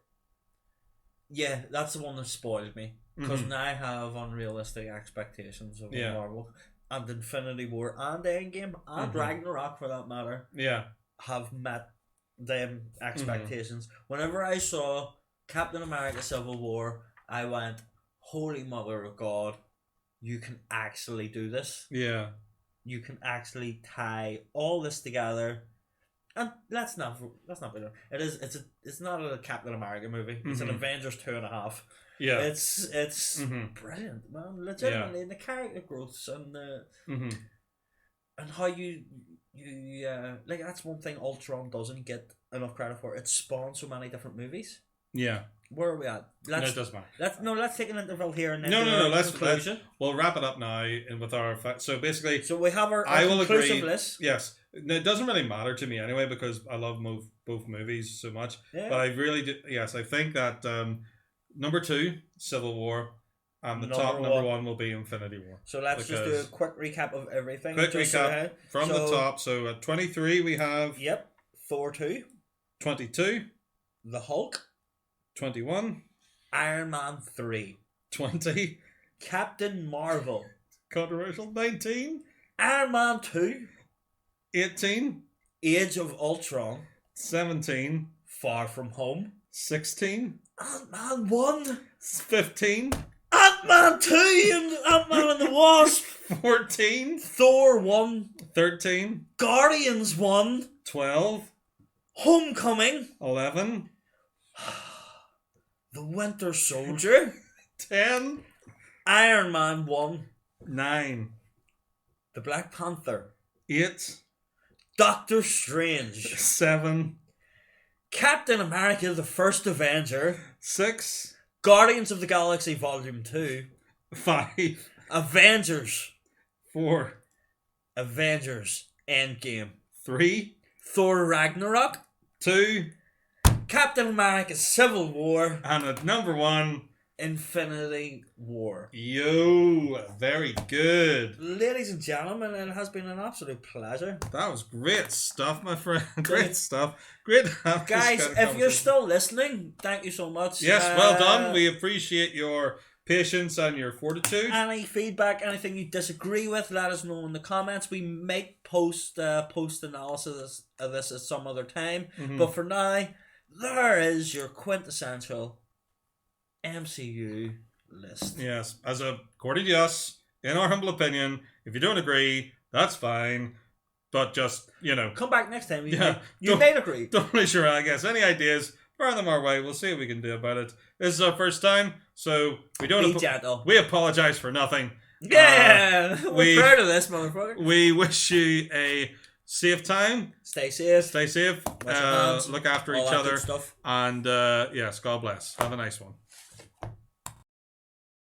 Yeah, that's the one that spoiled me because now I have unrealistic expectations of Marvel, and Infinity War and Endgame and Ragnarok for that matter. Yeah. Have met them expectations. Whenever I saw Captain America Civil War, I went, holy mother of God, you can actually do this. Yeah. You can actually tie all this together. And let's not be wrong. It's not a Captain America movie. It's an Avengers 2.5. Yeah. It's brilliant, man. Legitimately, and the character growths and the and how you like that's one thing Ultron doesn't get enough credit for. It spawned so many different movies. Yeah. Where are we at? No, it doesn't matter. Let's take an interval here and then No. Let's we'll wrap it up now and with our so basically. So we have our I will conclusive agree. list. Yes, no, it doesn't really matter to me anyway because I love both movies so much. Yeah. But I really do. Yes, I think that number 2, Civil War, and the top number 1 will be Infinity War. So let's just do a quick recap of everything. Quick recap from the top. So at 23 we have Thor 2, 22, The Hulk, 21, Iron Man 3, 20, Captain Marvel, controversial, 19, Iron Man 2, 18, Age of Ultron, 17, Far From Home, 16, Ant-Man 1, 15, Ant-Man 2 and Ant-Man and the Wasp, 14, Thor 1, 13, Guardians 1, 12, Homecoming, 11, The Winter Soldier, 10, Iron Man 1, 9, The Black Panther, 8, Doctor Strange, 7, Captain America the First Avenger, 6, Guardians of the Galaxy Volume 2, 5, Avengers, 4, Avengers Endgame, 3, Thor Ragnarok, 2, Captain America Civil War, and at number 1, Infinity War. yo, very good. Ladies and gentlemen, it has been an absolute pleasure. That was great stuff, my friend. Great stuff. Great to have this Guys, kind of if you're conversation. still listening, thank you so much. Yes, well done. We appreciate your patience and your fortitude. Any feedback, anything you disagree with, let us know in the comments. We might post analysis of this at some other time. But for now, there is your quintessential M.C.U. list. Yes, according to us, in our humble opinion, if you don't agree, that's fine. But just, Come back next time. You don't- may agree. don't raise your I guess. Any ideas, fire them our way. We'll see what we can do about it. This is our first time, so we don't. Be gentle. We apologize for nothing. Yeah, we're proud of this, motherfucker. We wish you a safe time. Stay safe. Stay safe. Wash your hands, Look after all each that other. good stuff. And yes, God bless. Have a nice one.